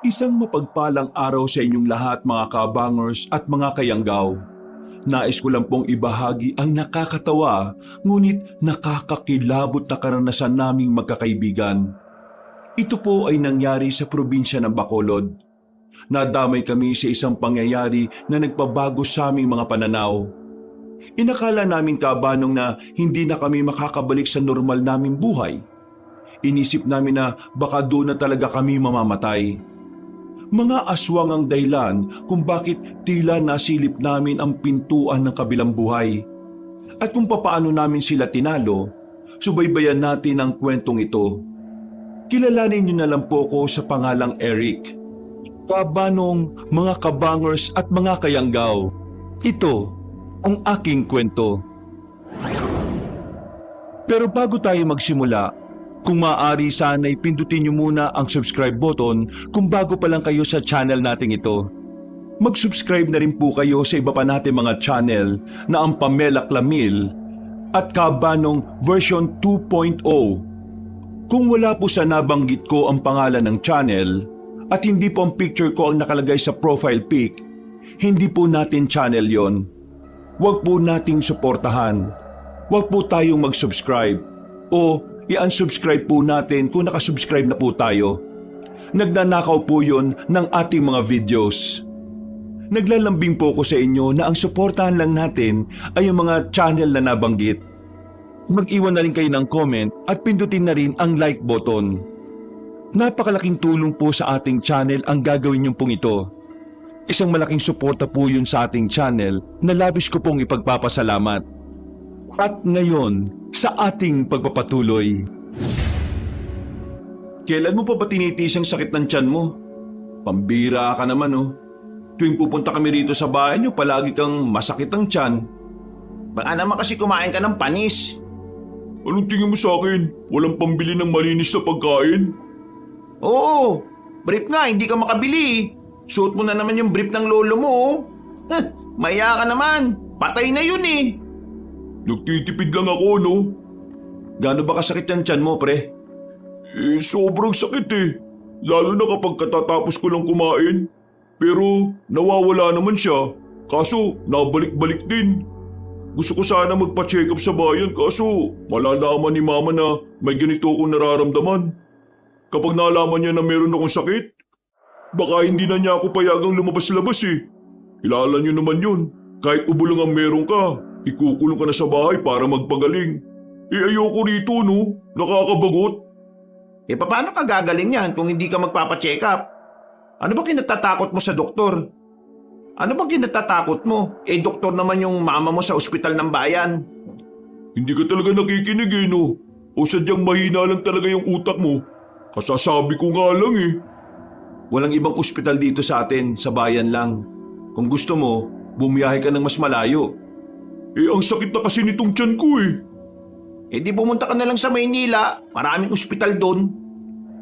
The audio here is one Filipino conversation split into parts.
Isang mapagpalang araw sa inyong lahat mga kabangers at mga kayanggaw. Nais ko lang pong ibahagi ang nakakatawa ngunit nakakakilabot na karanasan naming magkakaibigan. Ito po ay nangyari sa probinsya ng Bacolod. Nadamay kami sa isang pangyayari na nagpabago sa aming mga pananaw. Inakala namin kabanong na hindi na kami makakabalik sa normal naming buhay. Inisip namin na baka doon na talaga kami mamamatay. Mga aswang ang dahilan kung bakit tila nasilip namin ang pintuan ng kabilang buhay. At kung papaano namin sila tinalo, subaybayan natin ang kwentong ito. Kilalanin niyo na lang po ko sa pangalang Eric. Kabanong, mga kabangers at mga kayanggaw, ito ang aking kwento. Pero bago tayo magsimula, kung maaari sana'y pindutin niyo muna ang subscribe button kung bago pa lang kayo sa channel nating ito. Mag-subscribe na rin po kayo sa iba pa natin mga channel na ang Pamela Clamil at Kabanong version 2.0. Kung wala po sa nabanggit ko ang pangalan ng channel at hindi po ang picture ko ang nakalagay sa profile pic, hindi po natin channel yon. Huwag po nating suportahan. Huwag po tayong mag-subscribe o i-unsubscribe po natin kung nakasubscribe na po tayo. Nagnanakaw po yun ng ating mga videos. Naglalambing po ko sa inyo na ang suportahan lang natin ay ang mga channel na nabanggit. Mag-iwan na rin kayo ng comment at pindutin na rin ang like button. Napakalaking tulong po sa ating channel ang gagawin niyong pong ito. Isang malaking suporta po yun sa ating channel na labis ko pong ipagpapasalamat. At ngayon, sa ating pagpapatuloy. Kailan mo pa ba tinitiis ang sakit ng tiyan mo? Pambira ka naman oh. Tuwing pupunta kami rito sa bahay niyo, palagi kang masakit ang tiyan. Baka naman kasi kumain ka ng panis. Anong tingin mo sa akin? Walang pambili ng malinis na pagkain? Oo, brief nga, hindi ka makabili. Suot mo na naman yung brief ng lolo mo. Maya ka naman, patay na yun eh. Nagtitipid lang ako, no? Gaano ba kasakit ang tiyan mo, pre? Sobrang sakit eh. Lalo na kapag katatapos ko lang kumain. Pero nawawala naman siya. Kaso nabalik-balik din. Gusto ko sana magpa-check up sa bayan kaso malalaman ni mama na may ganito akong nararamdaman. Kapag nalaman niya na meron akong sakit, baka hindi na niya ako payagang lumabas-labas eh. Kilala niyo naman yun. Kahit ubo lang ang meron ka, ikukulong ka na sa bahay para magpagaling. Ayoko rito no, nakakabagot. Paano ka gagaling yan kung hindi ka magpapacheck up? Ano ba kinatatakot mo sa doktor? Ano ba kinatatakot mo? Doktor naman yung mama mo sa ospital ng bayan. Hindi ka talaga nakikinig eh no? O sadyang mahina lang talaga yung utak mo? Kasasabi ko nga lang eh. Walang ibang ospital dito sa atin, sa bayan lang. Kung gusto mo, bumiyahe ka ng mas malayo. Ang sakit na kasi nitong tiyan ko eh. Di pumunta ka na lang sa Maynila. Maraming ospital doon.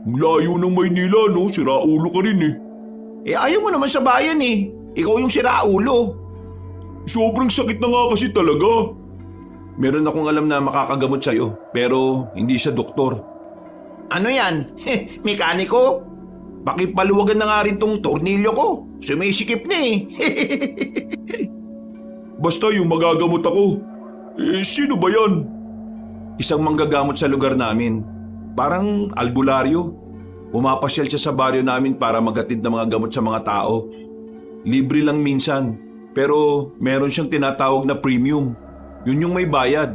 Ang layo ng Maynila no, siraulo ka rin eh. Ayaw mo naman sa bayan eh. Ikaw yung siraulo. Sobrang sakit na nga kasi talaga. Meron akong alam na makakagamot sa'yo, pero hindi siya doktor. Ano yan? Mekaniko? Pakipaluwagan na nga rin tong tornilyo ko. Sumisikip na eh. Basta yung magagamot ako. Sino ba yan? Isang manggagamot sa lugar namin. Parang albularyo. Pumapasyal siya sa baryo namin para maghatid ng mga gamot sa mga tao. Libre lang minsan, pero meron siyang tinatawag na premium. Yun yung may bayad.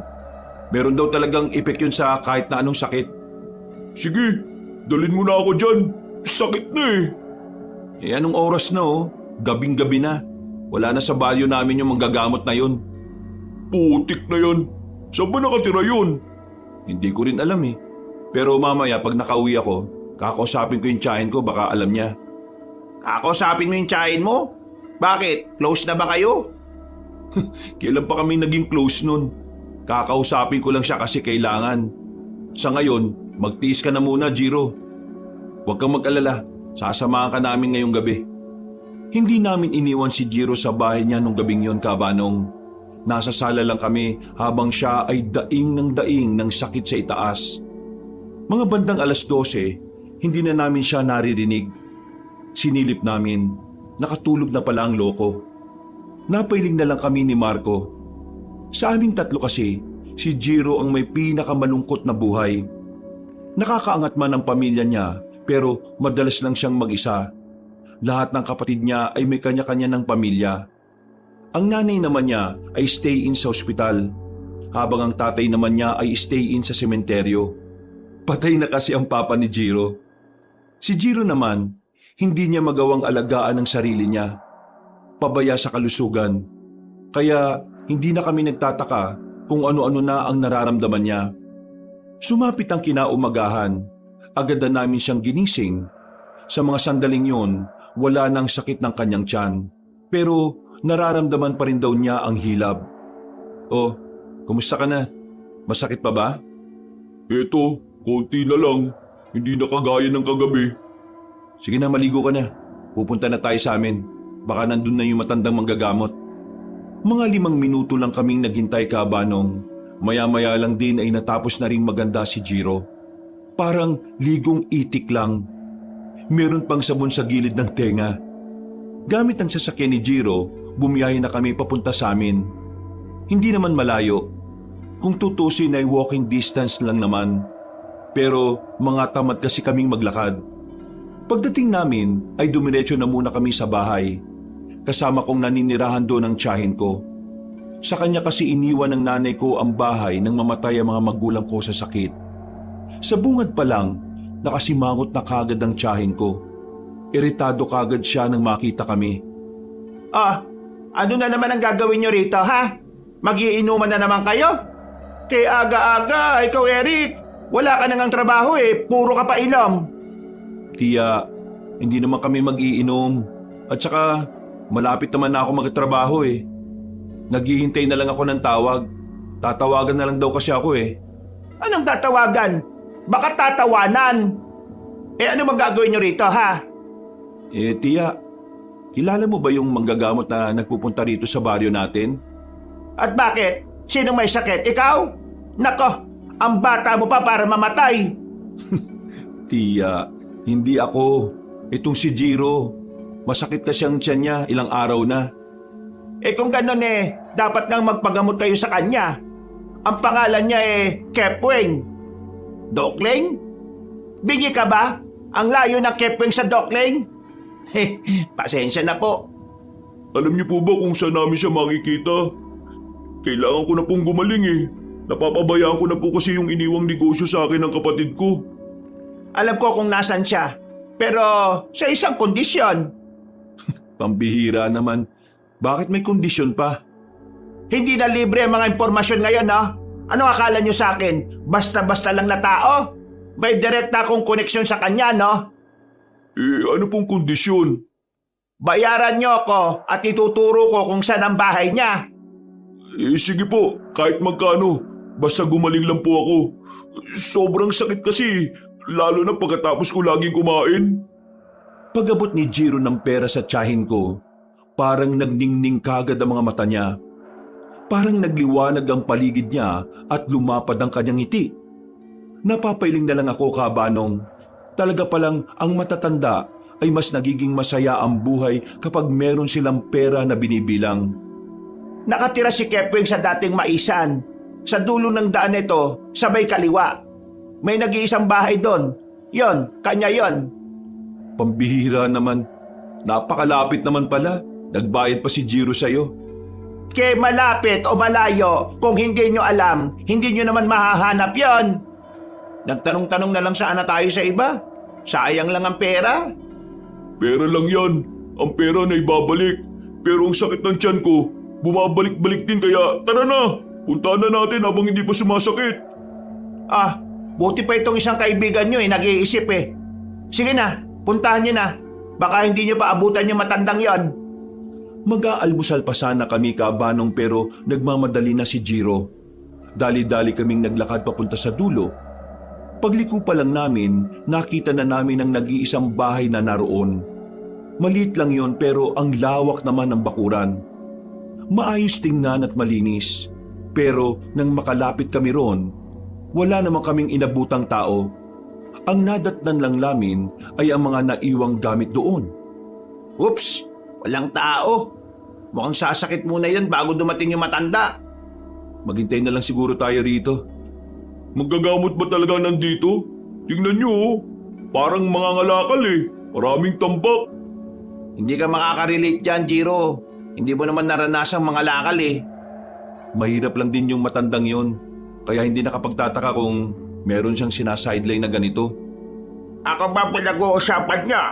Meron daw talagang epek yun sa kahit na anong sakit. Sige, dalhin mo na ako dyan. Sakit na eh. Anong oras na oh? Gabing-gabi na. Wala na sa baryo namin yung manggagamot na yun. Putik na yan. Saan ba nakatira yun? Hindi ko rin alam eh. Pero mamaya pag nakauwi ako, kakausapin ko yung tiyahin ko, baka alam niya. Kakausapin mo yung tiyahin mo? Bakit? Close na ba kayo? Kailan pa kami naging close nun? Kakausapin ko lang siya kasi kailangan. Sa ngayon, magtiis ka na muna, Jiro. Huwag kang mag-alala, sasamahan ka namin ngayong gabi. Hindi namin iniwan si Jiro sa bahay niya nung gabing yon, Kabanong. Nasa sala lang kami habang siya ay daing ng sakit sa itaas. Mga bandang 12:00, hindi na namin siya naririnig. Sinilip namin, nakatulog na pala ang loko. Napailing na lang kami ni Marco. Sa aming tatlo kasi, si Jiro ang may pinakamalungkot na buhay. Nakakaangat man ang pamilya niya pero madalas lang siyang mag-isa. Lahat ng kapatid niya ay may kanya-kanya ng pamilya. Ang nanay naman niya ay stay-in sa ospital, habang ang tatay naman niya ay stay-in sa sementeryo. Patay na kasi ang papa ni Jiro. Si Jiro naman, hindi niya magawang alagaan ang sarili niya. Pabaya sa kalusugan. Kaya hindi na kami nagtataka kung ano-ano na ang nararamdaman niya. Sumapit ang kinaumagahan. Agad na namin siyang ginising. Sa mga sandaling yun, wala nang sakit ng kanyang tiyan. Pero nararamdaman pa rin daw niya ang hilab. "Oh, kumusta ka na? Masakit pa ba?" Eto, konti na lang. Hindi na kagaya ng kagabi. "Sige na, maligo ka na. Pupunta na tayo sa amin. Baka nandun na yung matandang manggagamot." Mga 5 minuto lang kaming naghintay, Kabanong. Maya-maya lang din ay natapos na ring maganda si Jiro. Parang ligong itik lang. Meron pang sabon sa gilid ng tenga. Gamit ang sasakyan ni Jiro, bumiyahe na kami papunta sa amin. Hindi naman malayo. Kung tutusin ay walking distance lang naman. Pero mga tamad kasi kaming maglakad. Pagdating namin ay dumiretso na muna kami sa bahay. Kasama kong naninirahan doon ang tiyahin ko. Sa kanya kasi iniwan ng nanay ko ang bahay nang mamatay ang mga magulang ko sa sakit. Sa bungad pa lang, nakasimangot na kagad ang tiyahin ko. Iritado kagad siya nang makita kami. Ah, ano na naman ang gagawin nyo rito, ha? Magiinuman na naman kayo? Kaya aga-aga, ikaw Eric, wala ka nang trabaho puro ka pa inom. "Tiya, hindi naman kami mag-iinom. At saka, malapit naman na ako magtrabaho Naghihintay na lang ako ng tawag. Tatawagan na lang daw kasi ako Anong tatawagan? Baka tatawanan. Ano bang gagawin nyo rito, ha? Tiya, kilala mo ba yung manggagamot na nagpupunta rito sa baryo natin? At bakit? Sino may sakit? Ikaw? Nako, ang bata mo pa para mamatay. Tiya, hindi ako. Itong si Jiro. Masakit kasi ang tiyan niya, ilang araw na. Kung ganun dapat ngang magpagamot kayo sa kanya. Ang pangalan niya Kepwing. Dokling? Bingi ka ba? Ang layo ng Kepwing sa Dokling? Pasensya na po. Alam niyo po ba kung saan namin siya makikita? Kailangan ko na pong gumaling Napapabayaan ko na po kasi yung iniwang negosyo sa akin ng kapatid ko. Alam ko kung nasan siya. Pero sa isang kondisyon. Pambihira naman. Bakit may kondisyon pa? Hindi na libre ang mga impormasyon ngayon, no? Ano akala nyo sa akin? Basta-basta lang na tao? May direkta akong koneksyon sa kanya, no? Ano pong kondisyon? Bayaran nyo ako at ituturo ko kung saan ang bahay niya. Sige po, kahit magkano. Basta gumaling lang po ako. Sobrang sakit kasi, lalo na pagkatapos ko laging kumain. Pag-abot ni Jiro ng pera sa tiyahin ko, parang nagningning kagad ang mga mata niya. Parang nagliwanag ang paligid niya at lumapad ang kanyang ngiti. Napapailing na lang ako, Kabanong. Talaga palang ang matatanda ay mas nagiging masaya ang buhay kapag meron silang pera na binibilang. Nakatira si Kepwing sa dating Maisan. Sa dulo ng daan ito, sabay kaliwa. May nag-iisang bahay doon. Yon, kanya yon. Pambihira naman. Napakalapit naman pala. Nagbayad pa si Jiro sa'yo. Kaya malapit o malayo, kung hindi nyo alam, hindi nyo naman mahahanap yon. Nagtanong-tanong na lang sana tayo sa iba. Sayang lang ang pera. Pera lang yan. Ang pera na ibabalik. Pero ang sakit ng tiyan ko, bumabalik-balik din kaya tara na. Puntahan na natin habang hindi pa sumasakit. Buti pa itong isang kaibigan nyo nag-iisip Sige na, puntahan nyo na. Baka hindi nyo pa abutan yung matandang yon. Mag-aalmusal pa sana kami, Kabanong, pero nagmamadali na si Jiro. Dali-dali kaming naglakad papunta sa dulo. Pagliko pa lang namin, nakita na namin ang nag-iisang bahay na naroon. Maliit lang yon pero ang lawak naman ng bakuran. Maayos tingnan at malinis. Pero nang makalapit kami roon, wala namang kaming inabutang tao. Ang nadatnan lang namin ay ang mga naiwang gamit doon. Oops, walang tao. Mukhang sasakit muna yan bago dumating yung matanda. Maghintay na lang siguro tayo rito. Manggagamot ba talaga nandito? Tingnan nyo oh. Parang mga ngalakal eh. Maraming tambak. Hindi ka makakarelate dyan, Jiro. Hindi mo naman naranasang mga lakal eh. Mahirap lang din yung matandang yon. Kaya hindi nakapagtataka kung meron siyang sinasideline na ganito. Ako ba pinag-uusapan niya?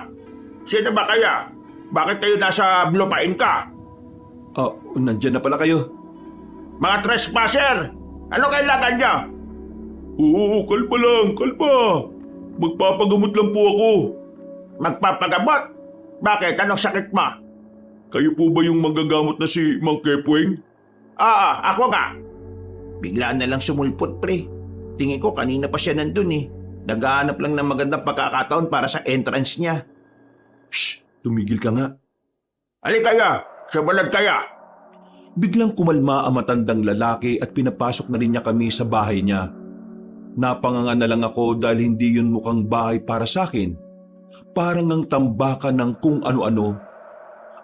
Sino ba kaya? Bakit kayo nasa lupain ka? Nandyan na pala kayo. Mga trespasser! Ano kailangan niya? Oo, kalpa lang, kalpa. Magpapagamot lang po ako. Magpapagamot? Bakit? Anong sakit mo? Kayo po ba yung manggagamot na si Mang Kepweng? Ako nga. Bigla na lang sumulpot, pre. Tingin ko kanina pa siya nandun eh. Naghahanap lang ng magandang pagkakataon para sa entrance niya. Shh! Tumigil ka nga. Ali kaya! Sumunod kaya! Biglang kumalma ang matandang lalaki at pinapasok na rin niya kami sa bahay niya. Napanganga na lang ako dahil hindi yun mukhang bahay para sa akin. Parang ang tambakan ng kung ano-ano.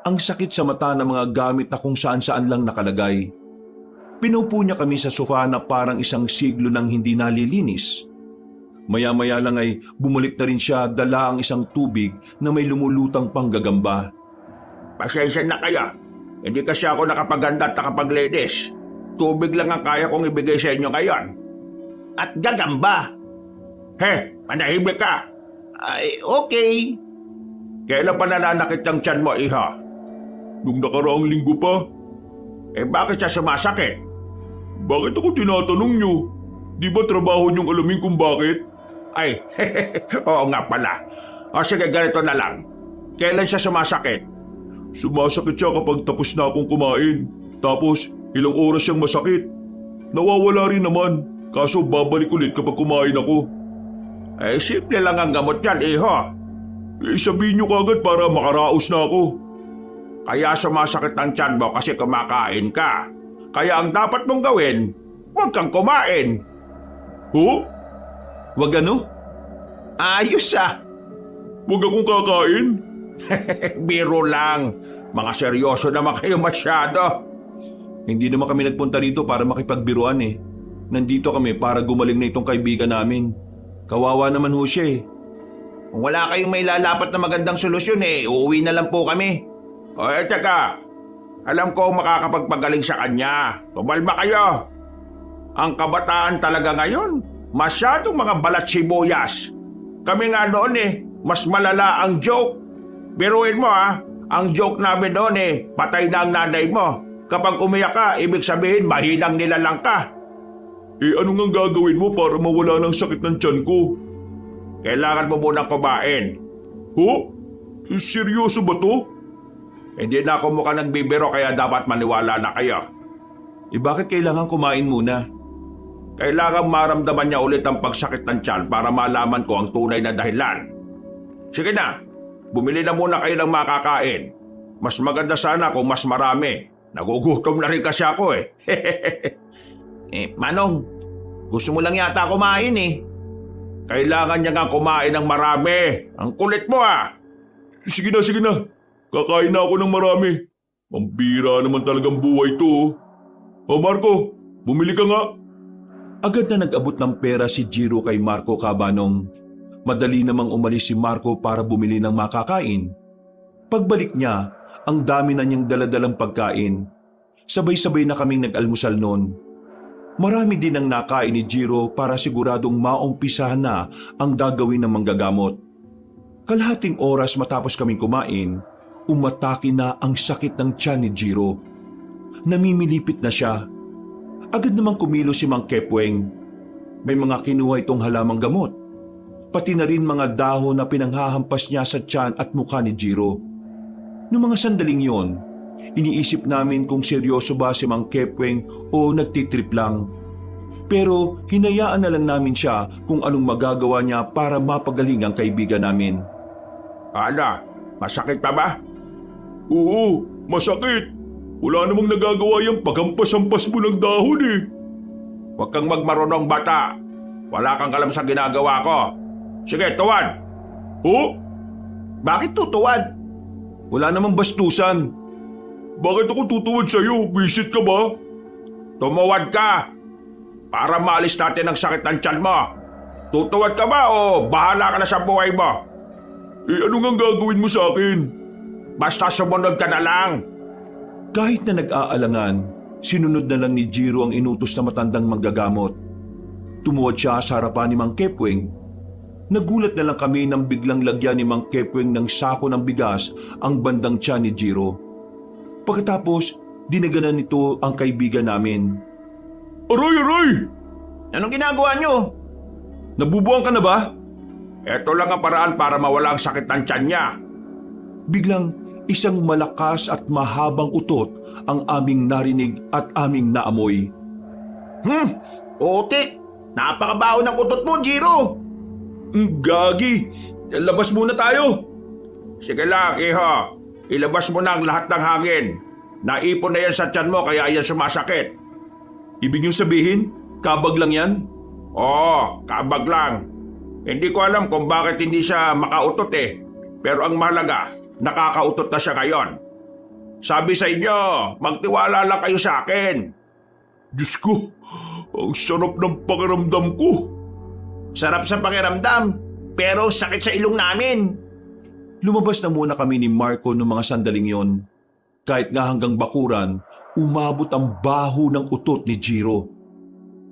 Ang sakit sa mata ng mga gamit na kung saan-saan lang nakalagay. Pinupo niya kami sa sofa na parang isang siglo nang hindi nalilinis. Maya-maya lang ay bumalik na rin siya dala ang isang tubig na may lumulutang panggagamba. Pasensya na kaya. Hindi kasi ako nakapaganda at nakapaglinis. Tubig lang ang kaya kong ibigay sa inyo ngayon. At gagamba. Manahimik ka. Ay, okay. Kailan pa nananakit ang tiyan mo, iha? Nung nakaraang linggo pa. Bakit siya sumasakit? Bakit ako tinatanong nyo? Di ba trabaho niyong alamin kung bakit? Ay, oo nga pala. Sige, ganito na lang. Kailan siya sumasakit? Sumasakit siya kapag tapos na akong kumain. Tapos, ilang oras siyang masakit. Nawawala rin naman. Kaso babalik ulit kapag kumain ako. Simple lang ang gamot yan, iho. Sabihin niyo kagad para makaraos na ako. Kaya sumasakit ang tiyan mo kasi kumakain ka. Kaya ang dapat mong gawin, huwag kang kumain. Ho? Wag ano? Ayos ah. Huwag akong kakain? Biro lang. Mga seryoso naman kayo masyado. Hindi naman kami nagpunta rito para makipagbiruan eh. Nandito kami para gumaling na itong kaibigan namin. Kawawa naman ho siya eh. Kung wala kayong may lalapat na magandang solusyon uuwi na lang po kami. Teka. Alam ko makakapagpagaling sa kanya. Tumalma kayo. Ang kabataan talaga ngayon, masyadong mga balat sibuyas. Kami nga noon mas malala ang joke. Biruin mo ang joke namin noon patay na ang nanay mo. Kapag umiyak ka, ibig sabihin mahinang nilalang ka. Ano nga gagawin mo para mawala ng sakit ng tiyan ko? Kailangan mo munang kumain. Ho? Seryoso ba to? Hindi na ako mukhang nagbibiro kaya dapat maniwala na kayo. Bakit kailangan kumain muna? Kailangan maramdaman niya ulit ang pagsakit ng tiyan para malaman ko ang tunay na dahilan. Sige na, bumili na muna kayo ng makakain. Mas maganda sana kung mas marami. Nagugutom na rin kasi ako Manong, gusto mo lang yata kumain Kailangan niya nga kumain ng marami. Ang kulit mo Sige na. Kakain na ako ng marami. Pambira naman talagang buhay to. Marco, bumili ka nga. Agad na nag-abot ng pera si Jiro kay Marco Cabanong. Madali namang umalis si Marco para bumili ng makakain. Pagbalik niya, ang dami na niyang daladalang pagkain. Sabay-sabay na kaming nag-almusal noon. Marami din ang nakain ni Jiro para siguradong maumpisahan na ang gagawin ng manggagamot. Kalahating oras matapos kaming kumain, umatake na ang sakit ng tiyan ni Jiro. Namimilipit na siya. Agad namang kumilo si Mang Kepweng. May mga kinuha itong halamang gamot. Pati na rin mga dahon na pinanghahampas niya sa tiyan at mukha ni Jiro. Noong mga sandaling yon, iniisip namin kung seryoso ba si Mang Kepweng o nagtitrip lang. Pero hinayaan na lang namin siya kung anong magagawa niya para mapagaling ang kaibigan namin. Masakit pa ba? Oo, masakit. Wala namang nagagawa yung paghampas-hampas mo ng dahon Huwag kang magmarunong bata. Wala kang alam sa ginagawa ko. Sige, tuwad. Oh? Bakit tutuwad? Wala namang bastusan. Bakit ako tutuwad sa'yo? Visit ka ba? Tumuwad ka! Para maalis natin ang sakit ng tiyan mo. Tutuwad ka ba o bahala ka na sa buhay mo? Ano nga gagawin mo sa akin? Basta sumunod ka na lang. Kahit na nag-aalangan, sinunod na lang ni Jiro ang inutos na matandang manggagamot. Tumuwad siya sa harapan ni Mang Kepweng. Nagulat na lang kami nang biglang lagyan ni Mang Kepweng ng sako ng bigas ang bandang tiyan ni Jiro. Pagkatapos, dinaganan nito ang kaibigan namin. Aray, aray! Anong ginagawa nyo? Nabubuang ka na ba? Ito lang ang paraan para mawala ang sakit ng tiyan niya. Biglang isang malakas at mahabang utot ang aming narinig at aming naamoy. Utik! Napakabaho ng utot mo, Jiro! Gagi! Labas muna tayo! Sige lang, iho. Ilabas mo na ang lahat ng hangin. Naipon na yan sa tiyan mo kaya yan sumasakit. Ibig niyong sabihin, kabag lang yan? Oo, kabag lang. Hindi ko alam kung bakit hindi siya makautot eh. Pero ang mahalaga, nakakautot na siya ngayon. Sabi sa inyo, magtiwala lang kayo sa akin. Diyos ko, ang sarap ng pakiramdam ko. Sarap sa pakiramdam, pero sakit sa ilong namin. Lumabas na muna kami ni Marco noong mga sandaling yon. Kahit nga hanggang bakuran, umabot ang baho ng utot ni Jiro.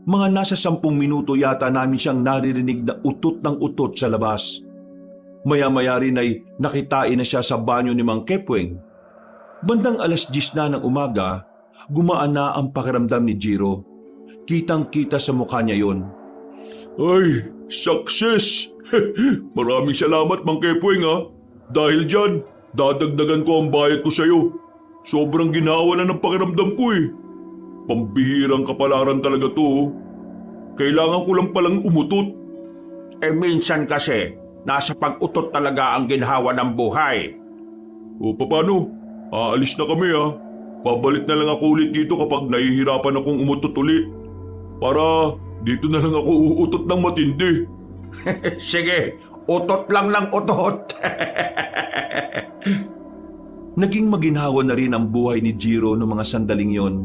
Mga nasa 10 minuto yata namin siyang naririnig na utot ng utot sa labas. Maya-maya rin ay nakitain na siya sa banyo ni Mang Kepweng. Bandang 10:00 na ng umaga, gumaan na ang pakiramdam ni Jiro. Kitang-kita sa mukha niya yon. Ay, success! Maraming salamat, Mang Kepweng ha. Dahil dyan, dadagdagan ko ang bayad ko sa'yo. Sobrang ginawa na ng pakiramdam ko eh. Pambihirang kapalaran talaga to. Kailangan ko lang palang umutot. Minsan kasi, nasa pag-utot talaga ang ginhawa ng buhay. O paano? Aalis na kami ha. Babalik na lang ako ulit dito kapag nahihirapan akong umutot ulit. Para dito na lang ako uutot ng matindi. Sige, utot lang ng utot. Naging maginhawa na rin ang buhay ni Jiro noong mga sandaling yon.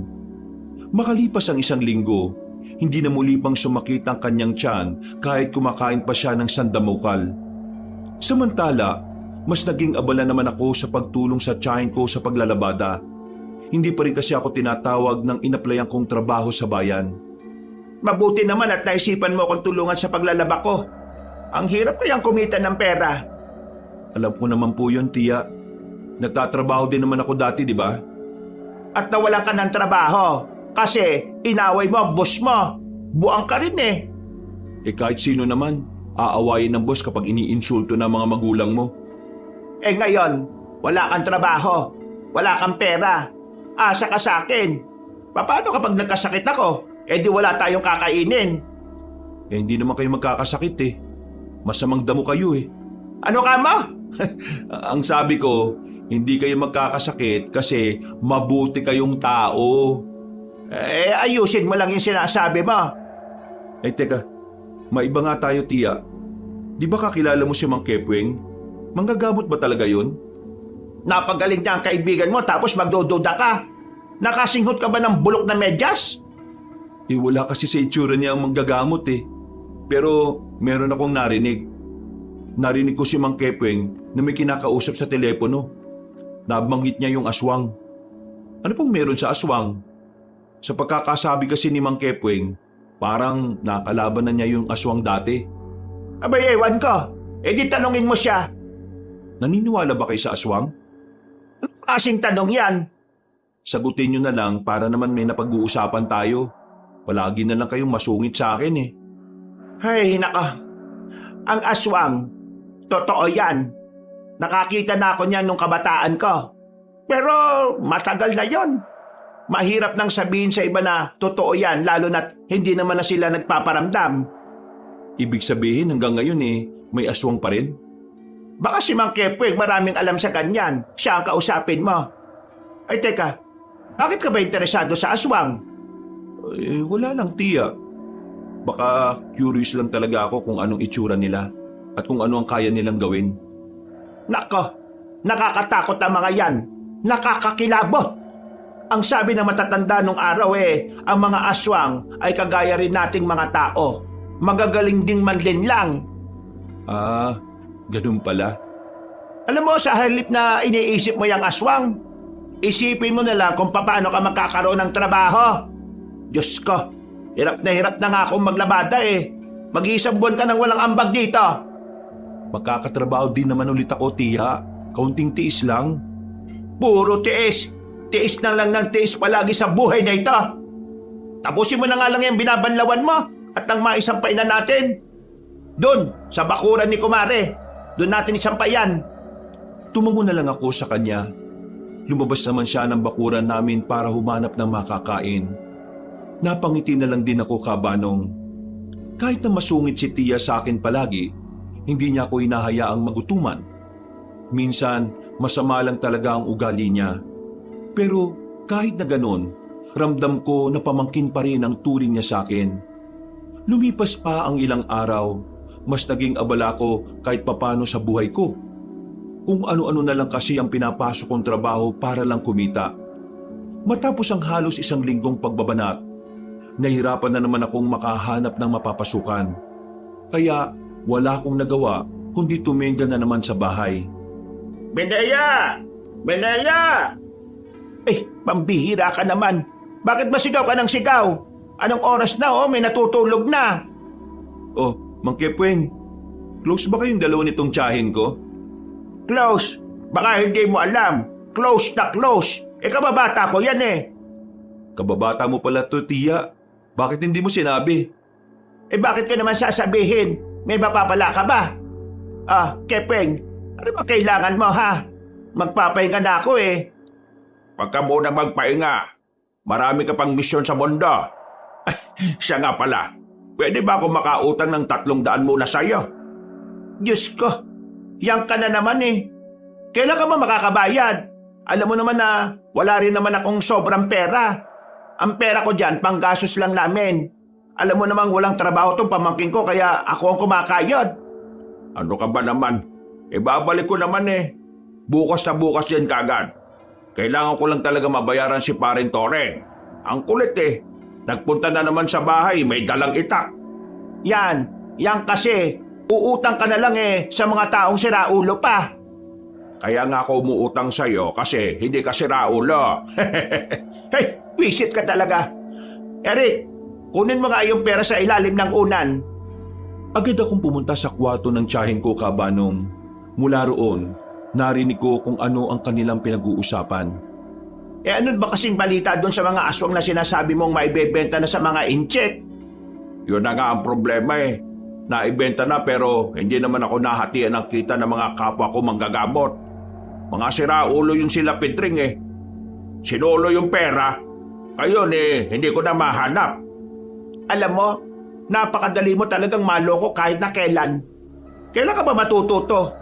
Makalipas ang 1 linggo, hindi na muli pang sumakit ang kanyang tiyan kahit kumakain pa siya ng sandamukal. Samantala, mas naging abala naman ako sa pagtulong sa tiyahin ko sa paglalabada. Hindi pa rin kasi ako tinatawag ng inaplayan kong trabaho sa bayan. Mabuti naman at naisipan mo akong tulungan sa paglalaba ko. Ang hirap kayang kumita ng pera. Alam ko naman po yun, tiya. Nagtatrabaho din naman ako dati, di ba? At nawalan ka ng trabaho kasi inaway mo ang boss mo. Buang ka rin eh. Kahit sino naman, aawayin ng boss kapag iniinsulto ng mga magulang mo. Ngayon, wala kang trabaho, wala kang pera. Asa ka sa akin. Paano kapag nagkasakit ako? Di wala tayong kakainin. Hindi naman kayo magkakasakit eh. Masamang damo kayo eh. Ano ka mo? Ang sabi ko, hindi kayo magkakasakit kasi mabuti kayong tao. Ayusin mo lang yung sinasabi mo. Teka, maiba nga tayo, tiya. Di ba kakilala mo si Mang Kepweng? Manggagamot ba talaga yun? Napagaling niya ang kaibigan mo tapos magdududa ka. Nakasinghot ka ba ng bulok na medyas? Wala kasi sa itsura niya ang manggagamot eh. Pero meron akong narinig. Narinig ko si Mang Kepweng na may kinakausap sa telepono. Nabanggit niya yung aswang. Ano pong meron sa aswang? Sa pagkakasabi kasi ni Mang Kepweng, parang nakalaban na niya yung aswang dati. Abay, ewan ko. Di tanungin mo siya. Naniniwala ba kayo sa aswang? Anong klaseng tanong yan? Sagutin niyo na lang para naman may napag-uusapan tayo. Palagi na lang kayong masungit sa akin eh. Ay, naka. Ang aswang, totoo yan. Nakakita na ako niyan nung kabataan ko. Pero matagal na yon. Mahirap nang sabihin sa iba na totoo yan, lalo na't hindi naman na sila nagpaparamdam. Ibig sabihin hanggang ngayon may aswang pa rin? Baka si Mang Kepweng maraming alam sa ganyan. Siya ang kausapin mo. Ay teka, bakit ka ba interesado sa aswang? Wala lang, tiya. Baka curious lang talaga ako kung anong itsura nila at kung ano ang kaya nilang gawin. Nako, Nakakatakot ang mga yan. Nakakakilabot. Ang sabi ng matatanda nung araw ang mga aswang ay kagaya rin nating mga tao. Magagaling ding manlinlang. Ah, ganun pala. Alam mo, sa halip na iniisip mo yung aswang, isipin mo na lang kung paano ka magkakaroon ng trabaho. Diyos ko, hirap na nga akong maglabada Mag-iisang buwan ka nang walang ambag dito. Magkakatrabaho din naman ulit ako, tiya. Kaunting tiis lang. Puro tiis. Tiis na lang ng tiis palagi sa buhay na ito. Tapusin mo na nga lang yung binabanlawan mo at nang maisampay na natin. Doon, sa bakuran ni Kumare. Doon natin isampayan. Tumango na lang ako sa kanya. Lumabas naman siya ng bakuran namin para humanap ng makakain. Napangiti na lang din ako, Kabanong. Kahit na masungit si tiya sa akin palagi, hindi niya ako inahayaang magutuman. Minsan, masama lang talaga ang ugali niya. Pero kahit na ganon, ramdam ko na pamangkin pa rin ang turing niya sa akin. Lumipas pa ang ilang araw, mas naging abala ko kahit papano sa buhay ko. Kung ano-ano na lang kasi ang pinapasok kong trabaho para lang kumita. Matapos ang halos 1 linggong pagbabanat, nahirapan na naman akong makahanap ng mapapasukan. Kaya wala akong nagawa kundi tumingga na naman sa bahay. Benaya! Benaya! Pambihira ka naman. Bakit ba sigaw ka ng sigaw? Anong oras na may natutulog na. Oh, Mang Kepweng, close ba kayong dalawa nitong tiyahin ko? Close? Baka hindi mo alam. Close na close. Kababata ko yan Kababata mo pala to, tiya. Bakit hindi mo sinabi? Bakit ka naman sasabihin? May mapapala ka ba? Kepweng, ano ba kailangan mo Magpapahinga na ako Pagka muna magpahinga, marami ka pang misyon sa mundo. Siya nga pala, pwede ba ako makautang ng 300 muna sa'yo? Diyos ko, yang ka na naman Kailan ka ba makakabayad? Alam mo naman na wala rin naman akong sobrang pera. Ang pera ko dyan, panggastos lang namin. Alam mo namang walang trabaho tong pamangkin ko kaya ako ang kumakayod. Ano ka ba naman? Babalik ko naman Bukas na bukas yan kagad. Kailangan ko lang talaga mabayaran si paring Toreng. Ang kulit Nagpunta na naman sa bahay, may dalang itak. Yan kasi. Uutang ka na lang sa mga taong siraulo pa. Kaya nga ako umuutang sa'yo kasi hindi ka siraulo. Hey, wisit ka talaga. Eric, kunin mo nga yung pera sa ilalim ng unan. Agad akong pumunta sa kwarto ng tiyahin ko, Kabanong. Mula roon, narinig ko kung ano ang kanilang pinag-uusapan. Ano ba kasing balita doon sa mga aswang na sinasabi mong maibebenta na sa mga incheck? Yun na nga ang problema Naibenta na pero hindi naman ako nahatian ng kita ng mga kapwa ko manggagamot. Mga siraulo yung sila Pedring Sinulo yung pera. Ngayon hindi ko na mahanap. Alam mo, napakadali mo talagang maloko kahit na kailan. Kailan ka ba matututo?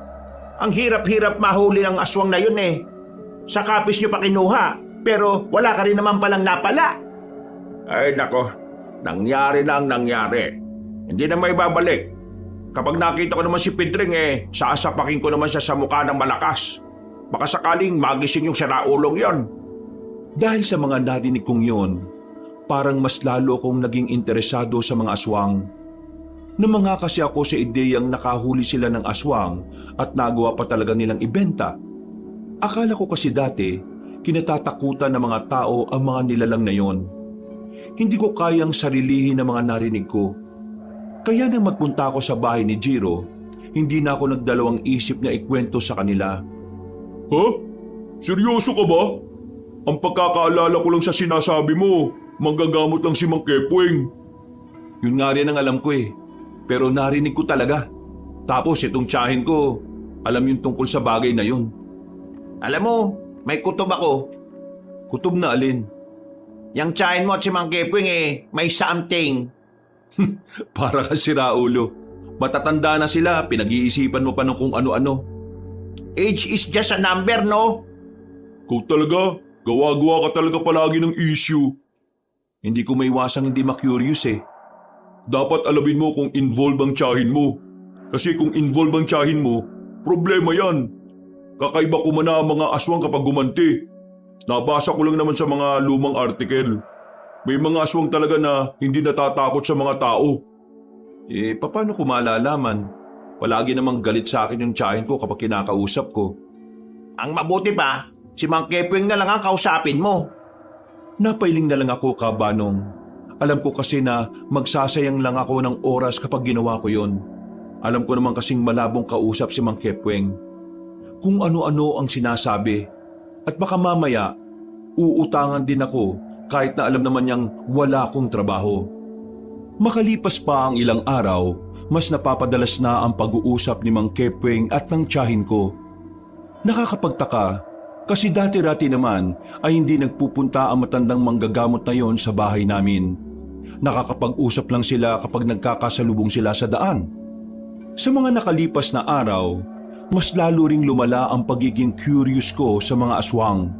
Ang hirap-hirap mahuli ng aswang na yun Sa kapis nyo pa kinuha, pero wala ka rin naman palang napala. Ay nako, nangyari na ang nangyari. Hindi na may babalik. Kapag nakita ko naman si Pedring sasapakin ko naman siya sa mukha ng malakas. Baka sakaling magising yung siraulong yon. Dahil sa mga narinig kong yun, parang mas lalo akong naging interesado sa mga aswang. Namanga kasi ako sa ideyang nakahuli sila ng aswang at nagawa pa talaga nilang ibenta. Akala ko kasi dati, kinatatakutan ng mga tao ang mga nilalang na yon. Hindi ko kayang sarilihin ang mga narinig ko. Kaya nang magpunta ako sa bahay ni Jiro, hindi na ako nagdalawang isip na ikwento sa kanila. Ha? Seryoso ka ba? Ang pagkakaalala ko lang sa sinasabi mo, manggagamot lang si Mang Kepweng. Yun nga rin ang alam ko pero narinig ko talaga. Tapos itong tiyahin ko, alam yung tungkol sa bagay na yun. Alam mo, may kutob ako. Kutob na alin? Yang tiyahin mo at si Mang Kepweng may something. Para ka siraulo. Matatanda na sila, pinag-iisipan mo pa ng kung ano-ano. Age is just a number, no? Kung talaga, gawa-gawa ka talaga palagi ng issue. Hindi ko maiwasang hindi ma-curious Dapat alamin mo kung involved ang tiyahin mo. Kasi kung involved ang tiyahin mo, problema yan. Kakaiba ko man ang mga aswang kapag gumanti. Nabasa ko lang naman sa mga lumang artikel. May mga aswang talaga na hindi natatakot sa mga tao. Paano ko malalaman? Palagi namang galit sa akin yung tiyahin ko kapag kinakausap ko. Ang mabuti pa, si Mang Kepweng na lang ang kausapin mo. Napailing na lang ako, Kabanong. Alam ko kasi na magsasayang lang ako ng oras kapag ginawa ko yon. Alam ko naman kasing malabong kausap si Mang Kepweng. Kung ano-ano ang sinasabi. At baka mamaya, uutangan din ako kahit na alam naman niyang wala akong trabaho. Makalipas pa ang ilang araw, mas napapadalas na ang pag-uusap ni Mang Kepweng at ng tiyahin ko. Nakakapagtaka kasi dati-dati naman ay hindi nagpupunta ang matandang manggagamot na yon sa bahay namin. Nakakapag-usap lang sila kapag nagkakasalubong sila sa daan. Sa mga nakalipas na araw, mas lalo ring lumala ang pagiging curious ko sa mga aswang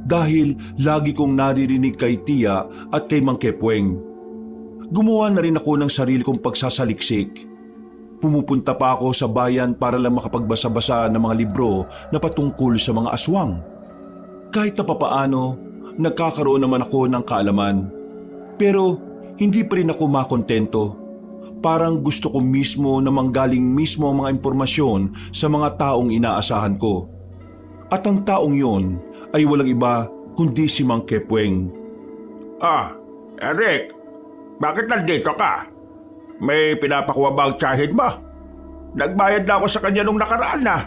dahil lagi kong naririnig kay Tia at kay Mang Kepweng. Gumawa na rin ako ng sarili kong pagsasaliksik. Pumupunta pa ako sa bayan para lang makapagbasa-basa ng mga libro na patungkol sa mga aswang. Kahit na papaano, nagkakaroon naman ako ng kaalaman. Pero hindi pa rin ako makontento. Parang gusto ko mismo na manggaling mismo ang mga impormasyon sa mga taong inaasahan ko. At ang taong yon ay walang iba kundi si Mang Kepweng. Eric, bakit nandito ka? May pinapakuha ba ang tiyahin mo? Nagbayad na ako sa kanya nung nakaraan na.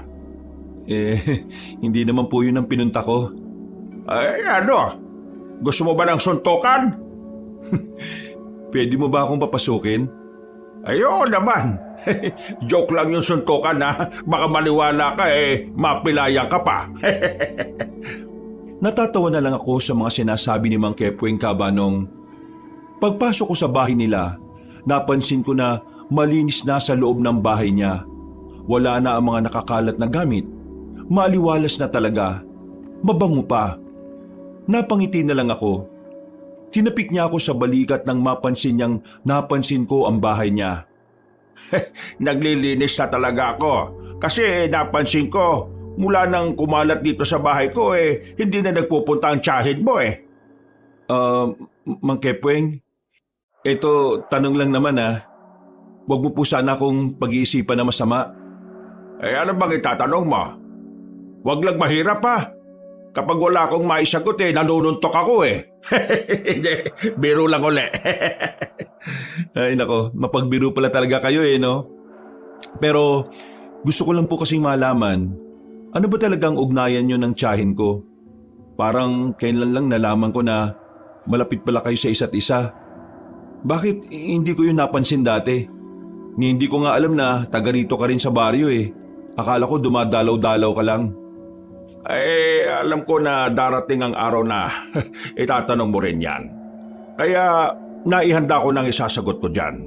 Hindi naman po yun ang pinunta ko. Ay, ano? Gusto mo ba ng suntukan? Pwede mo ba akong papasukin? Ayun naman. Joke lang yung suntukan na baka maniwala ka mapilayan ka pa. Natatawa na lang ako sa mga sinasabi ni Mang Kepweng, Kabanong. Pagpasok ko sa bahay nila, napansin ko na malinis na sa loob ng bahay niya. Wala na ang mga nakakalat na gamit. Maaliwalas na talaga. Mabango pa. Napangiti na lang ako. Tinapik niya ako sa balikat nang mapansin niyang napansin ko ang bahay niya. Naglilinis na talaga ako. Kasi napansin ko, mula nang kumalat dito sa bahay ko hindi na nagpupunta ang tiyahin mo Mang Kepweng, ito tanong lang naman Huwag mo po sana akong pag-iisipan na masama. Ano bang itatanong mo? Huwag lang mahirap Kapag wala akong maisagot nanununtok ako Hindi, biro lang uli. Ay nako, mapagbiro pala talaga kayo no? Pero gusto ko lang po kasing malaman, ano ba talagang ugnayan nyo ng tiyahin ko? Parang kailan lang nalaman ko na malapit pala kayo sa isa't isa. Bakit hindi ko yun napansin dati? Hindi ko nga alam na taga rito ka rin sa baryo Akala ko dumadalaw-dalaw ka lang. Alam ko na darating ang araw na itatanong mo rin yan. Kaya naihanda ko ng isasagot ko dyan.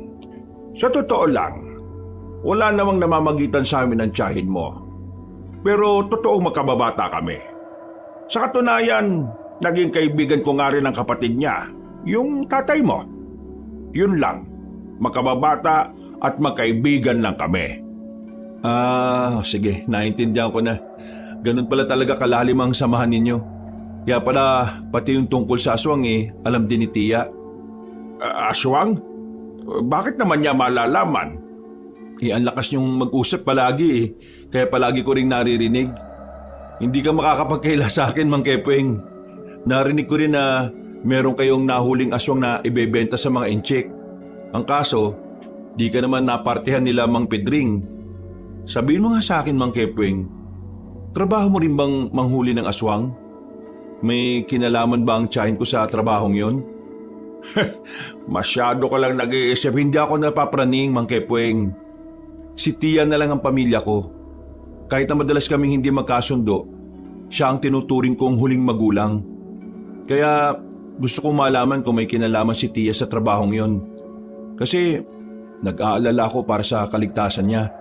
Sa totoo lang, wala namang namamagitan sa amin ang tiyahin mo. Pero totoong magkababata kami. Sa katunayan, naging kaibigan ko nga rin ang kapatid niya, yung tatay mo. Yun lang, magkababata at magkaibigan lang kami. Sige, naintindihan ko na. Ganun pala talaga kalalim ang samahan ninyo. Kaya pala, pati yung tungkol sa aswang alam din ni Tia. Aswang? Bakit naman niya malalaman? Ang lakas niyong mag-usap palagi Kaya palagi ko ring naririnig. Hindi ka makakapagkaila sa akin, Mang Kepweng. Narinig ko rin na meron kayong nahuling aswang na ibebenta sa mga incheck. Ang kaso, di ka naman napartihan nila, Mang Pedring. Sabihin mo nga sa akin, Mang Kepweng, trabaho mo rin bang manghuli ng aswang? May kinalaman ba ang tiyahin ko sa trabahong yon? Masyado ko lang nag-iisip. Hindi ako napapraning, Mang Kepweng. Si Tia na lang ang pamilya ko. Kahit na madalas kaming hindi magkasundo, siya ang tinuturing kong huling magulang. Kaya gusto kong malaman kung may kinalaman si Tia sa trabahong yon. Kasi nag-aalala ako para sa kaligtasan niya.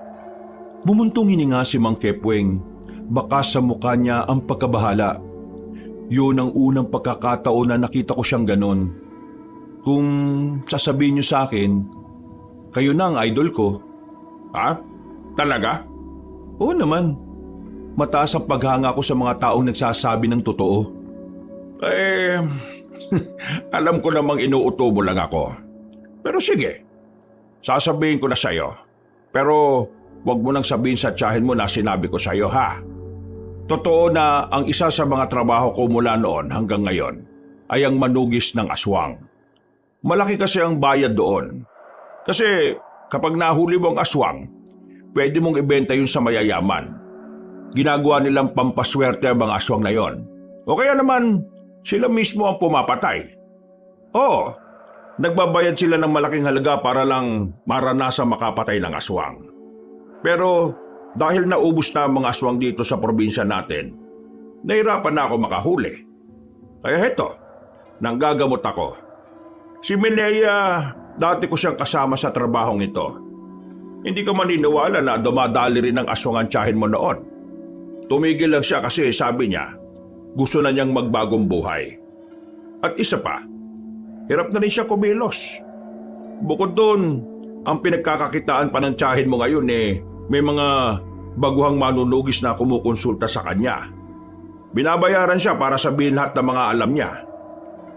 Bumuntong hininga si Mang Kepweng. Baka sa mukha niya ang pagkabahala. Yun ang unang pagkakataon na nakita ko siyang ganon. Kung sasabihin niyo sa akin, kayo na ang idol ko. Ha? Talaga? Oo naman. mataas ang paghanga ko sa mga taong nagsasabi ng totoo. Alam ko namang inuuto mo lang ako. Pero sige, sasabihin ko na sa'yo. Pero wag mo nang sabihin sa tiyahin mo na sinabi ko sa'yo, ha? Totoo na ang isa sa mga trabaho ko mula noon hanggang ngayon ay ang manugis ng aswang. Malaki kasi ang bayad doon. Kasi kapag nahuli mo ang aswang, pwede mong ibenta yun sa mayayaman. Ginagawa nilang pampaswerte ang mga aswang na yon. O kaya naman, sila mismo ang pumapatay. Oo, nagbabayad sila ng malaking halaga para lang maranasang makapatay ng aswang. Pero dahil naubos na ang mga aswang dito sa probinsya natin, nahirapan na ako makahuli. Kaya heto, nanggagamot ako. Si Minea, dati ko siyang kasama sa trabahong ito. Hindi ka maniniwala na dumadali rin ang aswang ang tiyahin mo noon. Tumigil lang siya kasi sabi niya, gusto na niyang magbagong buhay. At isa pa, hirap na rin siya kumilos. Bukod doon, ang pinagkakakitaan pa ng tiyahin mo ngayon may mga baguhang manunugis na kumukonsulta sa kanya. Binabayaran siya para sabihin lahat ng mga alam niya.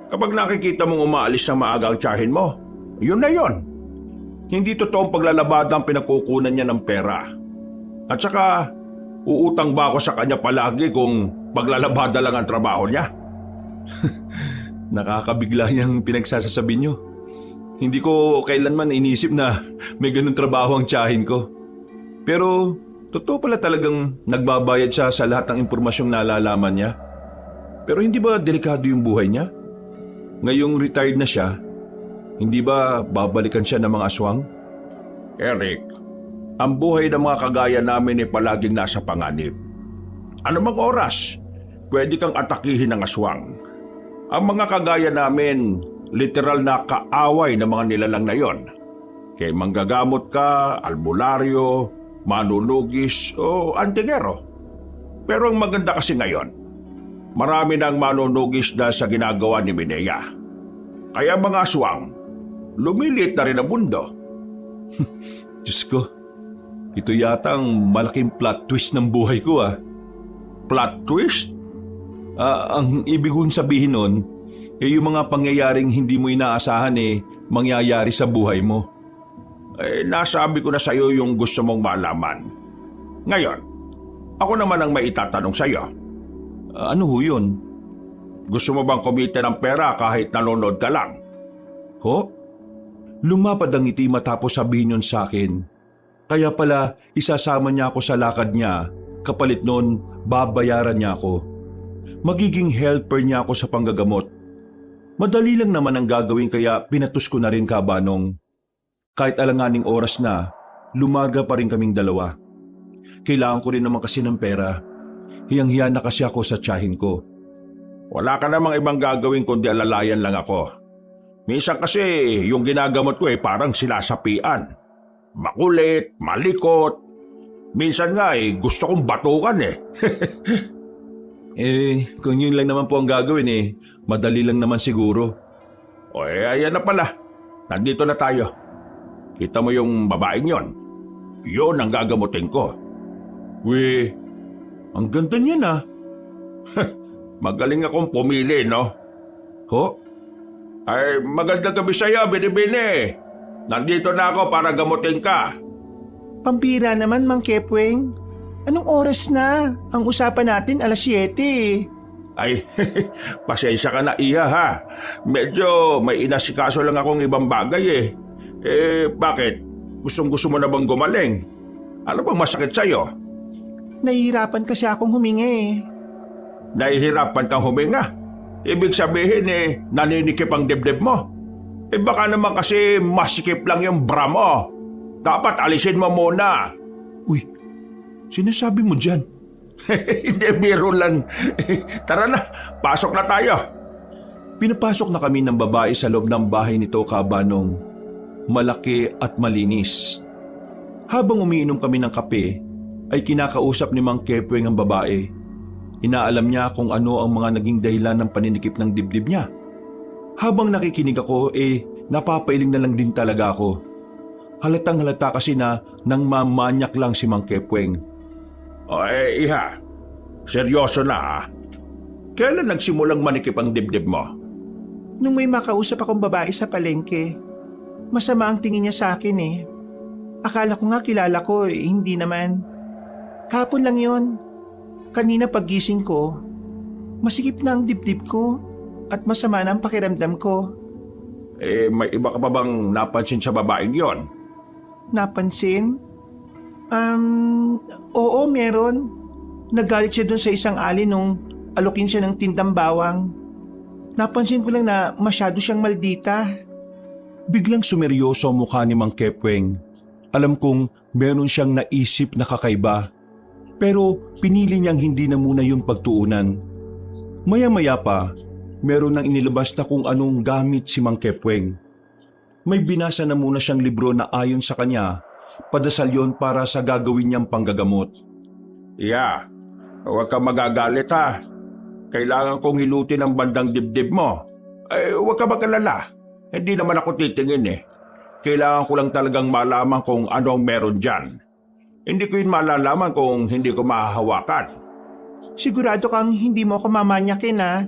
Kapag nakikita mong umaalis ng maaga ang tiyahin mo, yun na yun. Hindi totoong paglalabada ang pinagkukunan niya ng pera. At saka, uutang ba ako sa kanya palagi kung paglalabada lang ang trabaho niya? Nakakabigla niyang pinagsasasabi niyo. Hindi ko kailanman inisip na may ganun trabaho ang tiyahin ko. Pero totoo pala talagang nagbabayad siya sa lahat ng impormasyong nalalaman niya. Pero hindi ba delikado yung buhay niya? Ngayong retired na siya, hindi ba babalikan siya ng mga aswang? Eric, ang buhay ng mga kagaya namin ay palaging nasa panganib. Anumang oras, pwede kang atakihin ng aswang. Ang mga kagaya namin, literal na kaaway ng mga nilalang na yon. Kaya manggagamot ka, albularyo, manunugis o antingero. Pero ang maganda kasi ngayon, marami nang manunugis dahil sa ginagawa ni Minea. Kaya mga aswang, lumilit na rin ang mundo. Diyos ko, ito yata ang malaking plot twist ng buhay ko ah. Plot twist? Ang ibig kong sabihin nun, yung mga pangyayaring hindi mo inaasahan mangyayari sa buhay mo. Nasabi ko na sa iyo yung gusto mong malaman. Ngayon, ako naman ang maitatanong sa iyo. Ano ho yun? Gusto mo bang kumita ng pera kahit nanonood ka lang? Ho? Lumapad ang ngiti matapos sabihin yun sa akin. Kaya pala isasama niya ako sa lakad niya, kapalit nun babayaran niya ako. Magiging helper niya ako sa panggagamot. Madali lang naman ang gagawin kaya pinatus ko na rin kabanong. Kahit alanganing oras na, lumaga pa rin kaming dalawa. Kailangan ko rin naman kasi ng pera. Hiyang-hiya na kasi ako sa tiyahin ko. Wala ka namang ibang gagawin kundi alalayan lang ako. Minsan kasi yung ginagamot ko parang sinasapian. Makulit, malikot. Minsan nga gusto kong batukan Kung yun lang naman po ang gagawin madali lang naman siguro. Ayan na pala. Nandito na tayo. Kita mo yung babaeng yon? Yun ang gagamutin ko. Ang ganda niyan Magaling akong pumili, no? Ho? Ay, magandang gabi sa'yo, Binibini. Nandito na ako para gamutin ka. Pampira naman, Mang Kepweng. Anong oras na? Ang usapan natin 7:00. Ay, pasensya ka na, Iha, ha? Medyo may inasikaso lang akong ibang bagay bakit? Gustong-gusto mo na bang gumaling? Ano bang masakit sa'yo? Nahihirapan kasi akong humingi. Nahihirapan kang huminga? Ibig sabihin naninikip ang dibdib mo? Baka naman kasi masikip lang yung bra mo. Dapat alisin mo muna. Uy, sinasabi mo dyan? Hindi, biro lang. Tara na, pasok na tayo. Pinapasok na kami ng babae sa loob ng bahay nito kabanong. Malaki at malinis. Habang umiinom kami ng kape, ay kinakausap ni Mang Kepweng ang babae. Inaalam niya kung ano ang mga naging dahilan ng paninikip ng dibdib niya. Habang nakikinig ako, napapailing na lang din talaga ako. Halatang halata kasi na nang mamanyak lang si Mang Kepweng. Iha, seryoso na ha? Kailan nagsimulang manikip ang dibdib mo? Nung may makausap akong babae sa palengke, masama ang tingin niya sa akin eh. Akala ko nga kilala ko hindi naman. Kahapon lang yon. Kanina paggising ko, masikip na ang dibdib ko at masama na ang pakiramdam ko. May iba ka pa bang napansin sa babaeng yon? Napansin? Oo meron. Nagalit siya dun sa isang ali nung alokin siya ng tindang bawang. Napansin ko lang na masyado siyang maldita. Biglang sumeryoso ang mukha ni Mang Kepweng. Alam kong meron siyang naisip na kakaiba. Pero pinili niyang hindi na muna yung pagtuunan. Maya-maya pa, meron nang inilabas na kung anong gamit si Mang Kepweng. May binasa na muna siyang libro na ayon sa kanya, padasal yon para sa gagawin niyang panggagamot. Huwag ka magagalit ha. Kailangan kong hilutin ang bandang dibdib mo. Huwag ka mag-alala. Hindi naman ako titingin eh. Kailangan ko lang talagang malaman kung ano ang meron dyan. Hindi ko yun malalaman kung hindi ko mahahawakan. Sigurado kang hindi mo ako mamanyakin ha?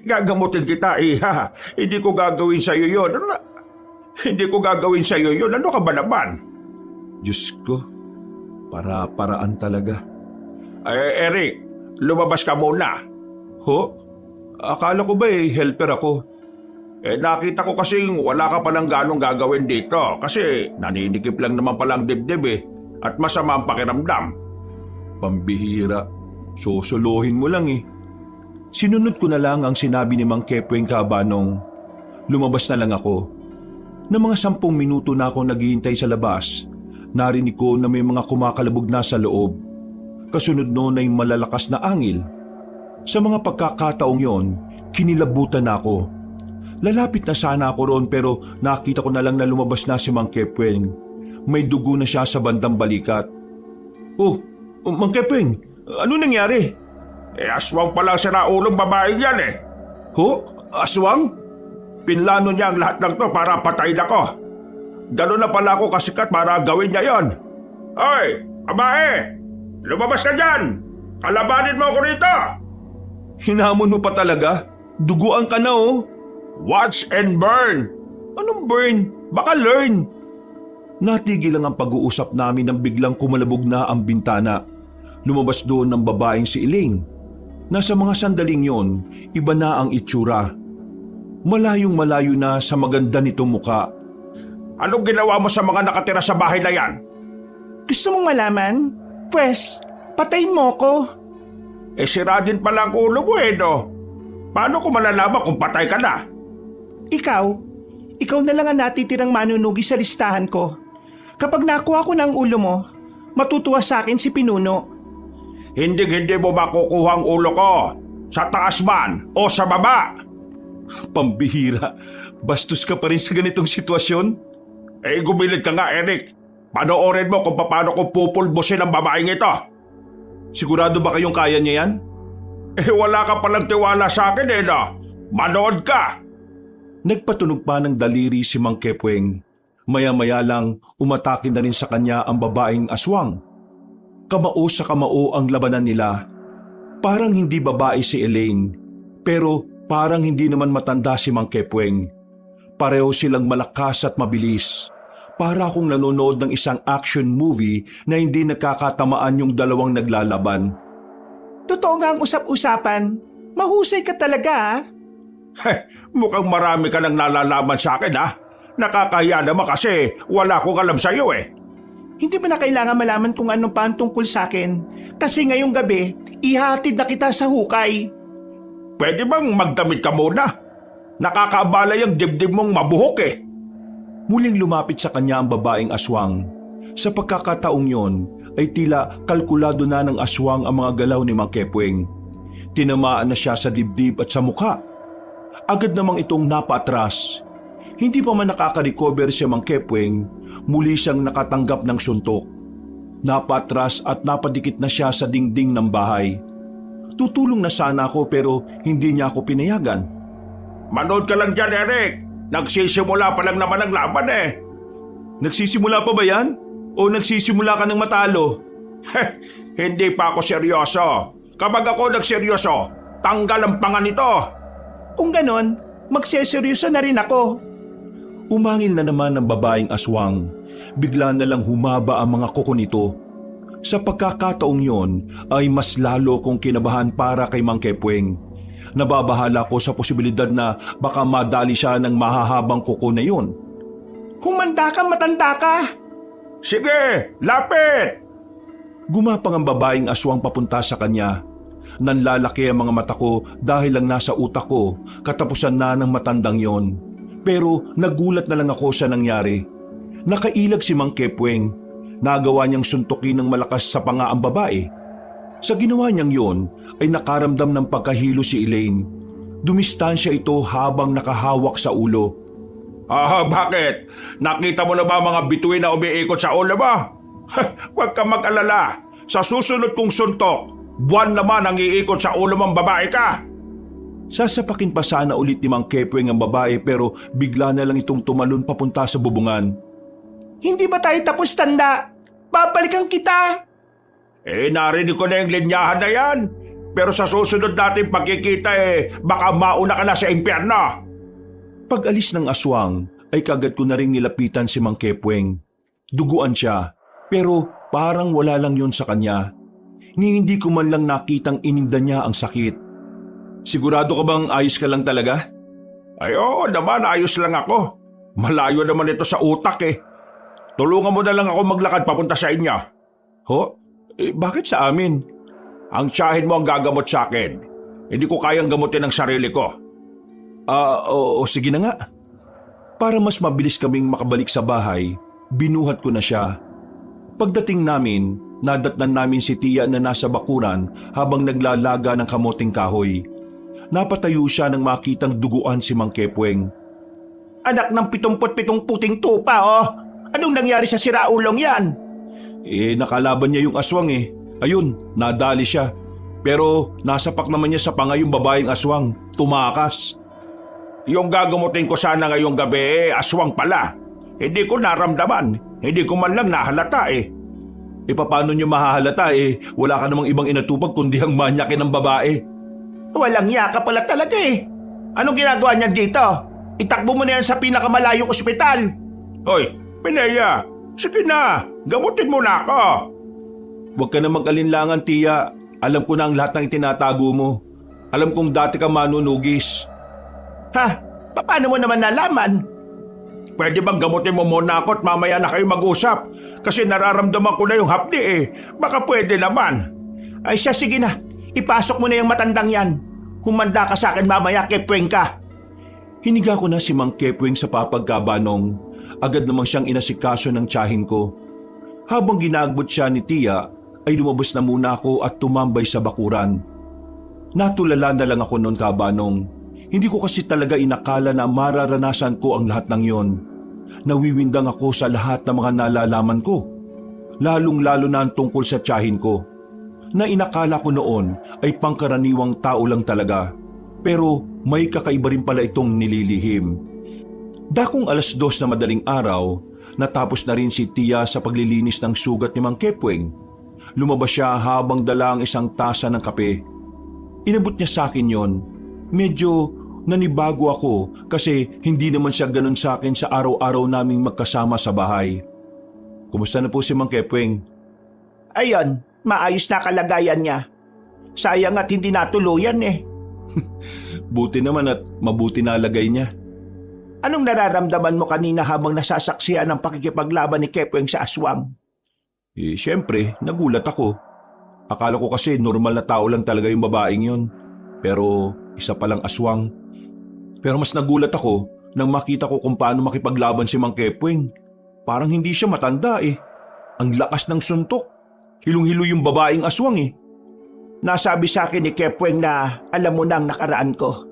Gagamutin kita, iha. Hindi ko gagawin sa'yo yun. Hindi ko gagawin sa'yo yun. Ano ka ba naman? Diyos ko, para-paraan talaga. Eric, lumabas ka muna. Ho? Akala ko ba helper ako? Nakita ko kasing wala ka palang ganong gagawin dito kasi naninikip lang naman palang dibdib at masama ang pakiramdam. Pambihira, susuluhin mo lang eh. Sinunod ko na lang ang sinabi ni Mang Kepweng Kabanong. Lumabas na lang ako. Na mga 10 minuto na ako naghihintay sa labas, narinig ko na may mga kumakalabog na sa loob. Kasunod noon ay malalakas na angil. Sa mga pagkakataong yon, kinilabutan ako. Lalapit na sana ako roon pero nakita ko na lang na lumabas na si Mang Kepweng. May dugo na siya sa bandang balikat. Oh, Mang Kepweng, ano nangyari? Aswang pala sa naulong babae yan eh. Ho? Aswang? Pinlano niya ang lahat ng to para patayin ako. Ganun na pala ako kasikat para gawin niya yon. Hoy, babae! Lumabas ka dyan! Kalabanin mo ako rito! Hinamon mo pa talaga? Duguan ka na oh. Watch and burn! Anong burn? Baka learn! Natigil lang ang pag-uusap namin nang biglang kumalabog na ang bintana. Lumabas doon ng babaeng si Elaine. Nasa mga sandaling yon, iba na ang itsura. Malayong malayo na sa maganda nitong muka. Anong ginawa mo sa mga nakatira sa bahay na yan? Gusto mong malaman? Pwes, patayin mo ko. Sira din pala ang ulo mo no? Paano ko malalaman kung patay ka na? Ikaw na lang ang natitirang manunugi sa listahan ko. Kapag nakuha ko ng ulo mo, matutuwa sa akin si Pinuno. Hindi mo makukuha ang ulo ko. Sa taas man o sa baba. Pambihira, bastos ka pa rin sa ganitong sitwasyon? Gumilit ka nga, Eric. Panoorin mo kung paano ko pupulbusin ang babaeng ito. Sigurado ba kayong kaya niya yan? Wala ka palang tiwala sa akin no? Manood ka! Nagpatunog pa ng daliri si Mang Kepweng. Maya-maya lang umatake na rin sa kanya ang babaeng aswang. Kamao sa kamao ang labanan nila. Parang hindi babae si Elaine, pero parang hindi naman matanda si Mang Kepweng. Pareho silang malakas at mabilis. Para akong nanonood ng isang action movie na hindi nagkakatamaan yung dalawang naglalaban. Totoo nga ang usap-usapan. Mahusay ka talaga Mukhang marami ka nang nalalaman sa akin Nakakahiya naman kasi wala akong alam sa iyo Hindi ba na kailangan malaman kung anong pa ang tungkol sa akin? Kasi ngayong gabi, ihatid na kita sa hukay. Pwede bang magdamit ka muna? Nakakaabala yung dibdib mong mabuhok Muling lumapit sa kanya ang babaeng aswang. Sa pagkakataong yon ay tila kalkulado na ng aswang ang mga galaw ni Mang Kepweng. Tinamaan na siya sa dibdib at sa mukha. Agad namang itong napaatras. Hindi pa man nakaka-recover si Mang Kepweng, muli siyang nakatanggap ng suntok. Napaatras at napadikit na siya sa dingding ng bahay. Tutulong na sana ako pero hindi niya ako pinayagan. Manood ka lang dyan, Eric. Nagsisimula pa lang naman ang laban Nagsisimula pa ba yan? O nagsisimula ka ng matalo? Hindi pa ako seryoso. Kapag ako nagseryoso, tanggal ang panga nito. Kung ganon, magseseryoso na rin ako. Umangil na naman ang babaeng aswang. Bigla na lang humaba ang mga kuko nito. Sa pagkakataong yon ay mas lalo kong kinabahan para kay Mang Kepweng. Nababahala ko sa posibilidad na baka madali siya ng mahahabang kuko na yon. Humanda ka, matanda ka. Sige, lapit! Gumapang ang babaeng aswang papunta sa kanya. Nanlalaki ang mga mata ko dahil lang nasa utak ko katapusan na ng matandang yon. Pero nagulat na lang ako sa nangyari. Nakailag si Mang Kepweng. Nagawa niyang suntukin ng malakas sa panga ang babae. Sa ginawa niyang yon ay nakaramdam ng pagkahilo si Elaine. Dumistansya ito habang nakahawak sa ulo. Bakit? Nakita mo na ba mga bituin na umiikot sa ulo mo? Huwag ka mag-alala. Sa susunod kong suntok, buwan naman ang iikot sa ulo mong babae ka. Sasapakin pa sana ulit ni Mang Kepweng ang babae pero bigla na lang itong tumalon papunta sa bubungan. Hindi ba tayo tapos, tanda? Babalikan kita. Narinig ko na yung linyahan na yan. Pero sa susunod natin pagkikita baka mauna ka na sa impyerno. Pag-alis ng aswang ay kagad ko na rin nilapitan si Mang Kepweng. Duguan siya pero parang wala lang yon sa kanya. Ni hindi ko man lang nakitang ininda niya ang sakit. Sigurado ka bang ayos ka lang talaga? Ay oo naman, ayos lang ako. Malayo naman ito sa utak Tulungan mo na lang ako maglakad papunta sa inyo. Ho? Bakit sa amin? Ang tiyahin mo ang gagamot sa akin. Hindi ko kayang gamutin ang sarili ko. Oo, sige na nga. Para mas mabilis kaming makabalik sa bahay, binuhat ko na siya. Pagdating namin, nadatnan namin si Tia na nasa bakuran habang naglalaga ng kamoting kahoy. Napatayo siya nang makitang duguan si Mang Kepweng. Anak ng 77 puting tupa Anong nangyari sa siraulong yan? Nakalaban niya yung aswang Ayun, nadali siya. Pero nasapak naman niya sa panga yung babaeng aswang. Tumakas. Yung gagamutin ko sana ngayong gabi aswang pala. Hindi ko naramdaman. Hindi ko man lang nahalata Paano niyo mahahalata wala ka namang ibang inatupag kundi ang manyakin ng babae. Walang yaka pala talaga Anong ginagawa niyan dito? Itakbo mo na yan sa pinakamalayong ospital. Hoy, Pinea, sige na, gamutin mo na ako. Huwag ka na mag-alinlangan, Tia. Alam ko na ang lahat ng itinatago mo. Alam kong dati ka manunugis. Paano mo naman nalaman? Pwede bang gamutin mo muna ako at mamaya na kayo mag-usap? Kasi nararamdaman ko na yung hapdi Baka pwede naman. Ay siya, sige na. Ipasok mo na yung matandang yan. Humanda ka sa akin mamaya, Kepweng ka. Hiniga ko na si Mang Kepweng sa papagkabanong. Agad namang siyang inasikaso ng tiyahin ko. Habang ginagbot siya ni Tia, ay lumabas na muna ako at tumambay sa bakuran. Natulala na lang ako noon, kabanong. Hindi ko kasi talaga inakala na mararanasan ko ang lahat ng yon. Nawiwindang ako sa lahat ng mga nalalaman ko. Lalong-lalo na ang tungkol sa tiyahin ko. Na inakala ko noon ay pangkaraniwang tao lang talaga. Pero may kakaiba rin pala itong nililihim. Dakong 2:00 na madaling araw, natapos na rin si Tia sa paglilinis ng sugat ni Mang Kepweng. Lumabas siya habang dala ang isang tasa ng kape. Inabot niya sa akin yon. Medyo nanibago ako kasi hindi naman siya ganun sa akin sa araw-araw naming magkasama sa bahay. Kumusta na po si Mang Kepweng? Ayun, maayos na kalagayan niya. Sayang at hindi natuluyan Buti naman at mabuti na lagay niya. Anong nararamdaman mo kanina habang nasasaksihan ng pakikipaglaban ni Kepweng sa aswang? Siyempre, nagulat ako. Akala ko kasi normal na tao lang talaga yung babaeng yun. Pero isa palang aswang. Pero mas nagulat ako nang makita ko kung paano makipaglaban si Mang Kepweng. Parang hindi siya matanda Ang lakas ng suntok. Hilong-hilo yung babaeng aswang Nasabi sa akin ni Kepweng na alam mo na ang nakaraan ko.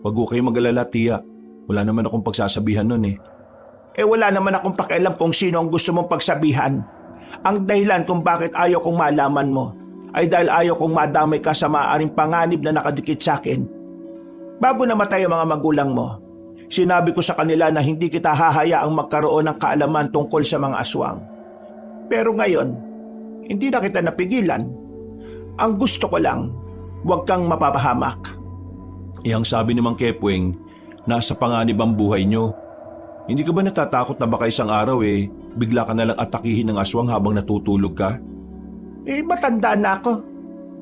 Wag ko kayo mag-alala, Tia. Wala naman akong pagsasabihan nun Wala naman akong pakialam kung sino ang gusto mong pagsabihan. Ang dahilan kung bakit ayaw kong malaman mo ay dahil ayaw kong madamay ka sa maaaring panganib na nakadikit sa akin. Bago namatay ang mga magulang mo, sinabi ko sa kanila na hindi kita hahayaang magkaroon ng kaalaman tungkol sa mga aswang. Pero ngayon, hindi na kita napigilan. Ang gusto ko lang, huwag kang mapapahamak. Ang sabi ni Mang Kepweng, nasa panganib ang buhay nyo. Hindi ka ba natatakot na baka isang araw bigla ka nalang atakihin ng aswang habang natutulog ka? Matanda na ako.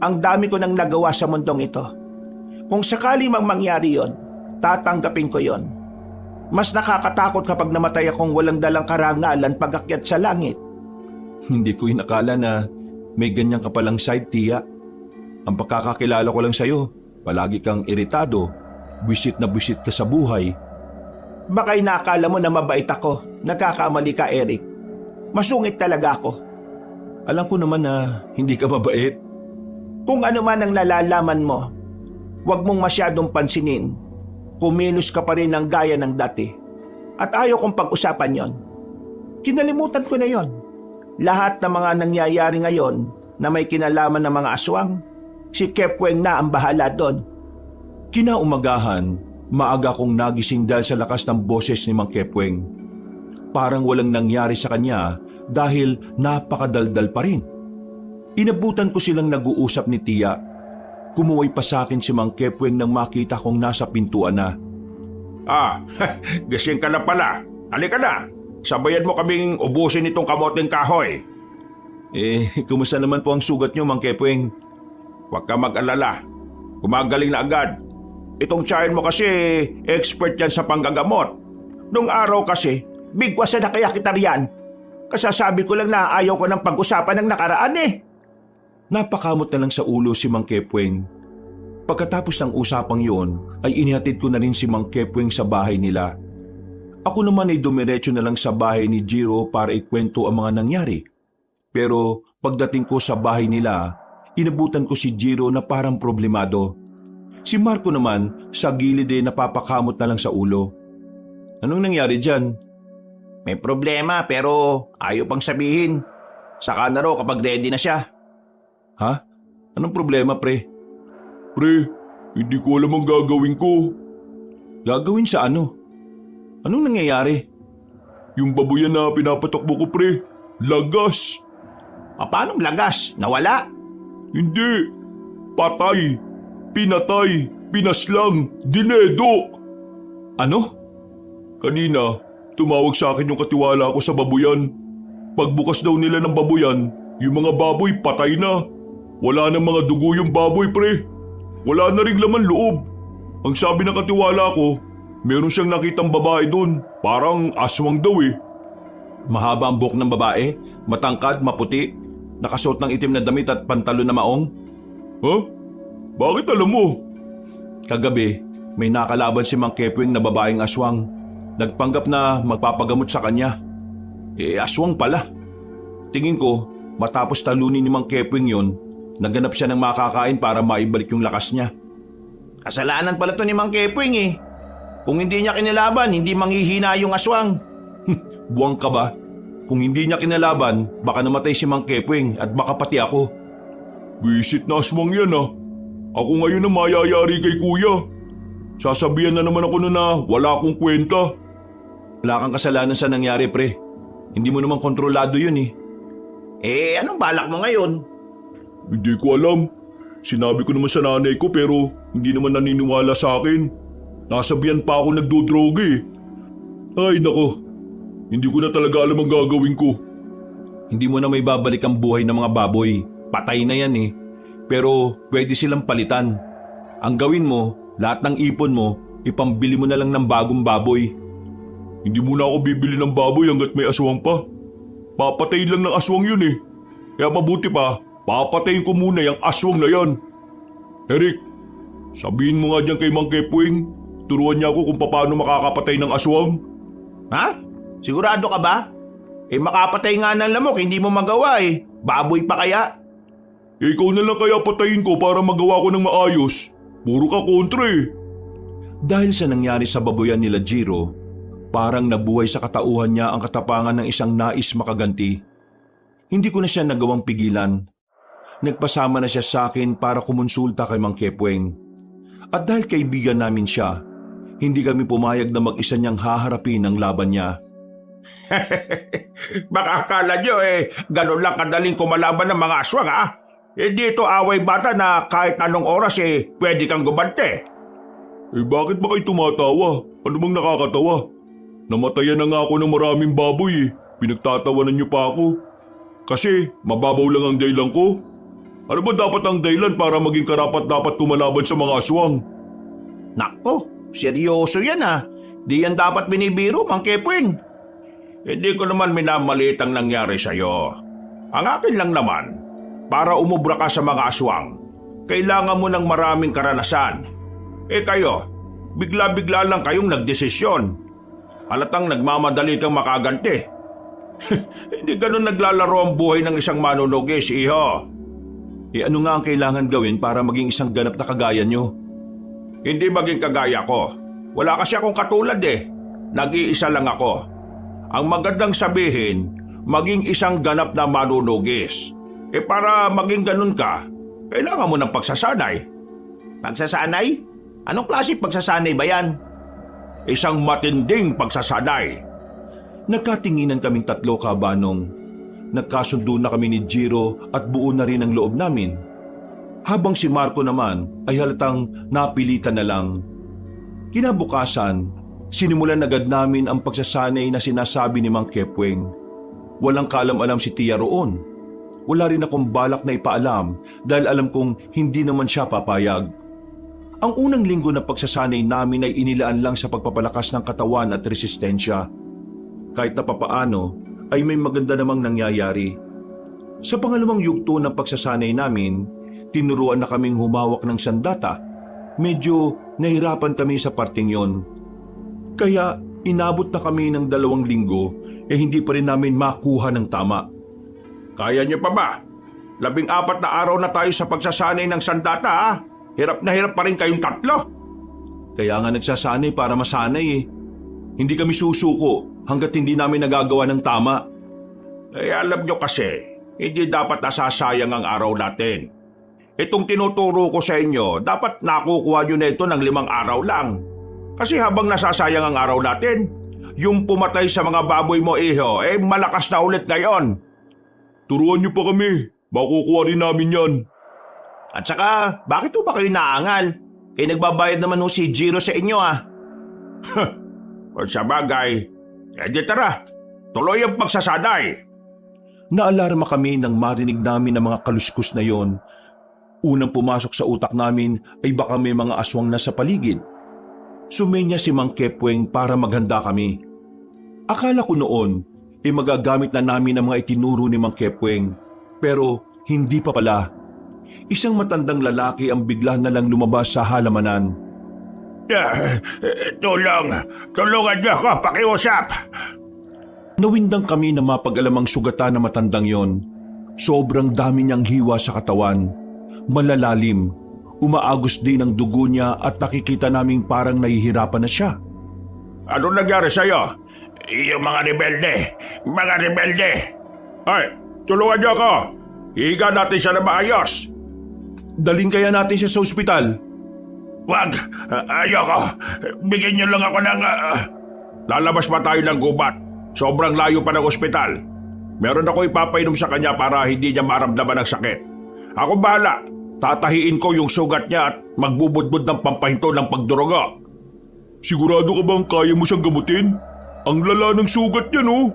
Ang dami ko nang nagawa sa mundong ito. Kung sakali mang mangyari yon, tatanggapin ko yon. Mas nakakatakot kapag namatay akong walang dalang karangalan pag-akyat sa langit. Hindi ko inakala na may ganyan ka palang side, Tia. Ang pagkakakilala ko lang sa'yo, palagi kang iritado, buwisit na buwisit ka sa buhay. Baka inakala mo na mabait ako. Nagkakamali ka, Eric. Masungit talaga ako. Alam ko naman na hindi ka mabait. Kung ano man ang nalalaman mo, huwag mong masyadong pansinin. Kumilos ka pa rin ng gaya ng dati. At ayaw kong pag-usapan yon. Kinalimutan ko na yon. Lahat ng mga nangyayari ngayon na may kinalaman ng mga aswang, si Kepweng na ang bahala doon. Kinaumagahan, maaga kong nagising dahil sa lakas ng boses ni Mang Kepweng. Parang walang nangyari sa kanya dahil napakadaldal pa rin. Inabutan ko silang nag-uusap ni Tia. Kumuhay pa sa akin si Mang Kepweng nang makita kong nasa pintuan na. Gising ka na pala. Halika na. Sabayan mo kaming ubusin itong kamoteng kahoy. Kumusta naman po ang sugat niyo, Mang Kepweng? Huwag ka mag-alala. Gumagaling na agad. Itong tiyahin mo kasi expert yan sa panggagamot. Nung araw kasi, bigwas na kaya kita riyan. Kasasabi ko lang na ayaw ko ng pag-usapan ng nakaraan Napakamot na lang sa ulo si Mang Kepweng. Pagkatapos ng usapang yon, ay inihatid ko na rin si Mang Kepweng sa bahay nila. Ako naman ay dumiretso na lang sa bahay ni Jiro para ikwento ang mga nangyari. Pero pagdating ko sa bahay nila, inabutan ko si Jiro na parang problemado. Si Marco naman sa gilid napapakamot na lang sa ulo. Anong nangyari dyan? May problema pero ayaw pang sabihin. Saka na raw kapag ready na siya. Ha? Anong problema, pre? Pre, hindi ko alam ang gagawin ko. Gagawin sa ano? Anong nangyayari? Yung baboyan na pinapatakbo ko, pre. Lagas. Paanong lagas? Nawala? Hindi. Patay. Pinatay. Pinaslang. Dinedo. Ano? Kanina, tumawag sa akin yung katiwala ko sa baboyan. Pagbukas daw nila ng baboyan, yung mga baboy patay na. Wala na mga dugo yung baboy, pre. Wala na ring laman loob. Ang sabi ng katiwala ko, meron siyang nakitang babae doon. Parang aswang daw Mahaba ang buhok ng babae, matangkad, maputi, nakasuot ng itim na damit at pantalon na maong. Ha? Bakit alam mo? Kagabi, may nakalaban si Mang Kepweng na babaeng aswang. Nagpanggap na magpapagamot sa kanya. Aswang pala. Tingin ko, matapos talunin ni Mang Kepweng yon, naganap siya ng makakain para maibalik yung lakas niya. Kasalanan pala to ni Mang Kepweng Kung hindi niya kinalaban, hindi manghihina yung aswang. Buwang ka ba? Kung hindi niya kinalaban, baka namatay si Mang Kepweng at baka pati ako. Visit na aswang yan Ako ngayon na mayayari kay kuya. Sasabihan na naman ako na wala akong kwenta. Wala kang kasalanan sa nangyari, pre. Hindi mo naman kontrolado yun Anong balak mo ngayon? Hindi ko alam. Sinabi ko naman sa nanay ko pero hindi naman naniniwala sa akin. Nasabihan pa ako nagdodroga Ay nako, hindi ko na talaga alam ang gagawin ko. Hindi mo na may babalik ang buhay ng mga baboy. Patay na yan Pero pwede silang palitan. Ang gawin mo, lahat ng ipon mo, ipambili mo na lang ng bagong baboy. Hindi muna ako bibili ng baboy hanggat may aswang pa. Papatayin lang ng aswang yun Kaya mabuti pa, papatayin ko muna yung aswang na yan. Eric, sabihin mo nga dyan kay Mang Kepweng, turuan niya ako kung paano makakapatay ng aswang. Ha? Sigurado ka ba? Makapatay nga ng lamok, hindi mo magawa Baboy pa kaya? Ikaw na lang kaya patayin ko para magawa ko ng maayos. Puro ka kontra Dahil sa nangyari sa baboyan nila Jiro, parang nabuhay sa katauhan niya ang katapangan ng isang nais makaganti. Hindi ko na siya nagawang pigilan. Nagpasama na siya sa akin para kumonsulta kay Mang Kepweng. At dahil kaibigan namin siya, hindi kami pumayag na mag-isa niyang haharapin ang laban niya. Baka akala nyo ganun lang kadaling kumalaban ng mga aswang ha? Dito away bata na kahit anong oras pwede kang gumante. Bakit ba kayo tumatawa? Ano bang nakakatawa? Namatayan na nga ako ng maraming baboy Pinagtatawanan niyo pa ako. Kasi mababaw lang ang dahilan ko. Ano ba dapat ang dahilan para maging karapat-dapat kumalaban sa mga aswang? Nako, seryoso yan ha. Di yan dapat binibiro, Mang Kepweng. Hindi ko naman minamalit ang nangyari sa'yo. Ang akin lang naman, para umubra ka sa mga aswang, kailangan mo ng maraming karanasan. Kayo, bigla-bigla lang kayong nagdesisyon. Halatang nagmamadali kang makaganti. Hindi ganun naglalaro ang buhay ng isang manunugis, iho. Ano nga ang kailangan gawin para maging isang ganap na kagaya nyo? Hindi maging kagaya ko. Wala kasi akong katulad Nag-iisa lang ako. Ang magandang sabihin, maging isang ganap na manunugis. Para maging ganun ka, kailangan mo ng pagsasanay. Pagsasanay? Anong klase pagsasanay ba yan? Isang matinding pagsasanay. Nagkatinginan kaming tatlo, Kabanong. Nagkasundo na kami ni Jiro at buo na rin ang loob namin. Habang si Marco naman ay halatang napilitan na lang. Kinabukasan, sinimulan agad namin ang pagsasanay na sinasabi ni Mang Kepweng. Walang kaalam-alam si Tia roon. Wala rin akong balak na ipaalam dahil alam kong hindi naman siya papayag. Ang unang linggo na pagsasanay namin ay inilaan lang sa pagpapalakas ng katawan at resistensya. Kahit na papaano ay may maganda namang nangyayari. Sa pangalawang yugto ng pagsasanay namin, tinuruan na kaming humawak ng sandata. Medyo nahirapan kami sa parting yon. Kaya inabot na kami ng 2 linggo hindi pa rin namin makuha ng tama. Kaya niyo pa ba? 14 na araw na tayo sa pagsasanay ng sandata ha? Hirap na hirap pa rin kayong tatlo. Kaya nga nagsasanay para masanay Hindi kami susuko hanggat hindi namin nagagawa ng tama. Alam nyo kasi, hindi dapat nasasayang ang araw natin. Itong tinuturo ko sa inyo, dapat nakukuha nyo na ito ng 5 araw lang. Kasi habang nasasayang ang araw natin, yung pumatay sa mga baboy mo iho, malakas na ulit ngayon. Turuan niyo pa kami. Makukuha rin namin yan. At saka, bakit ba kayo naangal? Nagbabayad naman si Jiro sa inyo Kung sa bagay, di tara, tuloy ang pagsasanay. Naalarma kami nang marinig namin ang mga kaluskos na yon. Unang pumasok sa utak namin ay baka may mga aswang na sa paligid. Sumenya si Mang Kepweng para maghanda kami. Akala ko noon magagamit na namin ang mga itinuro ni Mang Kepweng. Pero hindi pa pala. Isang matandang lalaki ang bigla na lang lumabas sa halamanan. Tulungan niyo ako, pakiusap. Nawindang kami na mapag-alamang sugatan na matandang yon. Sobrang dami niyang hiwa sa katawan. Malalalim. Umaagos din ang dugo niya at nakikita naming parang nahihirapan na siya. Ano nangyari sa'yo? Yung mga rebelde. Ay, tulungan niyo ako. Higa natin siya na maayos. Daling kaya natin siya sa ospital. Wag, ayoko. Bigyan niyo lang ako ng... Lalabas pa tayo ng gubat. Sobrang layo pa ng ospital. Meron ako ipapainom sa kanya para hindi niya maramdaman ng sakit. Ako bahala. Tatahiin ko yung sugat niya at magbubudbud ng pampahinto ng pagdurugo. Sigurado ka bang kaya mo siyang gamutin? Ang lala ng sugat niya, no?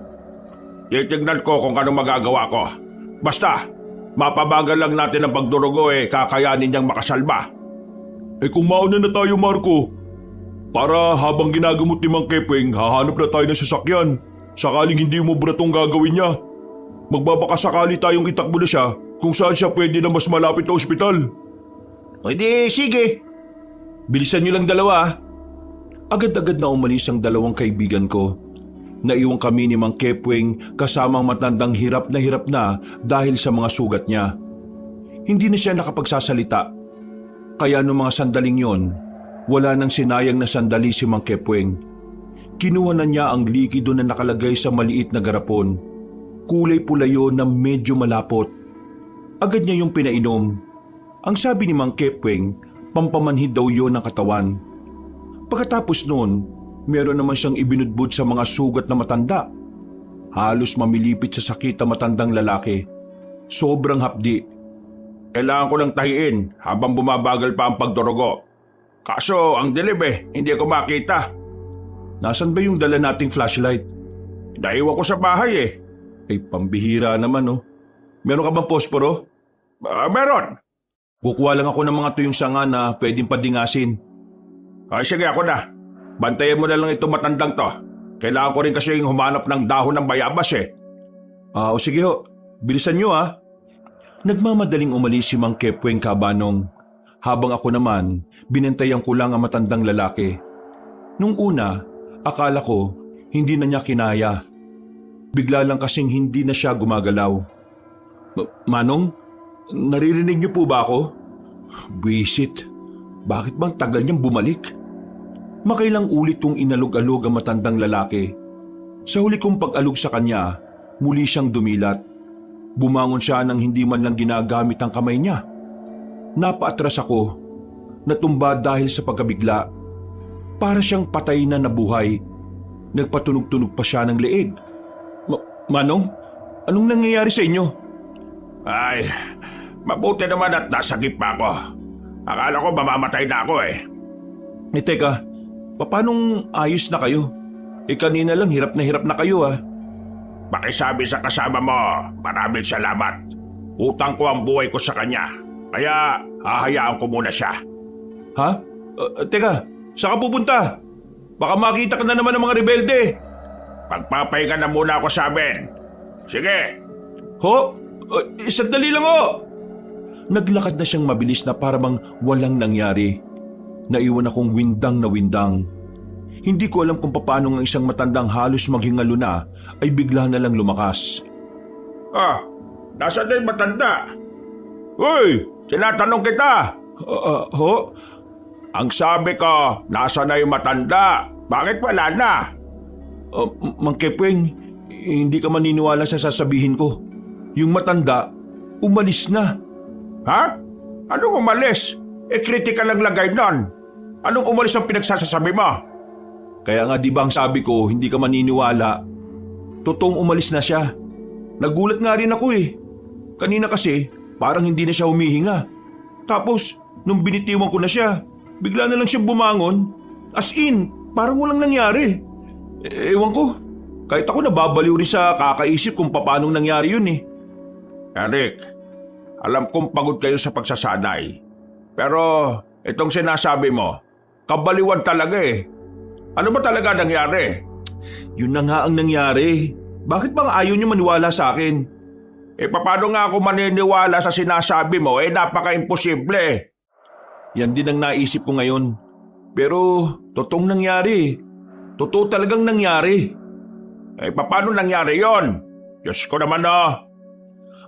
Titignan ko kung anong magagawa ko. Basta, mapabagal lang natin ang pagdurugo kakayanin niyang makasalba. Kung mauna na tayo, Marco. Para habang ginagamot ni Mang Kepweng, hahanap na tayo ng sasakyan. Sakaling hindi mo bratong gagawin niya. Magbabakasakali tayong itakbo na siya kung saan siya pwede na mas malapit na ospital. O di, sige. Bilisan niyo lang 2. Agad-agad na umalis ang 2 kaibigan ko. Naiwan kami ni Mang Kepweng kasamang matandang hirap na dahil sa mga sugat niya. Hindi na siya nakapagsasalita. Kaya noong mga sandaling yon, wala nang sinayang na sandali si Mang Kepweng. Kinuha na niya ang likido na nakalagay sa maliit na garapon. Kulay pula yun na medyo malapot. Agad niya yung pinainom. Ang sabi ni Mang Kepweng, pampamanhid daw yun ng katawan. Pagkatapos noon, meron naman siyang ibinudbud sa mga sugat na matanda. Halos mamilipit sa sakit ang matandang lalaki. Sobrang hapdi. Kailangan ko lang tahiin habang bumabagal pa ang pagdurugo. Kaso ang dilim hindi ko makita. Nasaan ba yung dala nating flashlight? Naiwan ko sa bahay Ay, pambihira naman Meron ka bang posporo? Meron. Kukuha lang ako ng mga tuyong sanga na pwedeng padingasin. Ay sige, ako na. Bantayan mo na lang itong matandang to. Kailangan ko rin kasi humanap ng dahon ng bayabas O sige ho, bilisan nyo Nagmamadaling umalis si Mang Kepweng Kabanong. Habang ako naman, binantayan ko lang ang matandang lalaki. Nung una, akala ko hindi na niya kinaya. Bigla lang kasing hindi na siya gumagalaw. Manong, naririnig niyo po ba ako? Buisit, bakit bang tagal niyang bumalik? Makailang ulit kong inalog-alog ang matandang lalaki. Sa huli kong pag-alog sa kanya, muli siyang dumilat. Bumangon siya nang hindi man lang ginagamit ang kamay niya. Napaatras ako, natumba dahil sa pagkabigla. Para siyang patay na nabuhay. Nagpatunog-tunog pa siya ng leeg. Manong, anong nangyayari sa inyo? Ay, mabuti naman at nasagip pa ako. Akala ko mamamatay na ako Teka, paanong ayos na kayo? Kanina lang hirap na kayo Pakisabi sa kasama mo, maraming salamat. Utang ko ang buhay ko sa kanya, kaya hahayaan ko muna siya. Ha? Teka, saan ka pupunta? Baka makita ka na naman ng mga rebelde. Pagpapahinga na muna ako sa amin. Sige. Ho? Sandali lang Naglakad na siyang mabilis na parang walang nangyari. Naiwan akong windang na windang. Hindi ko alam kung paano ang isang matandang halos maghingalo na ay bigla na lang lumakas. Nasaan na yung matanda? Uy, tinatanong kita. Ho? Ang sabi ko, nasa na yung matanda? Bakit wala na? Mang Kepweng, hindi ka maniniwala sa sasabihin ko. Yung matanda, umalis na. Ha? Anong umalis? Critical ang lagay nun. Anong umalis ang pinagsasasabi mo? Kaya nga di ba ang sabi ko, hindi ka maniniwala. Totoong umalis na siya. Nagulat nga rin ako Kanina kasi, parang hindi na siya humihinga. Tapos, nung binitiwan ko na siya, bigla na lang siya bumangon. As in, parang walang nangyari. Ewan ko, kahit ako nababaliw rin sa kakaisip kung paano nangyari yun Eric, alam kong pagod kayo sa pagsasanay. Pero itong sinasabi mo, kabaliwan talaga Ano ba talaga nangyari? Yun na nga ang nangyari. Bakit bang ayaw niyo maniwala sa akin? Paano nga ako maniniwala sa sinasabi mo? Napaka-imposible. Yan din ang naisip ko ngayon. Pero totoong nangyari. Totoo talagang nangyari. Paano nangyari yon? Diyos ko naman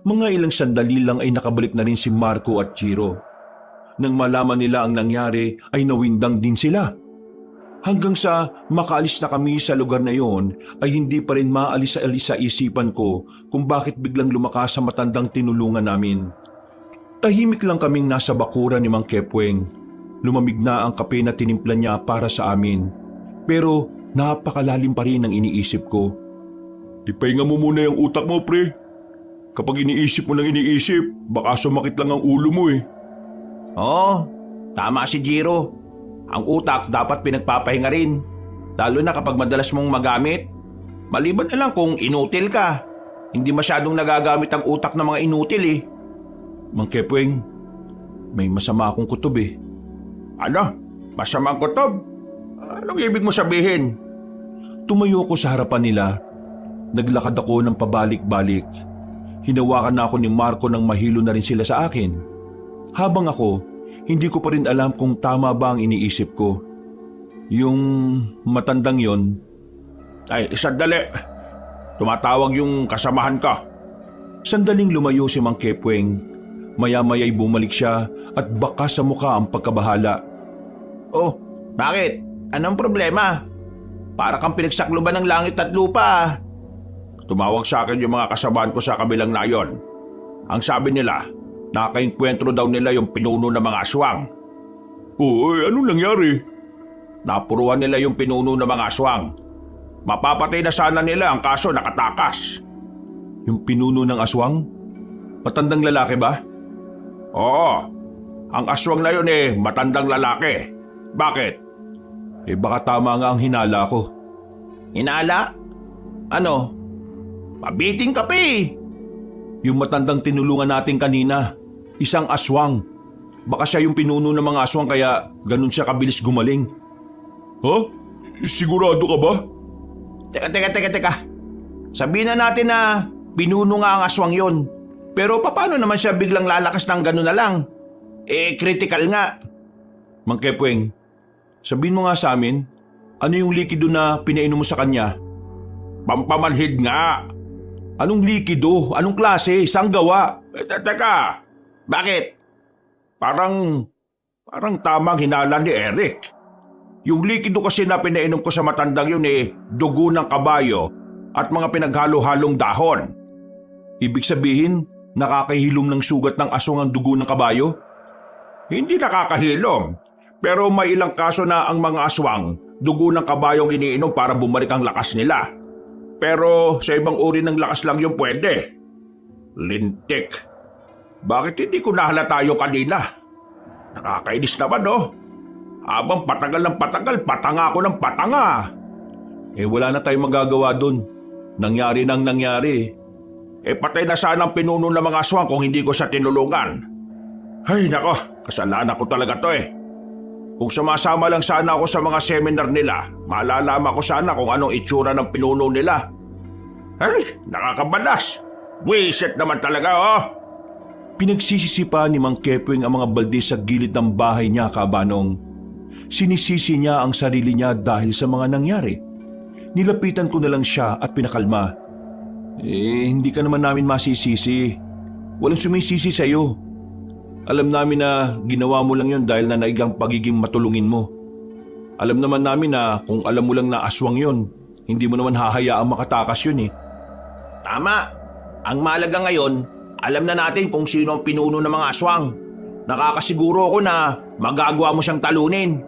Mga ilang sandali lang ay nakabalik na rin si Marco at Giro. Nang malaman nila ang nangyari ay nawindang din sila. Hanggang sa makaalis na kami sa lugar na yon ay hindi pa rin maalis-alis sa isipan ko kung bakit biglang lumakas sa matandang tinulungan namin. Tahimik lang kaming nasa bakuran ni Mang Kepweng. Lumamig na ang kape na tinimpla niya para sa amin. Pero napakalalim pa rin ang iniisip ko. Ipahinga mo muna yung utak mo, pre. Kapag iniisip mo ng iniisip, baka sumakit lang ang ulo mo Oo, tama si Giro. Ang utak dapat pinagpapahinga rin. Lalo na kapag madalas mong magamit. Maliban na lang kung inutil ka. Hindi masyadong nagagamit ang utak ng mga inutil Mang Kepweng, may masama akong kutob Ano? Masamang kutob? Anong ibig mo sabihin? Tumayo ko sa harapan nila. Naglakad ako ng pabalik-balik. Hinawakan na ako ni Marco nang mahilo na rin sila sa akin. Habang ako, hindi ko pa rin alam kung tama ba ang iniisip ko. Yung matandang yon. Ay, sandali. Tumatawag yung kasamahan ka. Sandaling lumayo si Mang Kepweng. Maya-maya'y bumalik siya at baka sa mukha ang pagkabahala. Oh, bakit? Anong problema? Para kang pinagsakluban ng langit at lupa. Tumawag sa akin yung mga kasamahan ko sa kabilang nayon. Ang sabi nila, nakainkwentro daw nila yung pinuno ng mga aswang. anong nangyari? Napuruan nila yung pinuno ng mga aswang. Mapapatay na sana nila ang kaso nakatakas. Yung pinuno ng aswang? Matandang lalaki ba? Oo, ang aswang na yun matandang lalaki. Bakit? Baka tama nga ang hinala ko. Hinala? Ano? Mabiting ka pa Yung matandang tinulungan natin kanina, isang aswang. Baka siya yung pinuno ng mga aswang kaya ganun siya kabilis gumaling. Ha? Sigurado ka ba? Teka. Sabihin na natin na pinuno nga ang aswang yon. Pero paano naman siya biglang lalakas ng gano'n na lang? Critical nga. Mang Kepweng, sabihin mo nga sa amin, ano yung likido na pinainom mo sa kanya? Pampamanhid nga. Anong likido? Anong klase? Saan gawa? Teka, bakit? Parang tamang hinala ni Eric. Yung likido kasi na pinainom ko sa matandang yun dugo ng kabayo at mga pinaghalo-halong dahon. Ibig sabihin, nakakahilom ng sugat ng aswang ang dugo ng kabayo? Hindi nakakahilom, pero may ilang kaso na ang mga aswang dugo ng kabayong iniinom para bumalik ang lakas nila. Pero sa ibang uri ng lakas lang yung pwede. Lintik. Bakit hindi ko nahalata yung kanina? Nakakainis naman Habang patagal ng patagal, patanga ako ng patanga. Wala na tayong magagawa dun. Nangyari nang nangyari. Patay na sana ang pinuno ng mga aswang kung hindi ko siya tinulungan. Ay nako, kasalanan ko talaga to Kung sumasama lang sana ako sa mga seminar nila, malalaman ko sana kung anong itsura ng pinuno nila. Ay, nakakabalas. Wisit naman talaga Pinagsisisi pa ni Mang Kepweng ang mga balde sa gilid ng bahay niya, Kabanong. Sinisisi niya ang sarili niya dahil sa mga nangyari. Nilapitan ko na lang siya at pinakalma. Hindi ka naman namin masisisi. Walang sumisisi sa iyo. Alam namin na ginawa mo lang yon dahil nanaig ang pagiging matulungin mo. Alam naman namin na kung alam mo lang na aswang yon, hindi mo naman hahayaang makatakas yun Tama. Ang mahalaga ngayon, alam na natin kung sino ang pinuno ng mga aswang. Nakakasiguro ako na magagawa mo siyang talunin.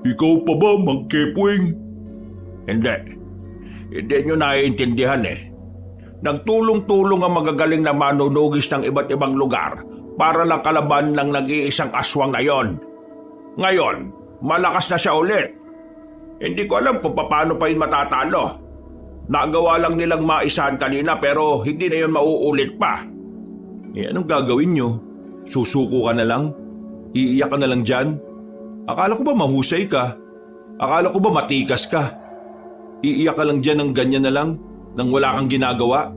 Ikaw pa ba, Mang Kepweng? Hindi. Hindi nyo naiintindihan Nagtulong-tulong ang magagaling na manunugis ng iba't ibang lugar para lang kalaban ng nag-iisang aswang na yon. Ngayon, malakas na siya ulit. Hindi ko alam kung paano pa yun matatalo. Nagawa lang nilang maisahan kanina pero hindi na yun mauulit pa. Anong gagawin nyo? Susuko ka na lang? Iiyak ka na lang dyan? Akala ko ba mahusay ka? Akala ko ba matikas ka? Iiyak ka lang dyan ng ganyan na lang nang wala kang ginagawa?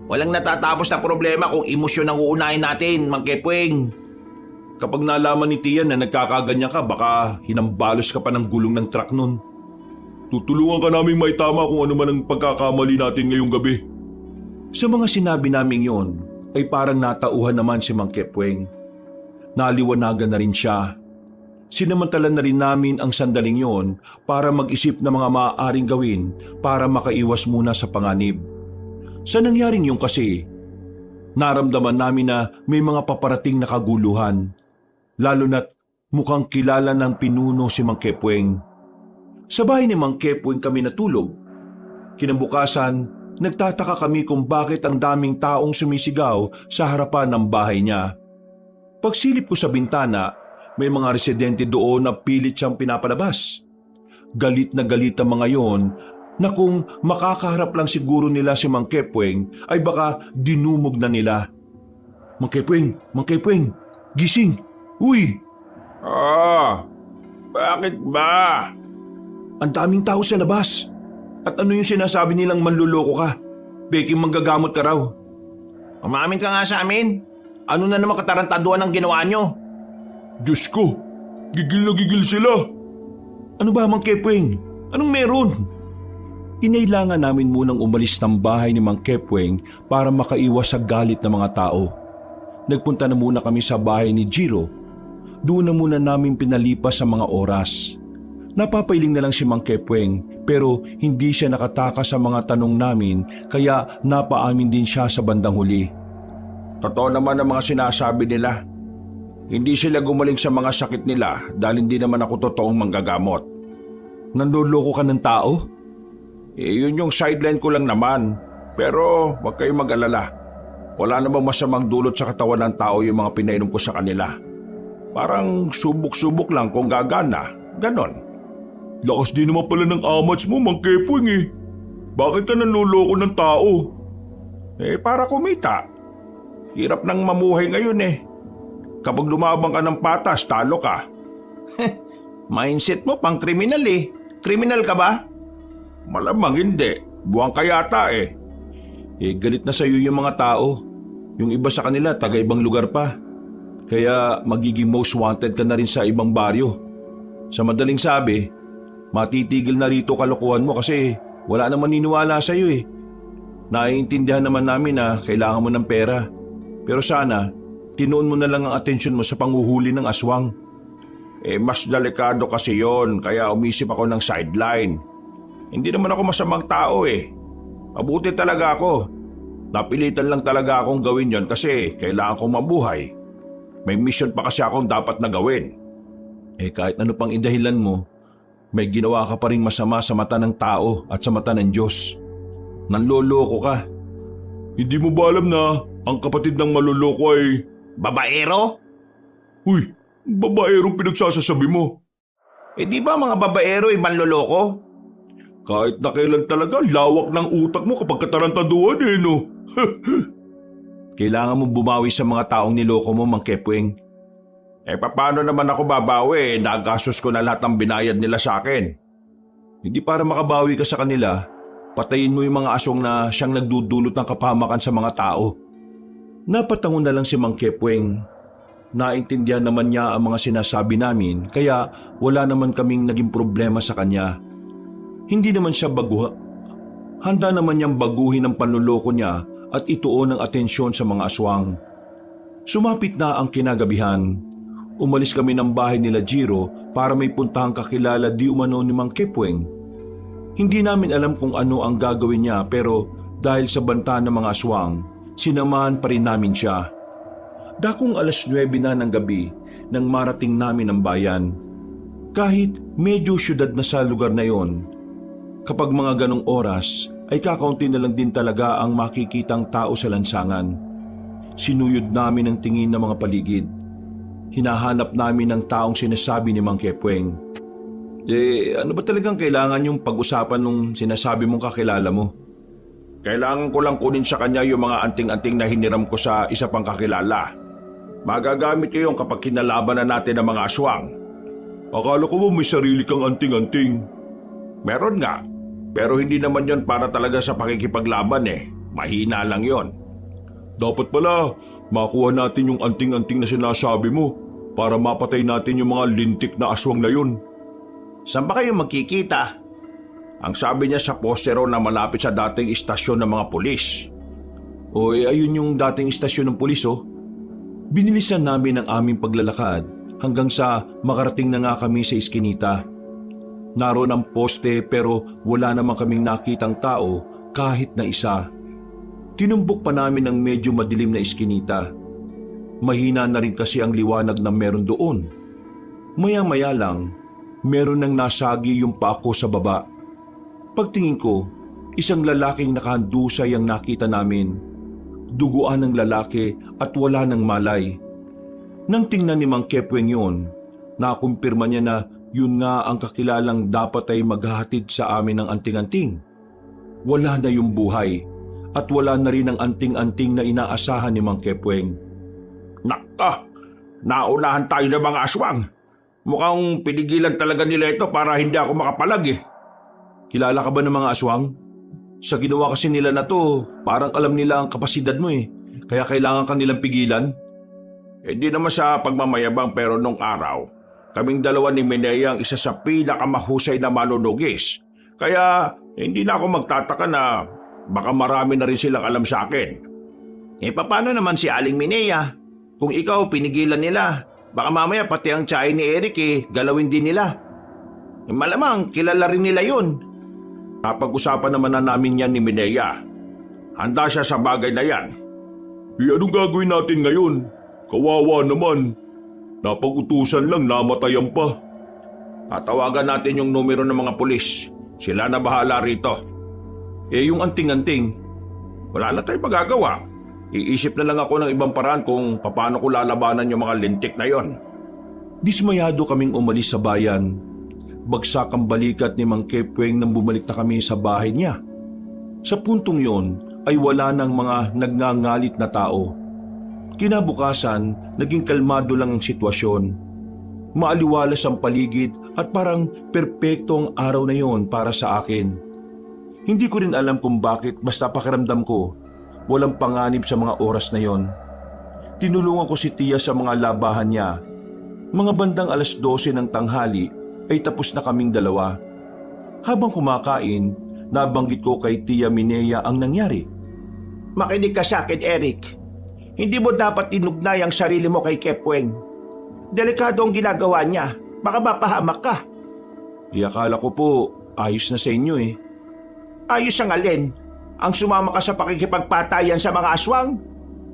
Walang natatapos na problema kung emosyon ang uunahin natin, Mang Kepweng. Kapag nalaman ni Tiyan na nagkakaganyan ka, baka hinambalos ka pa ng gulong ng truck nun. Tutulungan ka naming maitama kung ano man ang pagkakamali natin ngayong gabi. Sa mga sinabi naming yon, ay parang natauhan naman si Mang Kepweng. Naliwanagan na rin siya. Sinamantala na rin namin ang sandaling yon para mag-isip ng mga maaaring gawin para makaiwas muna sa panganib. Sa nangyaring yun kasi, naramdaman namin na may mga paparating na kaguluhan, lalo na't mukhang kilala ng pinuno si Mang Kepweng. Sa bahay ni Mang Kepweng kami natulog. Kinabukasan, nagtataka kami kung bakit ang daming taong sumisigaw sa harapan ng bahay niya. Pagsilip ko sa bintana, may mga residente doon na pilit siyang pinapalabas. Galit na galit ang mga yon na kung makakaharap lang siguro nila si Mang Kepweng ay baka dinumog na nila. Mang Kepweng, gising! Uy! Bakit ba? Ang daming tao sa labas. At ano yung sinasabi nilang manluloko ka? Peking manggagamot ka raw. Umamin ka nga sa amin. Ano na naman katarantaduan ang ginawa nyo? Diyos ko, gigil na gigil sila. Ano ba, Mang Kepweng? Anong meron? Inailangan namin munang umalis ng bahay ni Mang Kepweng para makaiwas sa galit ng mga tao. Nagpunta na muna kami sa bahay ni Jiro. Doon na muna namin pinalipas sa mga oras. Napapailing na lang si Mang Kepweng pero hindi siya nakatakas sa mga tanong namin kaya napaamin din siya sa bandang huli. Totoo naman ang mga sinasabi nila. Hindi sila gumaling sa mga sakit nila dahil hindi naman ako totoong manggagamot. Nanloloko ka ng tao? Yun yung sideline ko lang naman. Pero huwag kayong mag-alala. Wala namang masamang dulot sa katawan ng tao yung mga pinainom ko sa kanila. Parang subok-subok lang kung gagana. Ganon. Lakas din naman pala ng amats mo, Mang Kepweng eh. Bakit ka nanloloko ng tao? Para kumita. Hirap nang mamuhay ngayon eh. Kapag lumabang ka ng patas, talo ka. Mindset mo pang kriminal eh. Kriminal ka ba? Malamang hindi. Buwang ka yata eh. Galit na sa'yo yung mga tao. Yung iba sa kanila, taga-ibang lugar pa. Kaya magiging most wanted ka na rin sa ibang baryo. Sa madaling sabi, matitigil na rito kalokohan mo kasi wala naman niniwala sa'yo eh. Naiintindihan naman namin na kailangan mo ng pera. Pero sana, tinuon mo na lang ang atensyon mo sa panghuhuli ng aswang. Mas delikado kasi yon, kaya umisip ako ng sideline. Hindi naman ako masamang tao eh. Mabuti talaga ako. Napilitan lang talaga akong gawin yon kasi kailangan kong mabuhay. May mission pa kasi akong dapat na gawin. Kahit ano pang idahilan mo, may ginawa ka pa rin masama sa mata ng tao at sa mata ng Diyos. Nanloloko ka. Hindi mo ba alam na ang kapatid ng maluloko ay... Babaero? Uy, babaerong pinagsasasabi mo. Di ba mga babaero ay manloloko? Kahit na kailan talaga, lawak ng utak mo kapag katarantaduhan eh, no? Kailangan mo bumawi sa mga taong niloko mo, Mang Kepweng. Paano naman ako babawi? Nagastos ko na lahat ng binayad nila sa akin. Hindi para makabawi ka sa kanila, patayin mo yung mga aswang na siyang nagdudulot ng kapahamakan sa mga tao. Napatango na lang si Mang Kepweng. Naintindihan naman niya ang mga sinasabi namin kaya wala naman kaming naging problema sa kanya. Hindi naman siya baguha. Handa naman niyang baguhin ang panluloko niya at ituon ang atensyon sa mga aswang. Sumapit na ang kinagabihan. Umalis kami ng bahay nila Jiro para may puntahang kakilala di umano ni Mang Kepweng. Hindi namin alam kung ano ang gagawin niya pero dahil sa banta ng mga aswang, sinamahan pa rin namin siya. Dakong 9:00 na ng gabi nang marating namin ang bayan. Kahit medyo syudad na sa lugar na yon, kapag mga ganong oras ay kakaunti na lang din talaga ang makikitang tao sa lansangan. Sinuyod namin ang tingin ng mga paligid. Hinahanap namin ang taong sinasabi ni Mang Kepweng. Ano ba talagang kailangan yung pag-usapan nung sinasabi mong kakilala mo? Kailangan ko lang kunin sa kanya yung mga anting-anting na hiniram ko sa isa pang kakilala. Magagamit ko yung kapag kinalaban na natin ang mga aswang. Akala ko ba may sarili kang anting-anting? Meron nga, pero hindi naman yon para talaga sa pakikipaglaban eh. Mahina lang yon. Dapat pala, makuha natin yung anting-anting na sinasabi mo para mapatay natin yung mga lintik na aswang na yun. Saan ba kayo magkikita? Ang sabi niya sa postero na malapit sa dating istasyon ng mga pulis. Ayun yung dating istasyon ng pulis oh. Binilisan namin ang aming paglalakad hanggang sa makarating na nga kami sa iskinita. Naroon ang poste pero wala naman kaming nakitang tao kahit na isa. Tinumbok pa namin ang medyo madilim na iskinita. Mahina na rin kasi ang liwanag na meron doon. Maya-maya lang, meron nang nasagi yung pako sa baba. Pagtingin ko, isang lalaking nakahandusay ang nakita namin. Duguan ng lalaki at wala ng malay. Nang tingnan ni Mang Kepweng yun, nakumpirma niya na yun nga ang kakilalang dapat ay maghahatid sa amin ng anting-anting. Wala na yung buhay at wala na rin ang anting-anting na inaasahan ni Mang Kepweng. Naka! Naunahan tayo ng mga aswang. Mukhang pinigilan talaga nila ito para hindi ako makapalag eh. Kilala ka ba ng mga aswang? Sa ginawa kasi nila na to, parang alam nila ang kapasidad mo eh. Kaya kailangan kang nilang pigilan. Hindi naman sa pagmamayabang pero nung araw, kaming dalawa ni Minea ang isa sa pinakamahusay na manunugis. Kaya hindi na ako magtataka na baka marami na rin silang alam sa akin. Paano naman si Aling Minea? Kung ikaw pinigilan nila, baka mamaya pati ang tiyahin ni Eric galawin din nila. Malamang kilala rin nila yun. Napag-usapan naman na namin yan ni Minea. Handa siya sa bagay na yan. Anong gagawin natin ngayon? Kawawa naman. Napag-utusan lang, namatayan pa. Tatawagan natin yung numero ng mga pulis. Sila na bahala rito. Yung anting-anting, wala na tayong magagawa. Iisip na lang ako ng ibang paraan kung paano ko lalabanan yung mga lintik na yon. Dismayado kaming umalis sa bayan. Bagsak ang balikat ni Mang Kepweng nang bumalik na kami sa bahay niya. Sa puntong yon ay wala nang mga nagngangalit na tao. Kinabukasan, naging kalmado lang ang sitwasyon. Maaliwalas ang paligid at parang perpekto ang araw na yon para sa akin. Hindi ko rin alam kung bakit, basta pakiramdam ko walang panganib sa mga oras na yon. Tinulungan ko si Tia sa mga labahan niya. Mga bandang 12:00 ng tanghali ay tapos na kaming dalawa. Habang kumakain, nabanggit ko kay Tia Minea ang nangyari. Makinig ka sa akin, Eric. Hindi mo dapat inugnay ang sarili mo kay Kepweng. Delikado ang ginagawa niya. Baka mapahamak ka. Akala ko po ayos na sa inyo eh. Ayos ang alin. Ang sumama ka sa pakikipagpatayan sa mga aswang?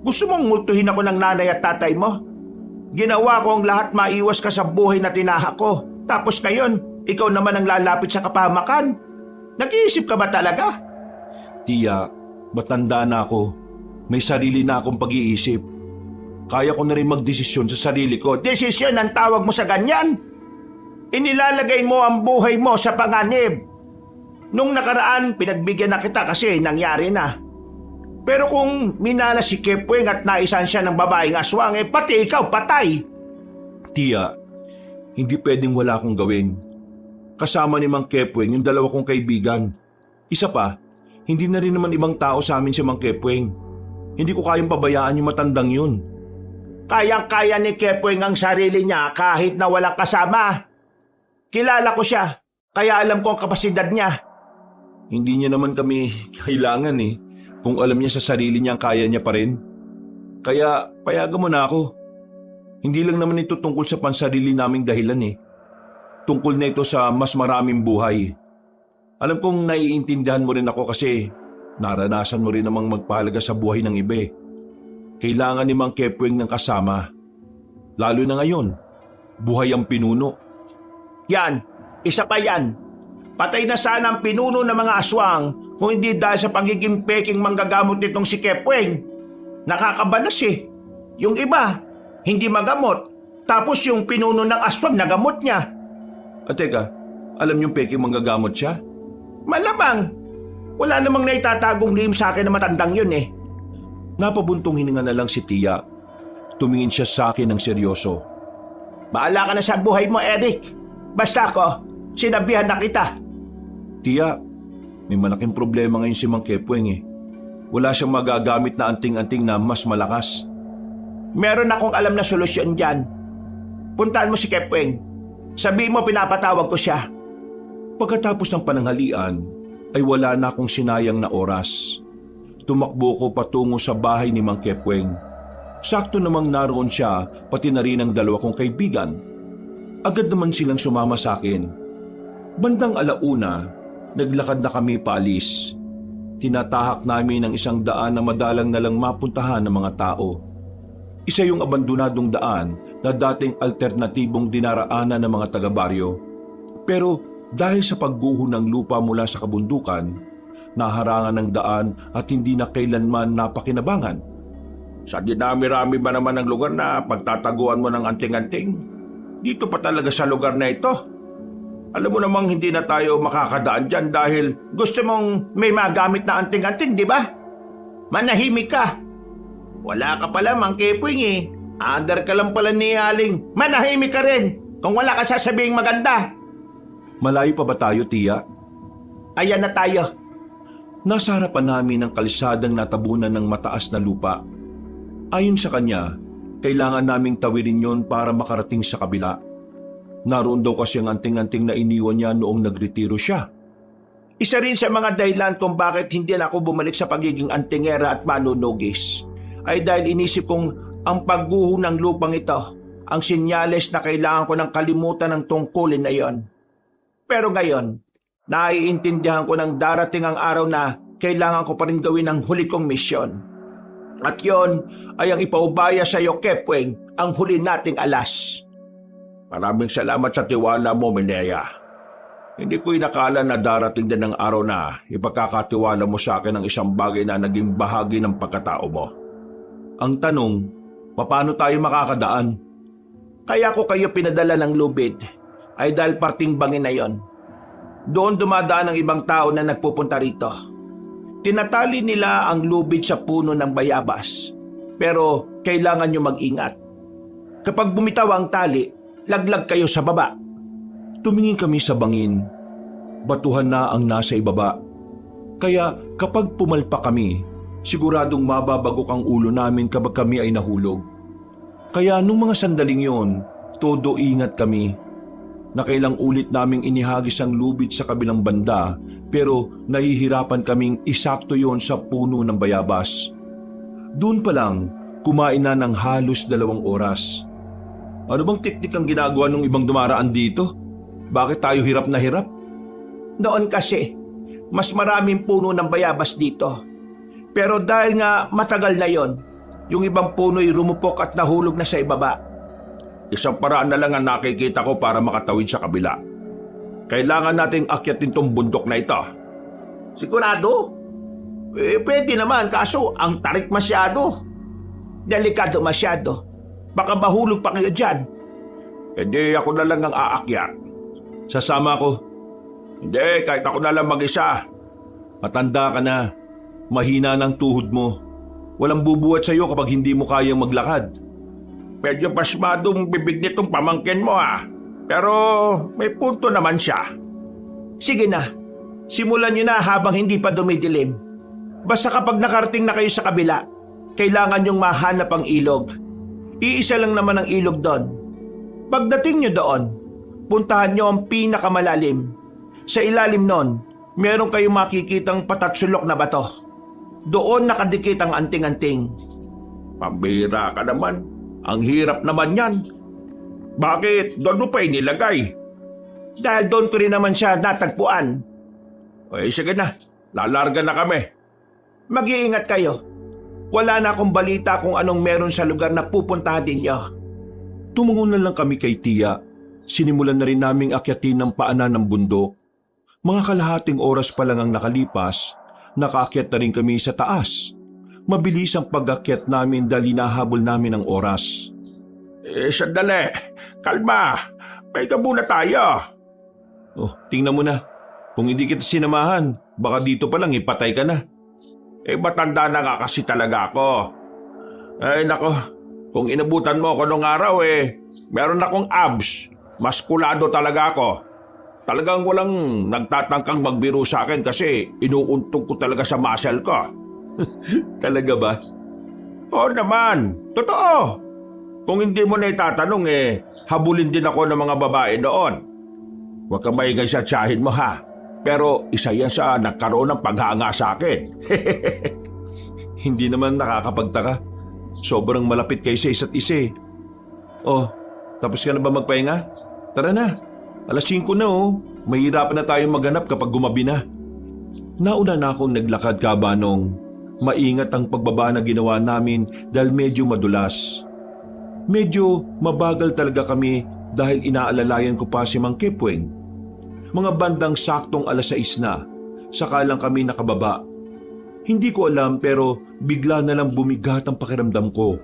Gusto mong multuhin ako ng nanay at tatay mo? Ginawa ko ang lahat maiwas ka sa buhay na tinahak ko. Tapos ngayon, ikaw naman ang lalapit sa kapahamakan. Nag-iisip ka ba talaga? Tia, matanda na ako. May sarili na akong pag-iisip. Kaya ko na rin magdesisyon sa sarili ko. Desisyon ang tawag mo sa ganyan? Inilalagay mo ang buhay mo sa panganib. Nung nakaraan, pinagbigyan na kita kasi nangyari na. Pero kung minala si Kepweng at naisan siya ng babaeng aswang, pati ikaw patay. Tia, hindi pwedeng wala akong gawin. Kasama ni Mang Kepweng yung dalawa kong kaibigan. Isa pa, hindi na rin naman ibang tao sa amin si Mang Kepweng. Hindi ko kayang pabayaan yung matandang yun. Kayang-kaya ni Kepweng ang sarili niya kahit na walang kasama. Kilala ko siya, kaya alam ko ang kapasidad niya. Hindi niya naman kami kailangan eh. Kung alam niya sa sarili niya, kaya niya pa rin. Kaya payagan mo na ako. Hindi lang naman ito tungkol sa pansarili naming dahilan eh. Tungkol na ito sa mas maraming buhay. Alam kong naiintindihan mo rin ako kasi naranasan mo rin namang magpahalaga sa buhay ng iba eh. Kailangan ni Mang Kepweng ng kasama. Lalo na ngayon, buhay ang pinuno. Yan, isa pa yan. Patay na sana ang pinuno ng mga aswang kung hindi dahil sa pagiging peking manggagamot nitong si Kepweng. Nakakabanas eh. Yung iba, hindi magamot. Tapos yung pinuno ng aswang nagamot niya. At teka, alam niyong peking manggagamot siya? Malamang. Wala namang naitatagong lihim sa akin na matandang yun eh. Napabuntong hininga na lang si Tia. Tumingin siya sa akin ng seryoso. Baala ka na sa buhay mo, Eric. Basta ako, sinabihan na kita. Tia, may malaking problema ngayon si Mang Kepweng eh. Wala siyang magagamit na anting-anting na mas malakas. Meron akong alam na solusyon dyan. Puntaan mo si Kepweng. Sabihin mo pinapatawag ko siya. Pagkatapos ng pananghalian, ay wala na akong sinayang na oras. Tumakbo ko patungo sa bahay ni Mang Kepweng. Sakto namang naroon siya, pati na rin ang dalawa kong kaibigan. Agad naman silang sumama sa akin. Bandang 1:00, naglakad na kami paalis. Tinatahak namin ang isang daan na madalang nalang mapuntahan ng mga tao. Isa yung abandonadong daan na dating alternatibong dinaraanan ng mga taga-baryo. Pero dahil sa pagguho ng lupa mula sa kabundukan, naharangan ng daan at hindi na kailanman napakinabangan. Sa dinami-rami ba naman ng lugar na pagtataguan mo ng anting-anting? Dito pa talaga sa lugar na ito. Alam mo namang hindi na tayo makakadaan dyan dahil gusto mong may magamit na anting-anting, di ba? Manahimik ka. Wala ka pala, Mang Kepweng eh. Under ka lang pala ni Aling. Manahimik ka rin kung wala ka sasabing maganda. Malayo pa ba tayo, Tia? Ayan na tayo. Nasa harapan namin ang kalsadang natabunan ng mataas na lupa. Ayon sa kanya, kailangan naming tawirin yon para makarating sa kabila. Naroon daw kasi ang anting-anting na iniwan niya noong nagretiro siya. Isa rin sa mga dahilan kung bakit hindi na ako bumalik sa pagiging antingera at manunugis ay dahil inisip kong ang pagguho ng lupang ito ang sinyales na kailangan ko ng kalimutan ng tungkulin na yon. Pero ngayon, naiintindihan ko ng darating ang araw na kailangan ko pa rin gawin ang huli kong misyon. At yon ay ang ipaubaya sa iyo, Kepweng, ang huli nating alas. Maraming salamat sa tiwala mo, Minea. Hindi ko inakala na darating din ang araw na ipagkakatiwala mo sa akin ang isang bagay na naging bahagi ng pagkatao mo. Ang tanong, paano tayo makakadaan? Kaya ko kayo pinadala ng lubid ay dahil parting bangin na yon. Doon dumadaan ang ibang tao na nagpupunta rito. Tinatali nila ang lubid sa puno ng bayabas, pero kailangan nyo mag-ingat. Kapag bumitaw ang tali, laglag kayo sa baba. Tumingin kami sa bangin. Batuhan na ang nasa ibaba. Kaya kapag pumalpa kami, siguradong mababagok ang ulo namin kapag kami ay nahulog. Kaya nung mga sandaling yon, todo ingat kami. Nakailang ulit naming inihagis ang lubid sa kabilang banda, pero nahihirapan kaming isakto yon sa puno ng bayabas. Doon pa lang, kumain na ng halos 2 oras. Ano bang teknik ang ginagawa ng ibang dumaraan dito? Bakit tayo hirap na hirap? Noon kasi, mas maraming puno ng bayabas dito. Pero dahil nga matagal na yon, yung ibang puno'y rumupok at nahulog na sa ibaba. Isang paraan na lang ang nakikita ko para makatawid sa kabila. Kailangan nating akyatin tong bundok na ito. Sigurado? Pwede naman, kaso ang tarik masyado. Delikado masyado. Baka mahulog pa kayo dyan. Hindi ako na lang ang aakyat. Sasama ko. Hindi, kahit ako na lang mag-isa. Matanda ka na. Mahina ng tuhod mo. Walang bubuhat sa'yo kapag hindi mo kayang maglakad. Medyo pasmadong bibig nitong pamangkin mo Pero may punto naman siya. Sige na, simulan nyo na habang hindi pa dumidilim. Basta kapag nakarating na kayo sa kabila, kailangan nyong mahanap ang ilog. Iisa lang naman ang ilog doon. Pagdating nyo doon, puntahan nyo ang pinakamalalim. Sa ilalim nun, meron kayong makikitang patatsulok na bato. Doon nakadikit ang anting-anting. Pambira ka naman. Ang hirap naman yan. Bakit doon mo pa inilagay? Dahil doon ko rin naman siya natagpuan. Sige na, lalarga na kami. Mag-iingat kayo. Wala na akong balita kung anong meron sa lugar na pupuntahan ninyo. Tumungo na lang kami kay Tia. Sinimulan na rin naming akyatin ng paanan ng bundok. Mga kalahating oras pa lang ang nakalipas, nakaakyat na rin kami sa taas. Mabilis ang pag-akyat namin dahil hinahabol namin ang oras. Sandali. Kalma. May muna tayo. Oh, tingnan mo na. Kung hindi kita sinamahan, baka dito pa lang ipatay ka na. Matanda na nga kasi talaga ako. Nako. Kung inabutan mo ako nung araw meron akong abs. Maskulado talaga ako. Talagang walang nagtatangkang magbiro sa akin kasi inuuntog ko talaga sa muscle ko. Talaga ba? Oo naman. Totoo. Kung hindi mo na itatanong habulin din ako ng mga babae doon. Huwag ka maingay sa tiyahin mo Pero isa yan sa nagkaroon ng paghanga sa akin. Hindi naman nakakapagtaka. Sobrang malapit kayo sa isa't isa Oh, tapos ka na ba magpahinga? Tara na. 5:00 na Mahirapan na tayong maghanap kapag gumabi na. Nauna na akong naglakad kabanong. Maingat ang pagbaba na ginawa namin dahil medyo madulas. Medyo mabagal talaga kami dahil inaalalayan ko pa si Mang Kepweng. Mga bandang saktong 6:00 na, saka lang kami nakababa. Hindi ko alam pero bigla na lang bumigat ang pakiramdam ko.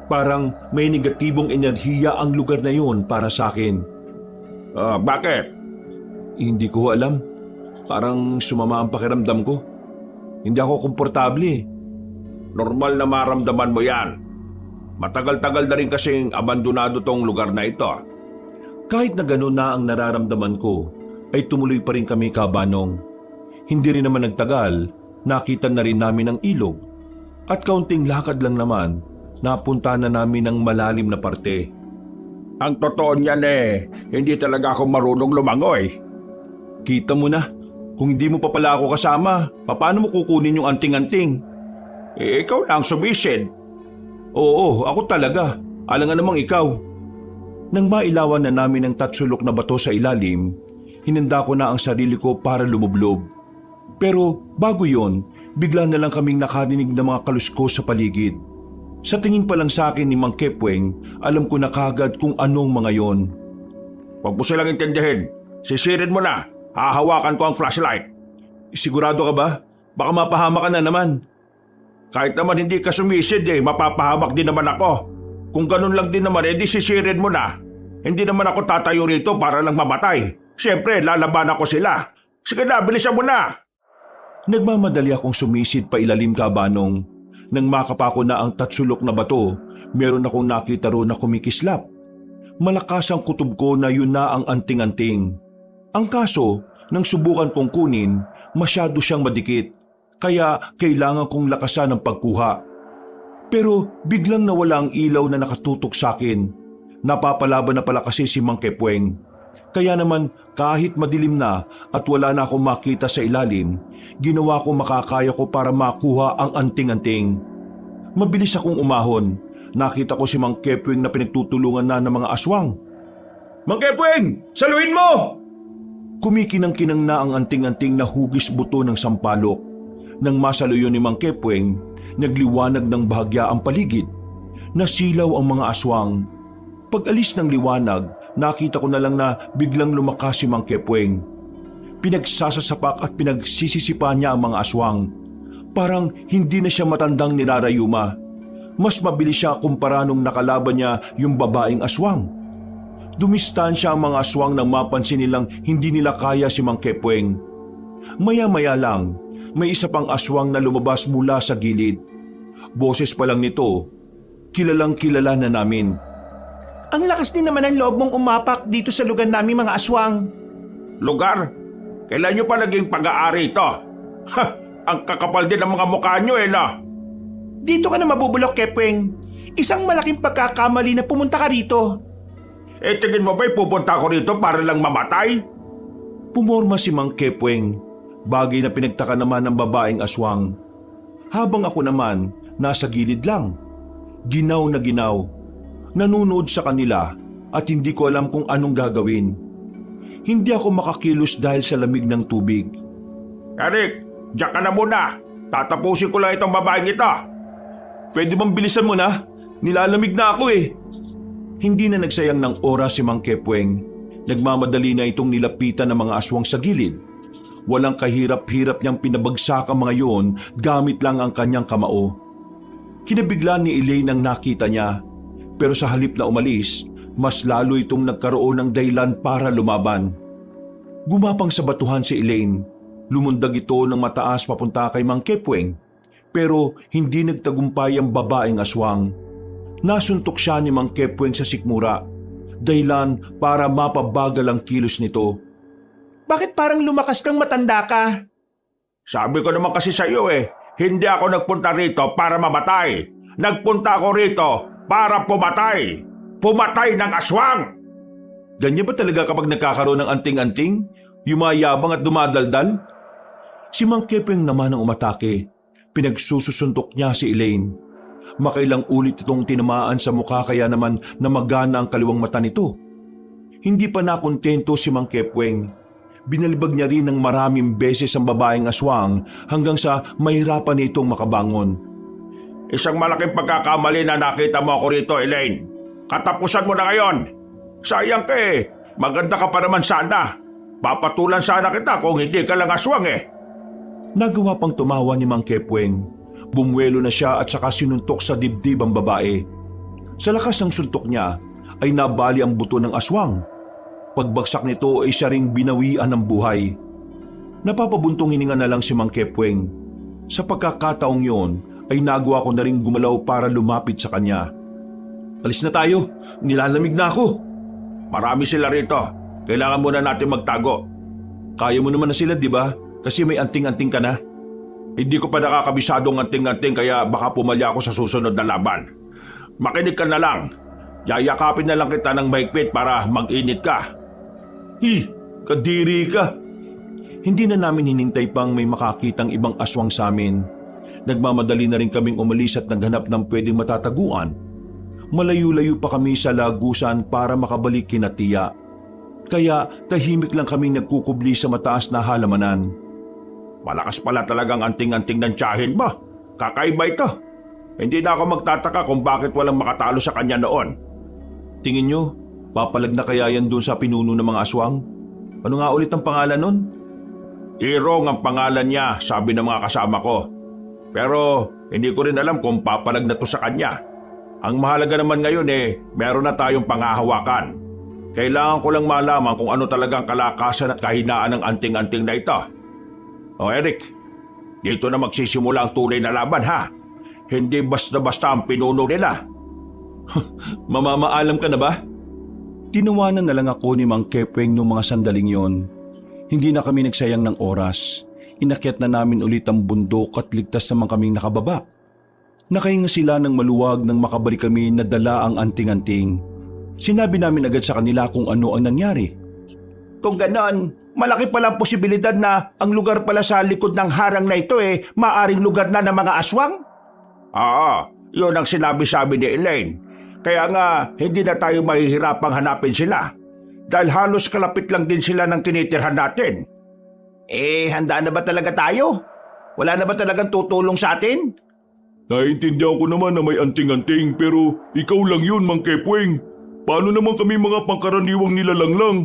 Parang may negatibong enerhiya ang lugar na yon para sa akin. Bakit? Hindi ko alam. Parang sumama ang pakiramdam ko. Hindi ako komportable Normal na maramdaman mo yan. Matagal-tagal na rin kasing abandonado tong lugar na ito. Kahit na gano'n na ang nararamdaman ko, ay tumuloy pa rin kami kabanong. Hindi rin naman nagtagal, nakita na rin namin ang ilog. At kaunting lakad lang naman, napunta na namin ang malalim na parte. Ang totoo niyan hindi talaga ako marunong lumangoy. Kita mo na. Kung hindi mo pa pala ako kasama, paano mo kukunin yung anting-anting? Ikaw na ang sumisid. Oo, ako talaga. Alangan namang ikaw. Nang mailawan na namin ang tatsulok na bato sa ilalim, hinanda ko na ang sarili ko para lumublob. Pero bago yon, bigla na lang kaming nakarinig ng mga kaluskos sa paligid. Sa tingin pa lang sa akin ni Mang Kepweng, alam ko na kagad kung anong mga yon. Huwag mo silang intindihin. Sisirin mo na. Hahawakan ko ang flashlight. Sigurado ka ba? Baka mapahama ka na naman. Kahit naman hindi ka sumisid mapapahamak din naman ako. Kung ganun lang din naman, edi sisirin mo na. Hindi naman ako tatayo rito para lang mamatay. Siyempre, lalaban ako sila. Sige na, bilisan mo na. Nagmamadali akong sumisid pa ilalim kabanong. Nang makapa ko na ang tatsulok na bato, meron akong nakita roon na kumikislap. Malakas ang kutob ko na yun na ang anting-anting. Ang kaso, nang subukan kong kunin, masyado siyang madikit. Kaya kailangan kong lakasan ang pagkuha. Pero biglang nawala ang ilaw na nakatutok sa akin. Napapalaban na pala kasi si Mang Kepweng. Kaya naman kahit madilim na at wala na akong makita sa ilalim, ginawa ko makakaya ko para makuha ang anting-anting. Mabilis akong umahon. Nakita ko si Mang Kepweng na pinagtutulungan na ng mga aswang. Mang Kepweng, saluhin mo! Kumikinang-kinang na ang anting-anting na hugis buto ng sampalok. Nang masaluyo ni Mang Kepweng, nagliwanag ng bahagya ang paligid. Nasilaw ang mga aswang. Pag-alis ng liwanag, nakita ko na lang na biglang lumakas si Mang Kepweng. Pinagsasasapak at pinagsisisipa niya ang mga aswang. Parang hindi na siya matandang nirarayuma. Mas mabilis siya kumpara nung nakalaban niya yung babaeng aswang. Dumistansya ang mga aswang nang mapansin nilang hindi nila kaya si Mang Kepweng. Maya-maya lang, may isa pang aswang na lumabas mula sa gilid. Boses pa lang nito, kilalang kilala na namin. Ang lakas din naman ang loob mong umapak dito sa lugar namin mga aswang. Lugar? Kailan nyo pa naging pag-aari ito? Ha! Ang kakapal din ng mga mukha nyo no? Dito ka na mabubulok, Kepweng. Isang malaking pagkakamali na pumunta ka rito. Tingin mo ba'y pupunta ako rito para lang mamatay? Pumorma si Mang Kepweng, bagay na pinagtaka naman ng babaeng aswang. Habang ako naman, nasa gilid lang. Ginaw na ginaw. Nanunood sa kanila at hindi ko alam kung anong gagawin. Hindi ako makakilos dahil sa lamig ng tubig. Eric, diyan ka na muna. Tatapusin ko lang itong babaeng ito. Pwede bang bilisan mo na? Nilalamig na ako eh. Hindi na nagsayang ng oras si Mang Kepweng. Nagmamadali na itong nilapitan ng mga aswang sa gilid. Walang kahirap-hirap niyang pinabagsak ang mga yon gamit lang ang kanyang kamao. Kinabigla ni Elaine ang nakita niya. Pero sa halip na umalis, mas lalo itong nagkaroon ng dahilan para lumaban. Gumapang sa batuhan si Elaine. Lumundag ito ng mataas papunta kay Mang Kepweng. Pero hindi nagtagumpay ang babaeng aswang. Nasuntok siya ni Mang Kepweng sa sikmura. Dahilan para mapabagal ang kilos nito. Bakit parang lumakas kang matanda ka? Sabi ko naman kasi sa iyo hindi ako nagpunta rito para mamatay. Nagpunta ako rito para pumatay. Pumatay ng aswang! Ganyan ba talaga kapag nagkakaroon ng anting-anting? Yumayabang at dumadaldal? Si Mang Kepweng naman ang umatake. Pinagsusuntok niya si Elaine. Makailang ulit itong tinamaan sa mukha kaya naman namagana ang kaliwang mata nito. Hindi pa nakontento si Mang Kepweng. Binalibag niya rin ng maraming beses ang babaeng aswang hanggang sa mahirapan nitong makabangon. Isang malaking pagkakamali na nakita mo ako rito, Elaine. Katapusan mo na ngayon. Sayang ka Maganda ka pa naman sana. Papatulan sana kita kung hindi ka lang aswang Nagawa pang tumawa ni Mang Kepweng. Bumwelo na siya at saka sinuntok sa dibdib ang babae. Sa lakas ng suntok niya ay nabali ang buto ng aswang. Pagbagsak nito ay siya ring binawian ng buhay. Napapabuntong hininga na lang si Mang Kepweng. Sa pagkakataong yon ay nagawa ko na ring gumalaw para lumapit sa kanya. Alis na tayo, nilalamig na ako. Marami sila rito. Kailangan muna natin magtago. Kaya mo naman na sila, di ba? Kasi may anting-anting ka na. Hindi ko pa nakakabisadong anting-anting kaya baka pumalya ako sa susunod na laban. Makinig ka na lang. Yayakapin na lang kita ng mahigpit para mag-init ka. Kadiri ka. Hindi na namin hinintay pang may makakitang ibang aswang sa amin. Nagmamadali na rin kaming umalis at naghanap ng pwedeng matataguan. Malayo-layo pa kami sa lagusan para makabalik kina Tia. Kaya tahimik lang kaming nagkukubli sa mataas na halamanan. Malakas pala talagang anting-anting ng tiyahin mo. Kakaiba ito. Hindi na ako magtataka kung bakit walang makatalo sa kanya noon. Tingin nyo, papalag na kaya yan doon sa pinuno ng mga aswang? Ano nga ulit ang pangalan nun? Irong ang pangalan niya, sabi ng mga kasama ko. Pero hindi ko rin alam kung papalag na to sa kanya. Ang mahalaga naman ngayon meron na tayong pangahawakan. Kailangan ko lang malaman kung ano talagang kalakasan at kahinaan ng anting-anting na ito. O Eric, dito na magsisimula ang tunay na laban ha. Hindi basta-basta ang pinuno nila. Mamamaalam ka na ba? Tinawanan na lang ako ni Mang Kepweng noong mga sandaling yon. Hindi na kami nagsayang ng oras. Inakyat na namin ulit ang bundok at ligtas naman kaming nakababa. Nakahinga sila ng maluwag nang makabalik kami na dala ang anting-anting. Sinabi namin agad sa kanila kung ano ang nangyari. Kung ganon, malaki palang posibilidad na ang lugar pala sa likod ng harang na ito maaring lugar na ng mga aswang? Yun ang sinabi-sabi ni Elaine. Kaya nga, hindi na tayo mahihirapang hanapin sila. Dahil halos kalapit lang din sila ng tinitirhan natin. Handa na ba talaga tayo? Wala na ba talagang tutulong sa atin? Naiintindihan ko naman na may anting-anting pero ikaw lang yun, Mang Kepweng. Paano naman kami mga pangkaraniwang nilalang lang?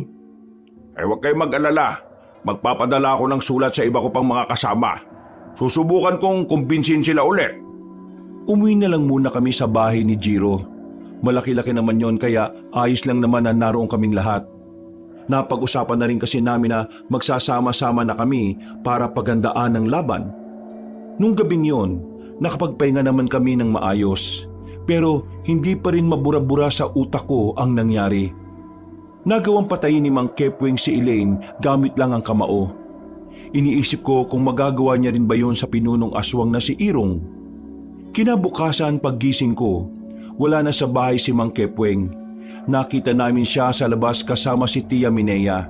Huwag kayong mag-alala. Magpapadala ako ng sulat sa iba ko pang mga kasama. Susubukan kong kumbinsin sila ulit. Umuwi na lang muna kami sa bahay ni Jiro. Malaki-laki naman yon kaya ayos lang naman na naroon kaming lahat. Napag-usapan na rin kasi namin na magsasama-sama na kami para pagandaan ng laban. Nung gabing yon, nakapagpahinga naman kami ng maayos. Pero hindi pa rin mabura-bura sa utak ko ang nangyari. Nagawang patayin ni Mang Kepweng si Elaine gamit lang ang kamao. Iniisip ko kung magagawa niya rin ba yon sa pinunong aswang na si Irong. Kinabukasan paggising ko, wala na sa bahay si Mang Kepweng. Nakita namin siya sa labas kasama si Tia Minea.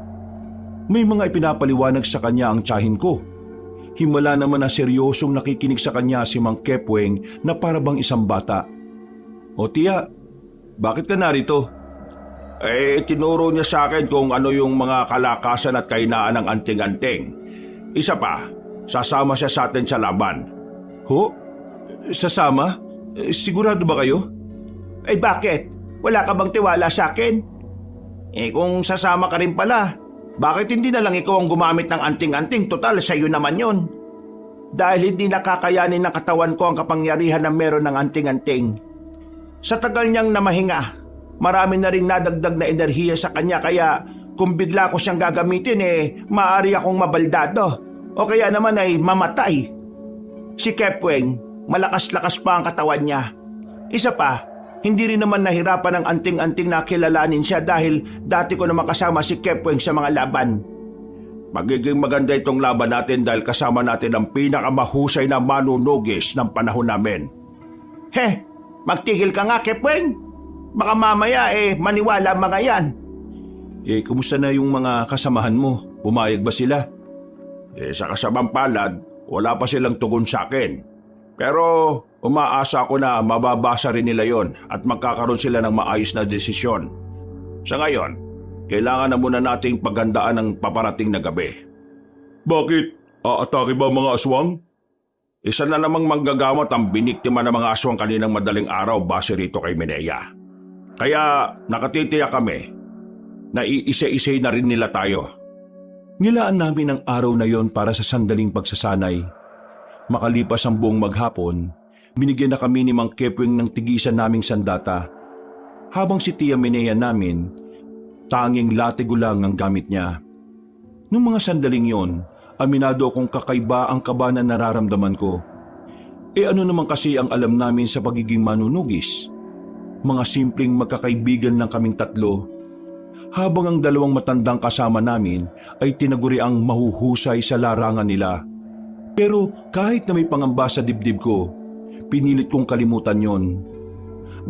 May mga ipinapaliwanag sa kanya ang tiyahin ko. Himala naman na seryosong nakikinig sa kanya si Mang Kepweng na parabang isang bata. O Tia, bakit ka narito? Tinuro niya sa akin kung ano yung mga kalakasan at kahinaan ng anting-anting. Isa pa, sasama siya sa atin sa laban. Ho? Sasama? Sigurado ba kayo? Bakit? Wala ka bang tiwala sa akin? Kung sasama ka rin pala, bakit hindi na lang ikaw ang gumamit ng anting-anting? Total, sa'yo naman yon. Dahil hindi nakakayanin ng katawan ko ang kapangyarihan na meron ng anting-anting. Sa tagal niyang namahinga, marami na ring nadagdag na enerhiya sa kanya kaya kung bigla ko siyang gagamitin maaari akong mabaldado o kaya naman ay mamatay. Si Kepweng, malakas-lakas pa ang katawan niya. Isa pa, hindi rin naman nahirapan ng anting-anting na kilalanin siya dahil dati ko naman kasama si Kepweng sa mga laban. Magiging maganda itong laban natin dahil kasama natin ang pinakamahusay na manunugis ng panahon namin. Magtigil ka nga, Kepweng. Baka mamaya maniwala mga yan. Kumusta na yung mga kasamahan mo? Pumayag ba sila? Sa kasamang palad, wala pa silang tugon sa akin. Pero umaasa ako na mababasa rin nila yon at magkakaroon sila ng maayos na desisyon. Sa ngayon, kailangan na muna nating paghandaan ng paparating na gabi. Bakit? Aatake ba mga aswang? Isa na namang manggagamot ang biniktima ng mga aswang kaninang madaling araw base rito kay Minea. Kaya nakatitiyak kami na iisa-isay na rin nila tayo. Nilaan namin ang araw na yon para sa sandaling pagsasanay. Makalipas ang buong maghapon, binigyan na kami ni Mang Kepweng ng tigisan naming sandata. Habang si Tia Minea namin, tanging latigo lang ang gamit niya. Noong mga sandaling yon, aminado akong kakaiba ang kaba na nararamdaman ko. Ano naman kasi ang alam namin sa pagiging manunugis? Mga simpleng magkakaibigan lang kaming tatlo. Habang ang dalawang matandang kasama namin ay tinaguri ang mahuhusay sa larangan nila. Pero kahit na may pangamba sa dibdib ko, pinilit kong kalimutan yon.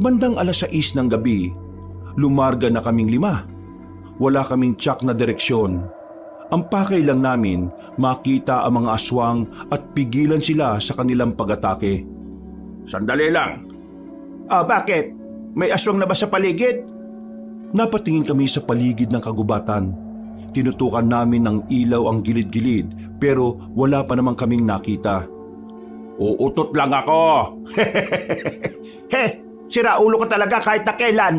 Bandang 6:00 ng gabi, lumarga na kaming 5. Wala kaming tsak na direksyon. Ang pakay lang namin, makita ang mga aswang at pigilan sila sa kanilang pag-atake. Sandali lang. Bakit? May aswang na ba sa paligid? Napatingin kami sa paligid ng kagubatan. Tinutukan namin ng ilaw ang gilid-gilid pero wala pa naman kaming nakita. Uutot lang ako. Sira ulo ka talaga kahit na kailan.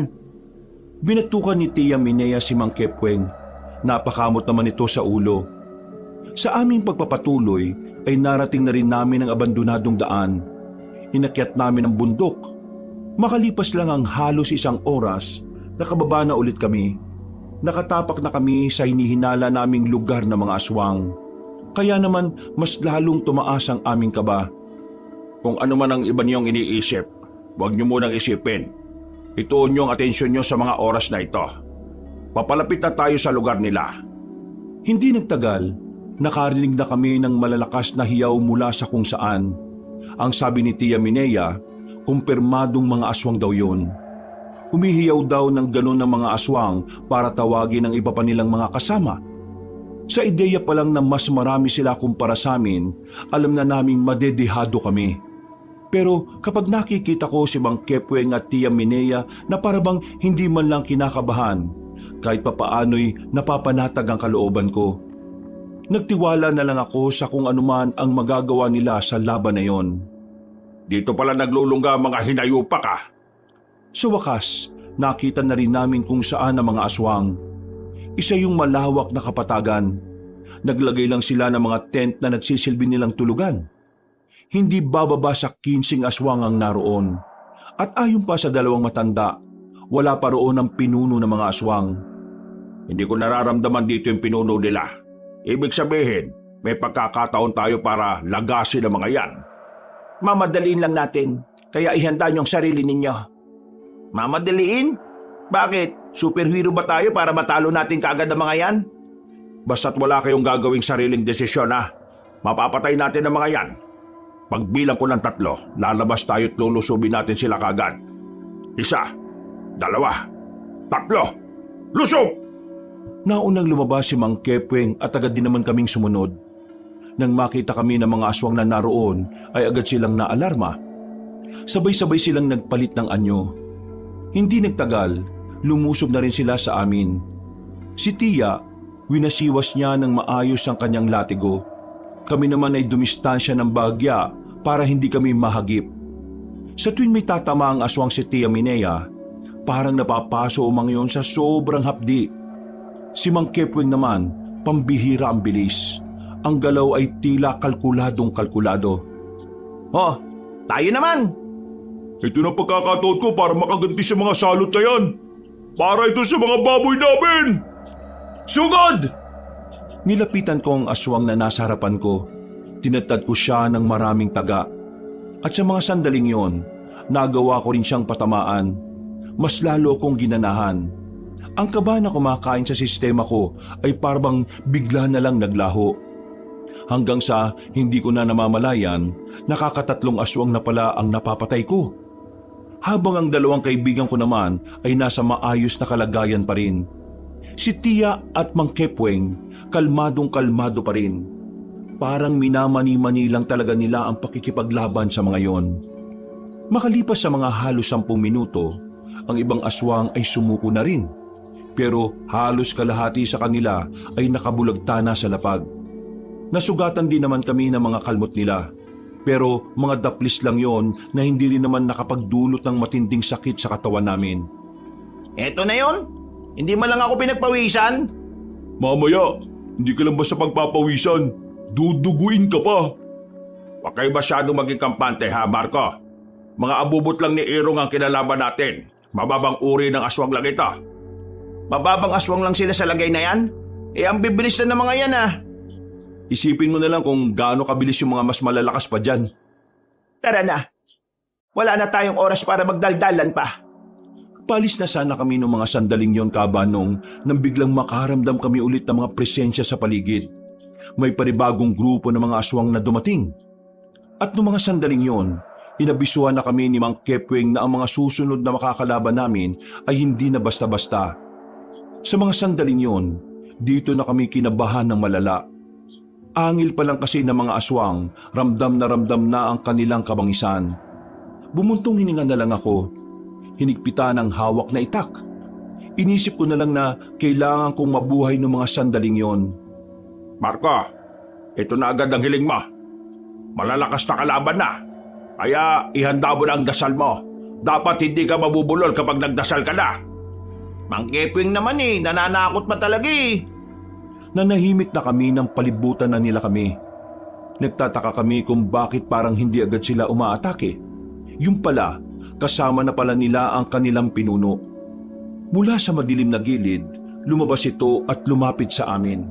Binatukan ni Tia Minea si Mang Kepweng. Napakamot naman ito sa ulo. Sa aming pagpapatuloy ay narating na rin namin ang abandonadong daan. Inakyat namin ang bundok. Makalipas lang ang halos 1 oras, nakababa na ulit kami. Nakatapak na kami sa hinihinala naming lugar ng mga aswang. Kaya naman mas lalong tumaas ang aming kaba. Kung ano man ang iba niyong iniisip, huwag niyo munang isipin. Ituon niyo ang atensyon niyo sa mga oras na ito. Papalapit na tayo sa lugar nila. Hindi nagtagal, nakarinig na kami ng malalakas na hiyaw mula sa kung saan. Ang sabi ni Tia Minea, kumpirmadong mga aswang daw yun. Humihiyaw daw ng ganun ng mga aswang para tawagin ang iba pa nilang mga kasama. Sa ideya pa lang na mas marami sila kumpara sa amin, alam na naming madedehado kami. Pero kapag nakikita ko si Mang Kepweng at Tia Minea na parabang hindi man lang kinakabahan, kahit papaano'y napapanatag ang kalooban ko. Nagtiwala na lang ako sa kung anuman ang magagawa nila sa laban na yon. Dito pala naglulungga ang mga hinayupak ah. Sa wakas, nakita na rin namin kung saan ang mga aswang. Isa yung malawak na kapatagan. Naglagay lang sila ng mga tent na nagsisilbi nilang tulugan. Hindi bababa sa 15 aswang ang naroon. At ayon pa sa 2 matanda, wala pa roon ang pinuno ng mga aswang. Hindi ko nararamdaman dito yung pinuno nila. Ibig sabihin, may pagkakataon tayo para lagasin ang mga yan. Mamadaliin lang natin, kaya ihanda niyo ang sarili ninyo. Mamadaliin? Bakit? Superhero ba tayo para matalo natin kaagad ang mga yan? Basta't wala kayong gagawing sariling desisyon ha. Mapapatay natin ang mga yan. Pagbilang ko ng 3, lalabas tayo at lulusubin natin sila kaagad. 1, 2, 3, lusob! Naunang lumabas si Mang Kepweng at agad din naman kaming sumunod. Nang makita kami ng mga aswang na naroon ay agad silang naalarma. Sabay-sabay silang nagpalit ng anyo. Hindi nagtagal, lumusob na rin sila sa amin. Si Tia, winasiwas niya ng maayos ang kanyang latigo. Kami naman ay dumistansya ng bahagya para hindi kami mahagip. Sa tuwing may tatama ang aswang si Tia Minea, parang napapaso umang yun sa sobrang hapdi. Si Mang Kepweng naman, pambihira ang bilis. Ang galaw ay tila kalkuladong-kalkulado. Oh, tayo naman! Ito na pagkakataon ko para makaganti sa mga salot na yan. Para ito sa mga baboy namin! Sugod! Nilapitan ko ang aswang na nasa harapan ko. Tinatad ko siya ng maraming taga. At sa mga sandaling yon, nagawa ko rin siyang patamaan. Mas lalo akong ginanahan. Ang kaba na kumakain sa sistema ko ay parang bigla na lang naglaho. Hanggang sa hindi ko na namamalayan, nakakatatlong aswang na pala ang napapatay ko. Habang ang 2 kaibigan ko naman ay nasa maayos na kalagayan pa rin. Si Tia at Mang Kepweng, kalmadong-kalmado pa rin. Parang minamani-mani lang talaga nila ang pakikipaglaban sa mga yon. Makalipas sa mga halos 10 minuto, ang ibang aswang ay sumuko na rin. Pero halos kalahati sa kanila ay nakabulagta na sa lapag. Nasugatan din naman kami ng mga kalmot nila. Pero mga daplis lang yon na hindi rin naman nakapagdulot ng matinding sakit sa katawan namin. Eto na yon? Hindi man lang ako pinagpawisan? Mamaya, hindi ka lang basta pagpapawisan. Duduguin ka pa. Huwag kayo masyadong maging kampante ha, Marco. Mga abubot lang ni Irong ang kinalaban natin. Mababang uri ng aswang lang ito. Mababang aswang lang sila sa lagay na yan? Ang bibilis na ng mga yan ah. Isipin mo na lang kung gaano kabilis yung mga mas malalakas pa dyan. Tara na. Wala na tayong oras para magdaldalan pa. Palis na sana kami ng mga sandaling yon, Kabanong, nang biglang makaramdam kami ulit ng mga presensya sa paligid. May paribagong grupo ng mga aswang na dumating. At noong mga sandaling yon, inabisuhan na kami ni Mang Kepweng na ang mga susunod na makakalaban namin ay hindi na basta-basta. Sa mga sandaling yon, dito na kami kinabahan ng malala. Angil pa lang kasi ng mga aswang, ramdam na ang kanilang kabangisan. Bumuntong hininga na lang ako. Hinigpitan ang hawak na itak. Inisip ko na lang na kailangan kong mabuhay ng mga sandaling yon. Marco, ito na agad ang hiling mo. Malalakas na kalaban na. Kaya ihanda mo na ang dasal mo. Dapat hindi ka mabubulol kapag nagdasal ka na. Mang Kepweng naman nananakot pa talaga eh. Nanahimik na kami nang palibutan na nila kami. Nagtataka kami kung bakit parang hindi agad sila umaatake. Yung pala, kasama na pala nila ang kanilang pinuno. Mula sa madilim na gilid, lumabas ito at lumapit sa amin.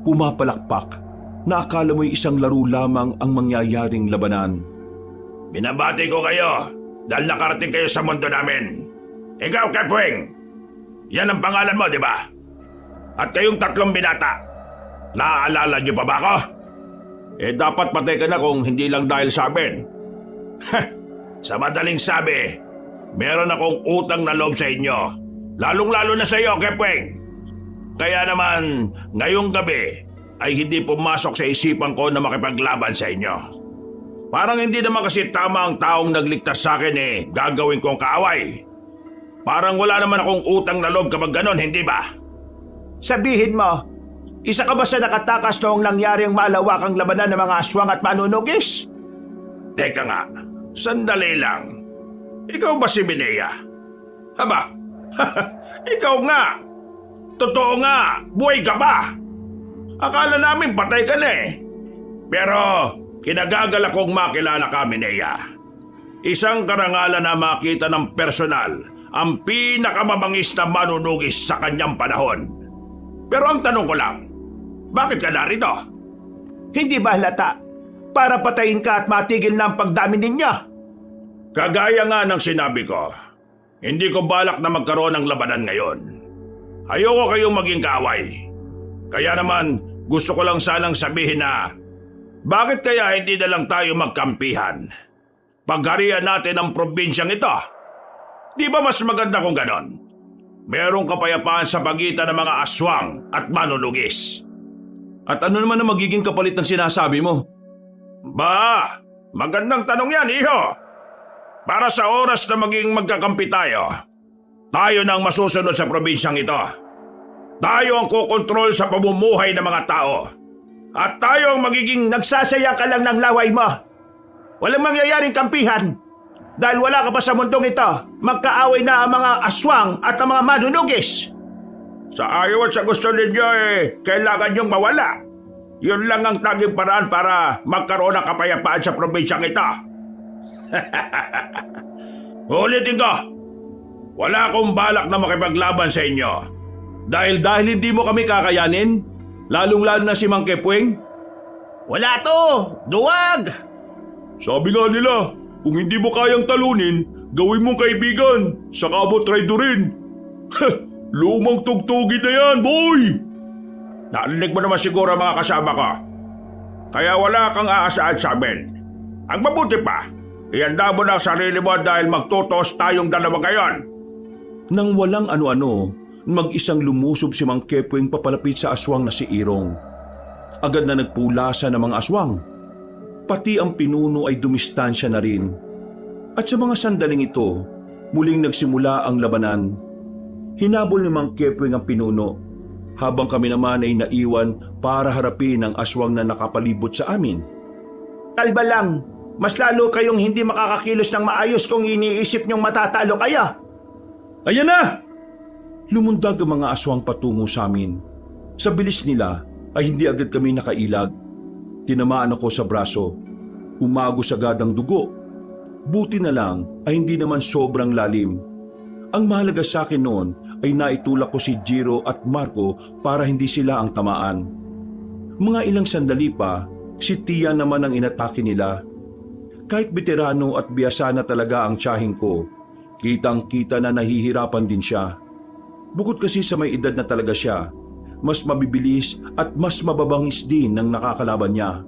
Pumapalakpak na akala mo'y isang laro lamang ang mangyayaring labanan. Binabati ko kayo dahil nakarating kayo sa mundo namin. Ikaw, Kepwing! Yan ang pangalan mo, di ba? At kayong 3 binata. Naaalala niyo pa ba ako? Dapat patay ka na kung hindi lang dahil sa amin. Sa madaling sabi, meron akong utang na loob sa inyo. Lalong-lalo na sa iyo, Kepwing. Kaya naman, ngayong gabi ay hindi pumasok sa isipan ko na makipaglaban sa inyo. Parang hindi naman kasi tama ang taong nagligtas sa akin gagawin kong kaaway. Parang wala naman akong utang na loob kapag ganon, hindi ba? Sabihin mo, isa ka ba sa nakatakas noong nangyaring malawakang labanan ng mga aswang at manunugis? Teka nga, sandali lang. Ikaw ba si Minea? Aba, ikaw nga! Totoo nga, buhay ka ba? Akala namin patay ka na Pero kinagagal akong makilala ka, Minea. Isang karangalan na makita ng personal ang pinakamabangis na manunugis sa kanyang panahon. Pero ang tanong ko lang, bakit ka narito? Hindi ba halata para patayin ka at matigil na ang pagdami ninyo? Kagaya nga ng sinabi ko, hindi ko balak na magkaroon ng labanan ngayon. Ayoko kayong maging kaaway. Kaya naman gusto ko lang sanang sabihin na bakit kaya hindi na lang tayo magkampihan? Pagharian natin ang probinsyang ito. Di ba mas maganda kung ganon? Merong kapayapaan sa pagitan ng mga aswang at manunugis. At ano naman ang magiging kapalit ng sinasabi mo? Ba, magandang tanong yan, iho. Para sa oras na maging magkakampi tayo na ang masusunod sa probinsyang ito. Tayo ang kukontrol sa pamumuhay ng mga tao. At tayo ang magiging nagsasayang ka lang ng laway mo. Walang mangyayaring kampihan. Dahil wala ka pa sa mundong ito, magkaaway na ang mga aswang at ang mga manunugis. Sa ayaw at sa gusto ninyo kailangan niyong mawala. Yun lang ang tanging paraan para magkaroon ng kapayapaan sa probinsyang ito. Ulitin ko, wala akong balak na makipaglaban sa inyo. Dahil hindi mo kami kakayanin, lalong-lalo na si Mang Kepwing? Wala to! Duwag! Sabi nga nila, kung hindi mo kayang talunin, gawin mong kaibigan, saka mo traidorin. Lumang tugtugin na yan, boy! Narinig mo naman siguro mga kasama ko. Kaya wala kang aasahan sa amin. Ang mabuti pa, ihanda mo na ang sarili mo dahil magtutos tayong dalawa ngayon. Nang walang ano-ano, mag-isang lumusob si Mang Kepwing papalapit sa aswang na si Irong. Agad na nagpulasa ng mga aswang. Pati ang pinuno ay dumistansya na rin. At sa mga sandaling ito, muling nagsimula ang labanan. Hinabol ni Mang Kepwing ang pinuno, habang kami naman ay naiwan para harapin ang aswang na nakapalibot sa amin. Kalba lang, mas lalo kayong hindi makakakilos ng maayos kung iniisip niyong matatalo kaya. Ayan na! Lumundag ang mga aswang patungo sa amin. Sa bilis nila ay hindi agad kami nakailag. Tinamaan ako sa braso. Umagos agad ang dugo. Buti na lang ay hindi naman sobrang lalim. Ang mahalaga sa akin noon ay naitulak ko si Jiro at Marco para hindi sila ang tamaan. Mga ilang sandali pa, si Tia naman ang inatake nila. Kahit veterano at biyasa na talaga ang tiyahing ko, kitang-kita na nahihirapan din siya. Bukod kasi sa may edad na talaga siya, mas mabibilis at mas mababangis din ng nakakalaban niya.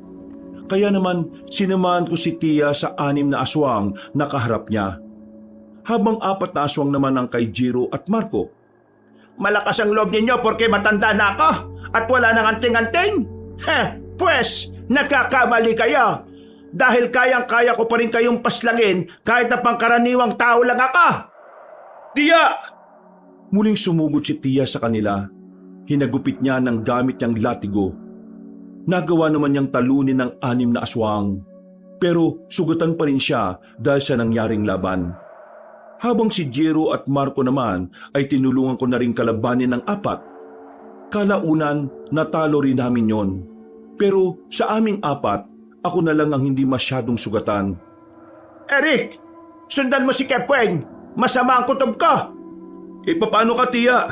Kaya naman sinamahan ko si Tia sa 6 na aswang na kaharap niya. Habang 4 na aswang naman ang kay Jiro at Marco. Malakas ang loob ninyo porque matanda na ako at wala nang anting-anting? Pues, nagkakamali kayo. Dahil kayang-kaya ko pa rin kayong paslangin kahit na pangkaraniwang tao lang ako. Tia! Muling sumugod si Tia sa kanila. Hinagupit niya ng gamit niyang latigo. Nagawa naman niyang talunin ng 6 na aswang. Pero sugatan pa rin siya dahil sa nangyaring laban. Habang si Jiro at Marco naman ay tinulungan ko na rin kalabanin ng 4. Kalaunan, natalo rin namin yon. Pero sa aming apat, ako na lang ang hindi masyadong sugatan. Eric, sundan mo si Kepweng. Masama ang kutob ka. Paano ka, tiya?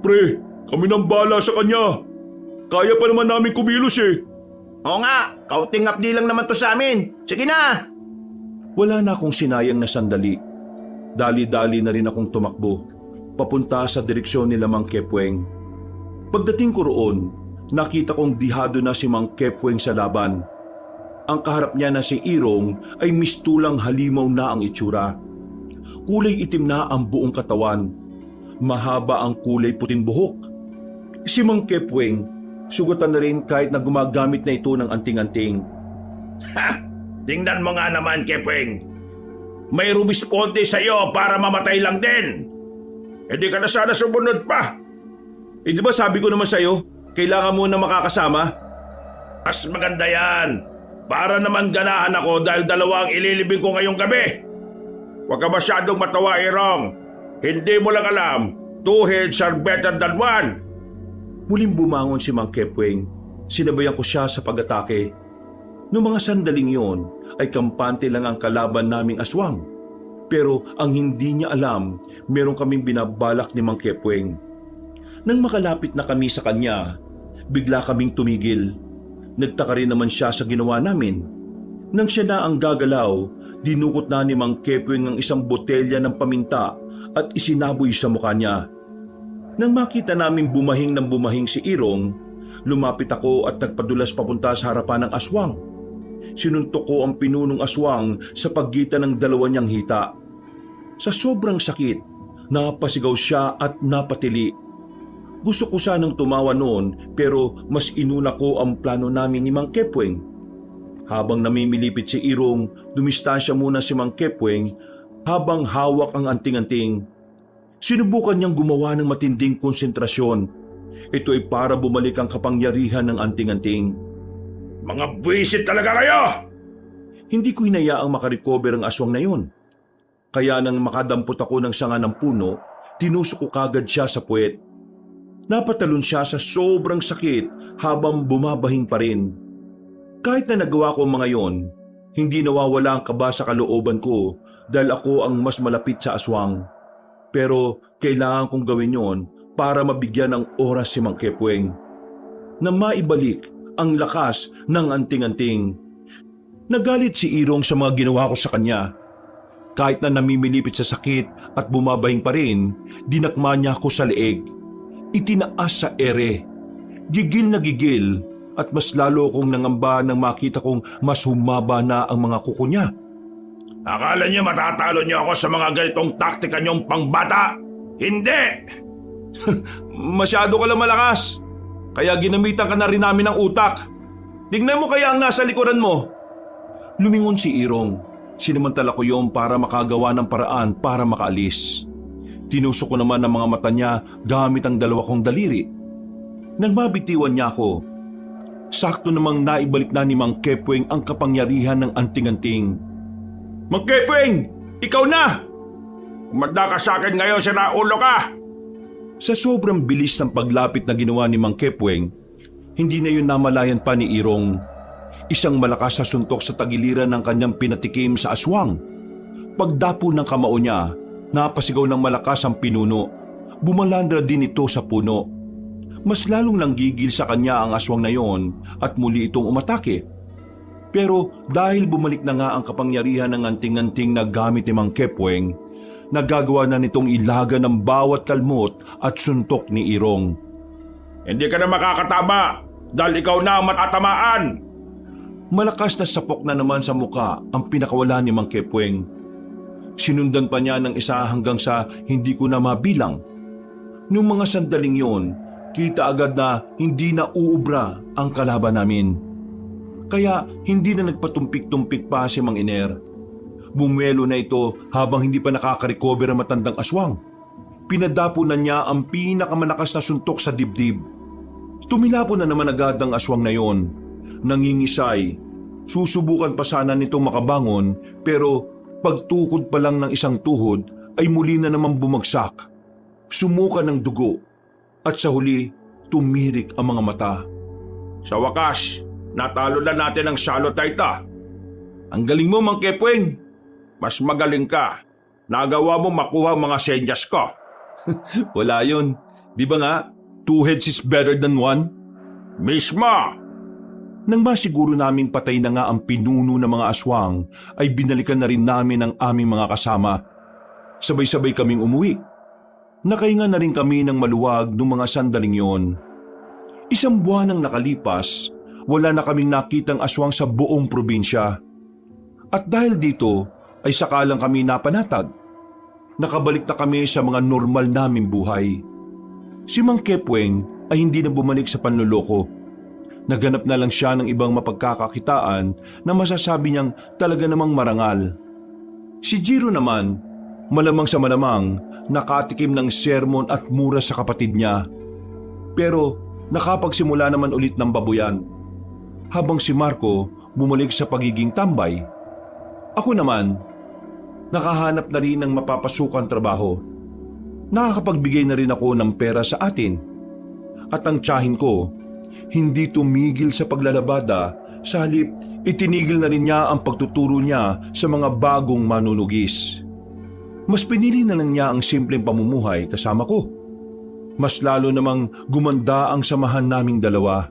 Pre, kami nang bala sa kanya. Kaya pa naman namin kumilos eh. Oo nga, kaunting updi lang naman to sa amin. Sige na. Wala na akong sinayang na sandali. Dali-dali na rin akong tumakbo, papunta sa direksyon ni Mang Kepweng. Pagdating ko roon, nakita kong dihado na si Mang Kepweng sa laban. Ang kaharap niya na si Irong ay mistulang halimaw na ang itsura. Kulay itim na ang buong katawan. Mahaba ang kulay puting buhok. Si Mang Kepweng, sugatan na rin kahit na gumagamit na ito ng anting-anting. Ha! Tingnan mo nga naman, Kepweng. May rumisponde sa'yo para mamatay lang din. Hindi ka na sana sumunod pa. Di ba sabi ko naman sa'yo, kailangan mo na makakasama? Mas maganda yan. Para naman ganahan ako dahil dalawa ang ililibing ko ngayong gabi. Huwag ka masyadong matawa, Irong. Hindi mo lang alam, two heads are better than one. Muling bumangon si Mang Kepweng. Sinabayan ko siya sa pag-atake. Noong mga sandaling yon ay kampante lang ang kalaban naming aswang. Pero ang hindi niya alam, meron kaming binabalak ni Mang Kepweng. Nang makalapit na kami sa kanya, bigla kaming tumigil. Nagtaka rin naman siya sa ginawa namin. Nang siya na ang gagalaw, dinukot na ni Mang Kepweng ang isang botelya ng paminta at isinaboy sa mukha niya. Nang makita namin bumahing ng bumahing si Irong, lumapit ako at nagpadulas papunta sa harapan ng aswang. Sinuntok ko ang pinunong aswang sa pagitan ng dalawa niyang hita. Sa sobrang sakit, napasigaw siya at napatili. Gusto ko sanang tumawa noon pero mas inuna ko ang plano namin ni Mang Kepweng. Habang namimilipit si Irong, dumistansya muna si Mang Kepweng habang hawak ang anting-anting. Sinubukan niyang gumawa ng matinding konsentrasyon. Ito ay para bumalik ang kapangyarihan ng anting-anting. Mga buwisit talaga kayo! Hindi ko hinayaang makarecover ang aswang na yon. Kaya nang makadampot ako ng sanga ng puno, tinusok ko kagad siya sa puwet. Napatalon siya sa sobrang sakit habang bumabahing pa rin. Kahit na nagawa ko ang mga yon, hindi nawawala ang kaba sa kalooban ko dahil ako ang mas malapit sa aswang. Pero kailangan kong gawin yon para mabigyan ng oras si Mang Kepweng na maibalik ang lakas ng anting-anting. Nagalit si Irong sa mga ginawa ko sa kanya. Kahit na namimilipit sa sakit at bumabahing pa rin, dinakma niya ako sa leeg. Itinaas sa ere. Gigil na gigil at mas lalo kong nangamba nang makita kong mas humaba na ang mga kuko niya. Akala niyo matatalo niyo ako sa mga ganitong taktika niyong pangbata? Hindi! Masyado ka lang malakas. Kaya ginamitan ka na rin namin ng utak. Tignan mo kaya ang nasa likuran mo. Lumingon si Irong. Sinamantala ko yon para makagawa ng paraan para makaalis. Tinusok ko naman ang mga mata niya gamit ang dalawa kong daliri. Nang mabitiwan niya ako, sakto namang naibalik na ni Mang Kepweng ang kapangyarihan ng anting-anting. Mang Kepweng! Ikaw na! Umanda ka sa akin ngayon, sinaulo ka! Sa sobrang bilis ng paglapit na ginawa ni Mang Kepweng, hindi na yun namalayan pa ni Irong. Isang malakas na suntok sa tagiliran ng kanyang pinatikim sa aswang. Pagdapo ng kamao niya, napasigaw ng malakas ang pinuno. Bumalandra din ito sa puno. Mas lalong nanggigil sa kanya ang aswang na yon at muli itong umatake. Pero dahil bumalik na nga ang kapangyarihan ng anting-anting na gamit ni Mang Kepweng, nagagawa na nitong ilaga ng bawat kalmot at suntok ni Irong. Hindi ka na makakatama dahil ikaw na ang matatamaan! Malakas na sapok na naman sa muka ang pinakawala ni Mang Kepweng. Sinundan pa niya ng isa hanggang sa hindi ko na mabilang. Noong mga sandaling yon, kita agad na hindi na uubra ang kalaban namin. Kaya hindi na nagpatumpik-tumpik pa si Mang Iner. Bumuelo na ito habang hindi pa nakaka-recover ang matandang aswang. Pinadapo na niya ang pinakamalakas na suntok sa dibdib. Tumilapo na naman agad ang aswang na yon. Nangingisay. Susubukan pa sana nitong makabangon pero pagtukod pa lang ng isang tuhod ay muli na naman bumagsak. Sumuka ng dugo at sa huli tumirik ang mga mata. Sa wakas, natalo na natin ang Salotayta. Ang galing mo, Mang Kepweng. Mas magaling ka. Nagawa mo makuha ang mga senyas ko. Wala yun. Di ba nga, two heads is better than one? Mismo! Nang masiguro naming patay na nga ang pinuno ng mga aswang, ay binalikan na rin namin ang aming mga kasama. Sabay-sabay kaming umuwi. Nakahinga na rin kami ng maluwag noong mga sandaling yon. Isang buwan ang nakalipas, wala na kaming nakitang aswang sa buong probinsya. At dahil dito, ay sakalang kami napanatag. Nakabalik na kami sa mga normal naming buhay. Si Mang Kepweng ay hindi na bumalik sa panloloko. Naganap na lang siya ng ibang mapagkakakitaan na masasabi niyang talaga namang marangal. Si Jiro naman, malamang sa malamang, nakatikim ng sermon at mura sa kapatid niya. Pero nakapagsimula naman ulit ng babuyan. Habang si Marco bumalik sa pagiging tambay. Ako naman, nakahanap na rin ng mapapasukan trabaho. Nakakapagbigay na rin ako ng pera sa atin. At ang tiyahin ko, hindi tumigil sa paglalabada, sa halip itinigil na rin niya ang pagtuturo niya sa mga bagong manunugis. Mas pinili na lang niya ang simpleng pamumuhay kasama ko. Mas lalo namang gumanda ang samahan naming dalawa.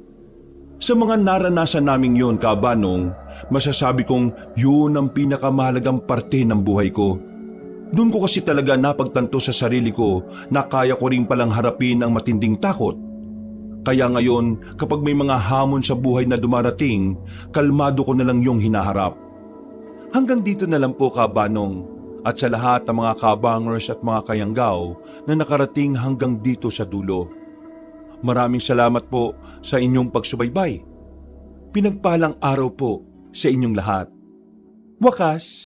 Sa mga naranasan naming yon, Kabanong, masasabi kong yun ang pinakamahalagang parte ng buhay ko. Doon ko kasi talaga napagtanto sa sarili ko na kaya ko rin palang harapin ang matinding takot. Kaya ngayon, kapag may mga hamon sa buhay na dumarating, kalmado ko na lang yung hinaharap. Hanggang dito na lang po, Kabanong, at sa lahat ng mga kabangers at mga kayanggaw na nakarating hanggang dito sa dulo. Maraming salamat po sa inyong pagsubaybay. Pinagpalang araw po sa inyong lahat. Wakas!